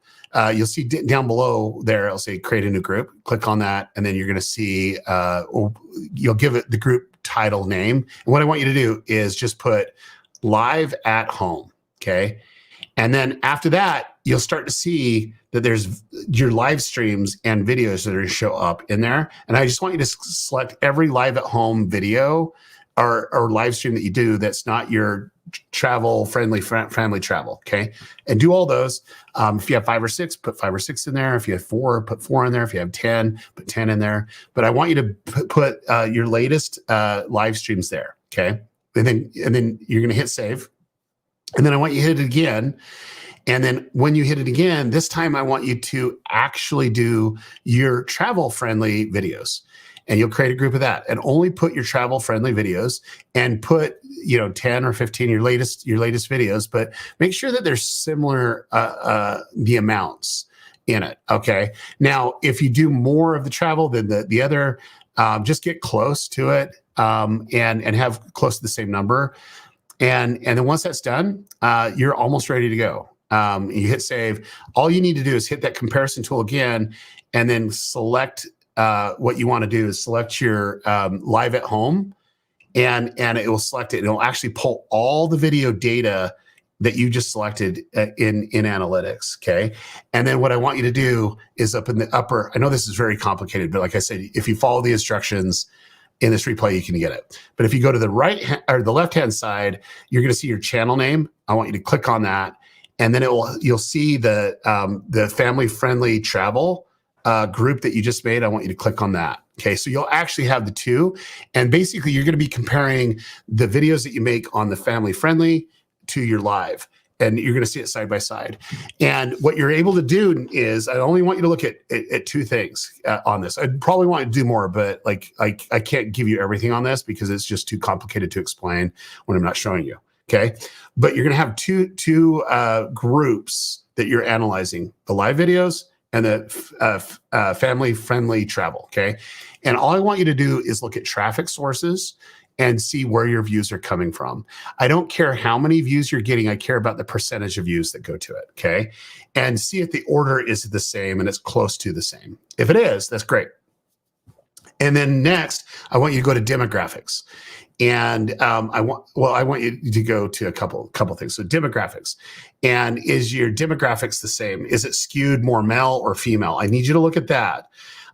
you'll see down below there, it'll say create a new group. Click on that, and then you're going to see, you'll give it the group title name. And what I want you to do is just put live at home. Okay. And then after that, you'll start to see that there's your live streams and videos that are going to show up in there. And I just want you to select every live at home video or live stream that you do that's not your travel friendly family travel. Okay. And do all those. If you have 5 or 6, put 5 or 6 in there. If you have 4, put 4 in there. If you have 10, put 10 in there. But I want you to put your latest live streams there. Okay. And then you're going to hit save. And then I want you to hit it again. And then when you hit it again, this time I want you to actually do your travel-friendly videos. And you'll create a group of that and only put your travel-friendly videos and put, 10 or 15, your latest videos, but make sure that they're similar, the amounts in it. Okay. Now, if you do more of the travel than the other, just get close to it and have close to the same number. And then once that's done, you're almost ready to go. You hit save. All you need to do is hit that comparison tool again, and then select what you want to do is select your live at home, and it will select it. It'll actually pull all the video data that you just selected in analytics. Okay. And then what I want you to do is up in the upper, I know this is very complicated, but like I said, if you follow the instructions in this replay, you can get it. But if you go to the right or the left-hand side, you're going to see your channel name. I want you to click on that, and then you'll see the family-friendly travel group that you just made. I want you to click on that. Okay, so you'll actually have the two, and basically you're going to be comparing the videos that you make on the family-friendly to your live. And you're going to see it side by side. And what you're able to do is, I only want you to look at 2 things on this. I'd probably want to do more, but I can't give you everything on this because it's just too complicated to explain when I'm not showing you. Okay. But you're going to have two groups that you're analyzing: the live videos and the family-friendly travel. Okay. And all I want you to do is look at traffic sources and see where your views are coming from. I don't care how many views you're getting. I care about the percentage of views that go to it, okay? And see if the order is the same and it's close to the same. If it is, that's great. And then next, I want you to go to demographics. And I want you to go to a couple things. So demographics. And is your demographics the same? Is it skewed more male or female? I need you to look at that.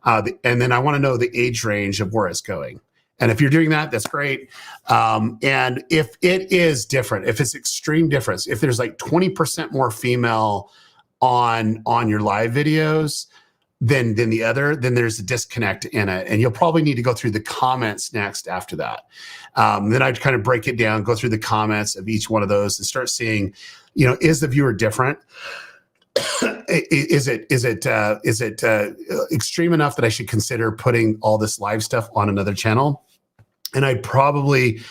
And then I want to know the age range of where it's going. And if you're doing that, that's great. And if it is different, if it's extreme difference, if there's like 20% more female on your live videos than the other, then there's a disconnect in it. And you'll probably need to go through the comments next after that. Then I'd kind of break it down, go through the comments of each one of those and start seeing, is the viewer different? Is it extreme enough that I should consider putting all this live stuff on another channel? And I'd probably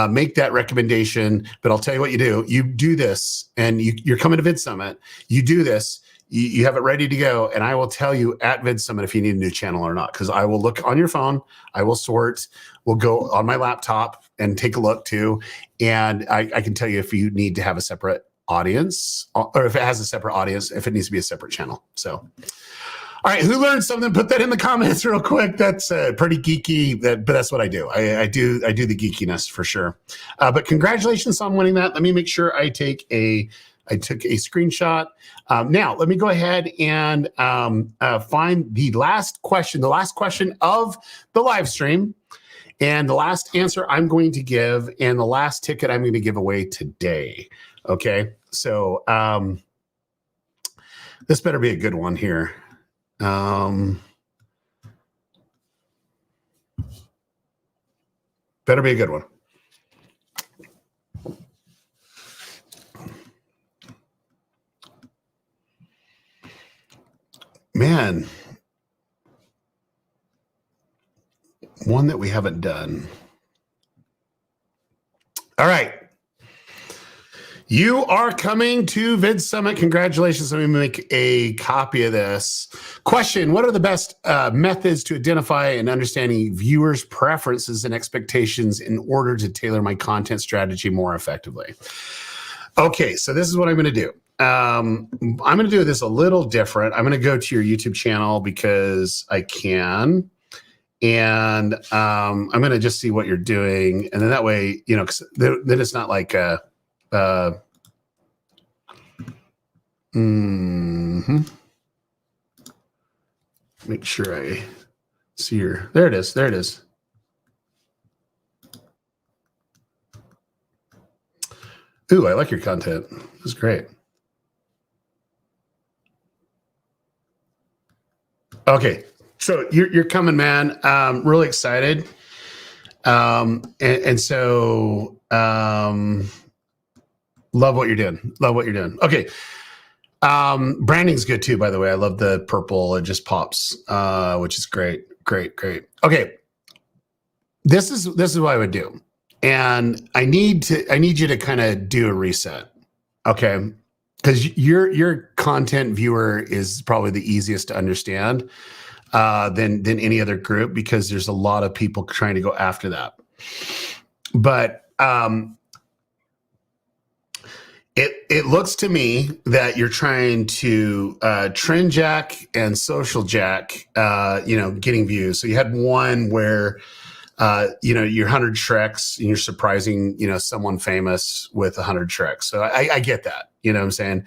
make that recommendation, but I'll tell you what you do. You do this, and you're coming to VidSummit. You do this. You have it ready to go, and I will tell you at VidSummit if you need a new channel or not, because I will look on your phone. I will sort. We'll go on my laptop and take a look too, and I can tell you if you need to have a separate audience, or if it has a separate audience, if it needs to be a separate channel. So, All right, who learned something? Put that in the comments real quick. That's pretty geeky, but that's what I do. I do the geekiness for sure. But congratulations on winning that. Let me make sure I took a screenshot. Now, let me go ahead and find the last question of the live stream, and the last answer I'm going to give, and the last ticket I'm going to give away today. Okay, so this better be a good one here. Better be a good one. Man, one that we haven't done. All right. You are coming to VidSummit. Congratulations. Let me make a copy of this. Question: what are the best methods to identify and understanding viewers' preferences and expectations in order to tailor my content strategy more effectively? Okay, so this is what I'm going to do. I'm going to do this a little different. I'm going to go to your YouTube channel because I can. And I'm going to just see what you're doing. And then that way, you know, 'cause then it's not like make sure I see your, there it is. There it is. Ooh, I like your content. That's great. Okay. So you're coming, man. Really excited. And so, love what you're doing. Love what you're doing. Okay. Branding's good too, by the way. I love the purple. It just pops, which is great. Great. Okay. This is what I would do. And I need you to kind of do a reset. Okay. Because your content viewer is probably the easiest to understand than any other group, because there's a lot of people trying to go after that. But it looks to me that you're trying to trend jack and social jack, getting views. So you had one where your 100 Shreks, and you're surprising, someone famous with 100 Shreks. So I get that, you know what I'm saying?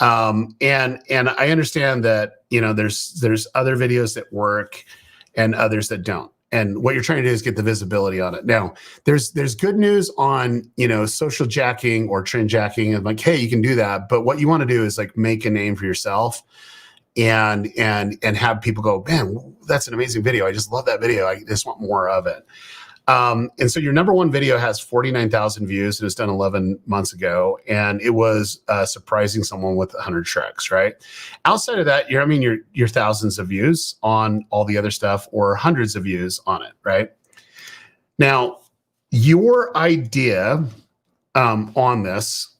And I understand that, there's other videos that work and others that don't. And what you're trying to do is get the visibility on it. Now, there's good news on, social jacking or trend jacking, and like, hey, you can do that. But what you want to do is like make a name for yourself and have people go, man, that's an amazing video. I just love that video. I just want more of it. And so your number one video has 49,000 views. It was done 11 months ago, and it was surprising someone with 100 Shreks, right? Outside of that, you're thousands of views on all the other stuff, or hundreds of views on it, right? Now, your idea on this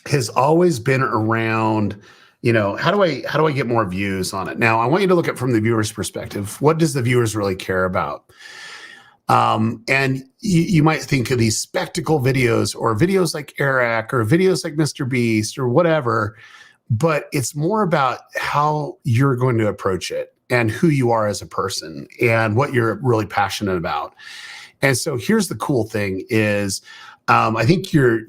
has always been around, how do I get more views on it? Now, I want you to look at it from the viewer's perspective. What does the viewers really care about? And you might think of these spectacle videos, or videos like Eric, or videos like Mr. Beast, or whatever, but it's more about how you're going to approach it and who you are as a person and what you're really passionate about. And so here's the cool thing is, I think you're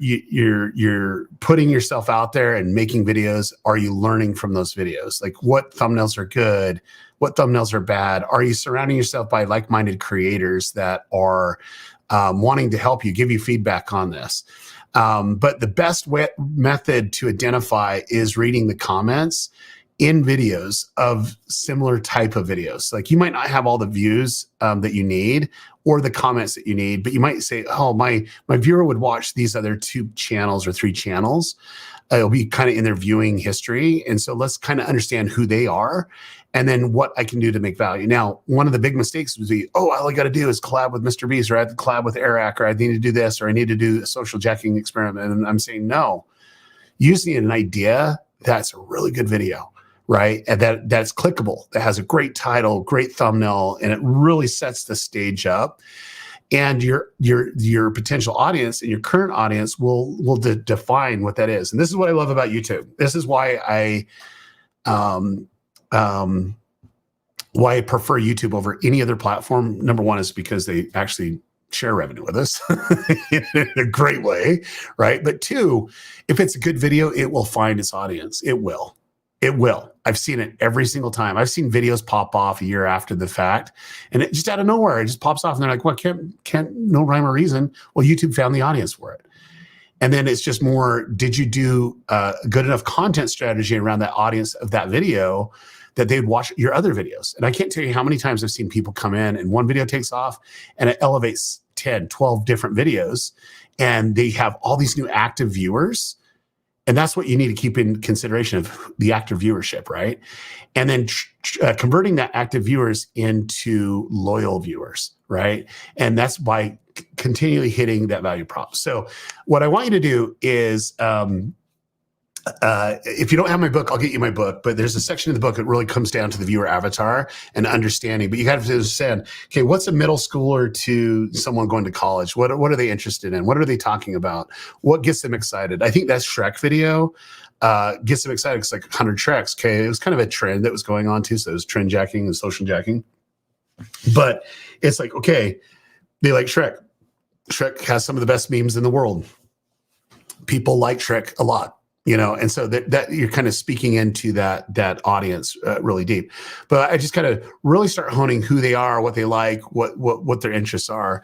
putting yourself out there and making videos. Are you learning from those videos? Like, what thumbnails are good? What thumbnails are bad? Are you surrounding yourself by like-minded creators that are wanting to help you, give you feedback on this? But the best method to identify is reading the comments in videos of similar type of videos. Like, you might not have all the views that you need or the comments that you need, but you might say, oh, my viewer would watch these other 2 channels or 3 channels. It'll be kind of in their viewing history. And so let's kind of understand who they are and then what I can do to make value. Now, one of the big mistakes would be, oh, all I got to do is collab with Mr. Beast, or I have to collab with Eric, or I need to do this, or I need to do a social jacking experiment. And I'm saying, no, you just need an idea that's a really good video, right? And that's clickable, that has a great title, great thumbnail, and it really sets the stage up. And your potential audience and your current audience will define what that is. And this is what I love about YouTube. This is why why I prefer YouTube over any other platform. Number one is because they actually share revenue with us in a great way, right? But two, if it's a good video, it will find its audience. It will. It will. I've seen it every single time. I've seen videos pop off a year after the fact, and it just out of nowhere, it just pops off, and they're like, "What? Can't no rhyme or reason?" Well, YouTube found the audience for it, and then it's just more. Did you do a good enough content strategy around that audience of that video that they'd watch your other videos? And I can't tell you how many times I've seen people come in and one video takes off and it elevates 10, 12 different videos, and they have all these new active viewers. And that's what you need to keep in consideration of the active viewership, right? And then converting that active viewers into loyal viewers, right? And that's by continually hitting that value prop. So what I want you to do is, if you don't have my book, I'll get you my book, but there's a section in the book that really comes down to the viewer avatar and understanding. But you have to understand, okay, what's a middle schooler to someone going to college? What are they interested in? What are they talking about? What gets them excited? I think that Shrek video gets them excited. It's like 100 Shreks. Okay, it was kind of a trend that was going on too. So it was trend jacking and social jacking. But it's like, okay, they like Shrek. Shrek has some of the best memes in the world. People like Shrek a lot. And so that you're kind of speaking into that audience really deep. But I just kind of really start honing who they are, what they like, what their interests are.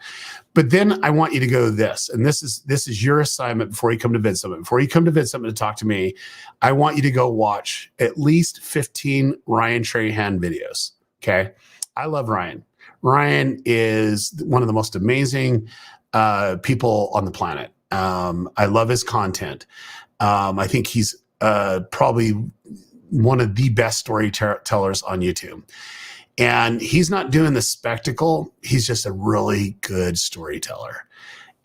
But then I want you to go this, and this is your assignment before you come to VidSummit. Before you come to VidSummit to talk to me, I want you to go watch at least 15 Ryan Trahan videos. Okay, I love Ryan. Ryan is one of the most amazing people on the planet. I love his content. I think he's probably one of the best storytellers on YouTube. And he's not doing the spectacle. He's just a really good storyteller.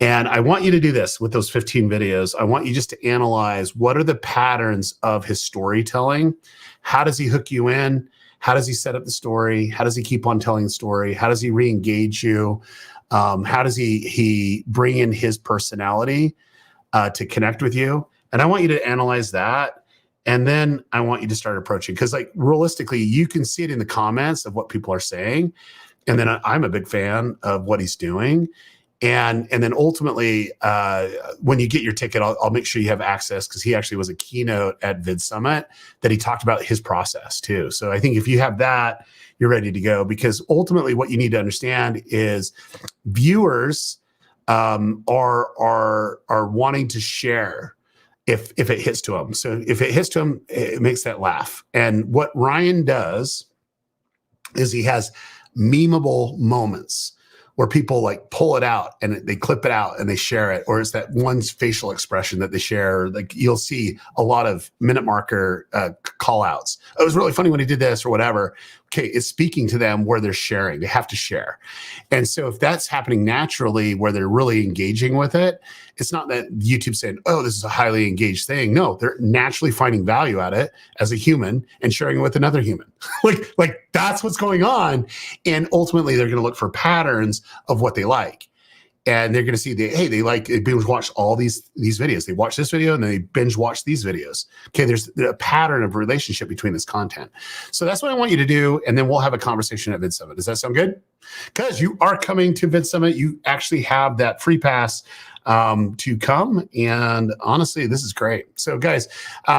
And I want you to do this with those 15 videos. I want you just to analyze what are the patterns of his storytelling. How does he hook you in? How does he set up the story? How does he keep on telling the story? How does he re-engage you? How does he bring in his personality to connect with you? And I want you to analyze that. And then I want you to start approaching, because like realistically, you can see it in the comments of what people are saying. And then I'm a big fan of what he's doing. And then ultimately, when you get your ticket, I'll make sure you have access, because he actually was a keynote at VidSummit that he talked about his process too. So I think if you have that, you're ready to go, because ultimately what you need to understand is viewers are wanting to share if it hits to them. So if it hits to them, it makes that laugh. And what Ryan does is he has memeable moments where people like pull it out and they clip it out and they share it, or it's that one facial expression that they share. Like you'll see a lot of minute marker call outs. It was really funny when he did this or whatever. Okay, it's speaking to them where they're sharing. They have to share. And so if that's happening naturally where they're really engaging with it, it's not that YouTube saying, oh, this is a highly engaged thing. No, they're naturally finding value at it as a human and sharing it with another human. like that's what's going on. And ultimately they're going to look for patterns of what they like. And they're going to see they binge watch all these videos. They watch this video and then they binge watch these videos. Okay, there's a pattern of relationship between this content. So that's what I want you to do. And then we'll have a conversation at VidSummit. Does that sound good? Because you are coming to VidSummit. You actually have that free pass to come. And honestly, this is great. So guys,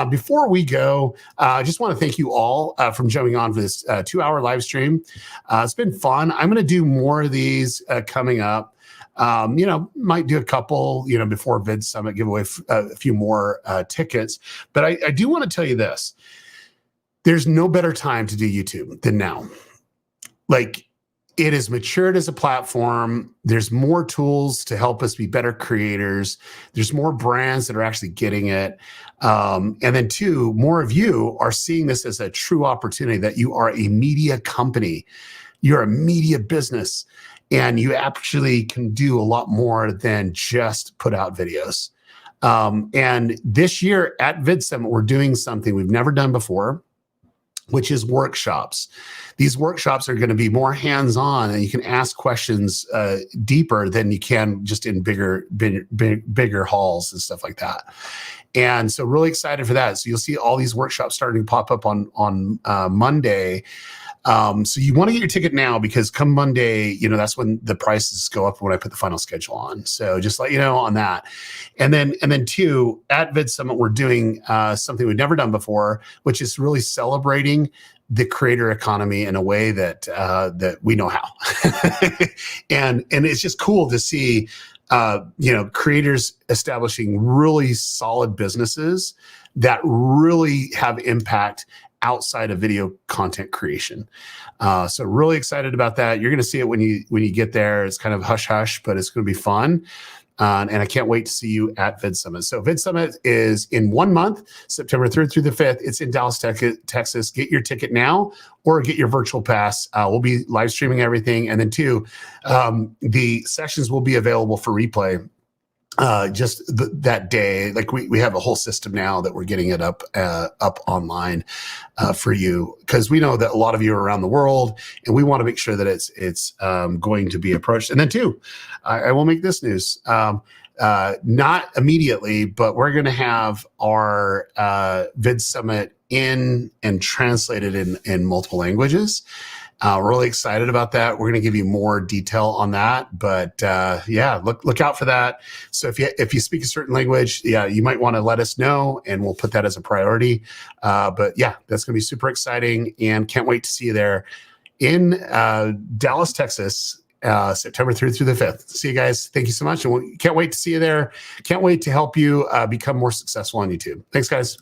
before we go, I just want to thank you all from jumping on for this 2-hour live stream. It's been fun. I'm going to do more of these coming up. Might do a couple, before VidSummit, give away a few more tickets. But I do want to tell you this. There's no better time to do YouTube than now. Like, it has matured as a platform. There's more tools to help us be better creators. There's more brands that are actually getting it. And then two, more of you are seeing this as a true opportunity, that you are a media company. You're a media business. And you actually can do a lot more than just put out videos. And this year at VidSummit, we're doing something we've never done before. which is workshops. These workshops are going to be more hands-on, and you can ask questions deeper than you can just in bigger halls and stuff like that. And so really excited for that. So you'll see all these workshops starting to pop up on Monday. So you want to get your ticket now, because come Monday, that's when the prices go up when I put the final schedule on. So just let you know on that. And then two, at VidSummit, we're doing something we've never done before, which is really celebrating the creator economy in a way that we know how. and it's just cool to see creators establishing really solid businesses that really have impact outside of video content creation. So really excited about that. You're going to see it when you get there. It's kind of hush hush, but it's going to be fun. And I can't wait to see you at VidSummit. So VidSummit is in 1 month, September 3rd through the 5th. It's in Dallas, Texas. Get your ticket now or get your virtual pass. We'll be live streaming everything. And then two, the sessions will be available for replay just that day. Like we have a whole system now that we're getting it up online for you, because we know that a lot of you are around the world, and we want to make sure that it's going to be approached. And then two, I will make this news. Not immediately, but we're going to have our VidSummit in and translated in multiple languages. Really excited about that. We're going to give you more detail on that, but yeah, look out for that. So if you speak a certain language, yeah, you might want to let us know, and we'll put that as a priority. But yeah, that's going to be super exciting, and can't wait to see you there in Dallas, Texas, September 3rd through the 5th. See you guys. Thank you so much, and we can't wait to see you there. Can't wait to help you become more successful on YouTube. Thanks, guys.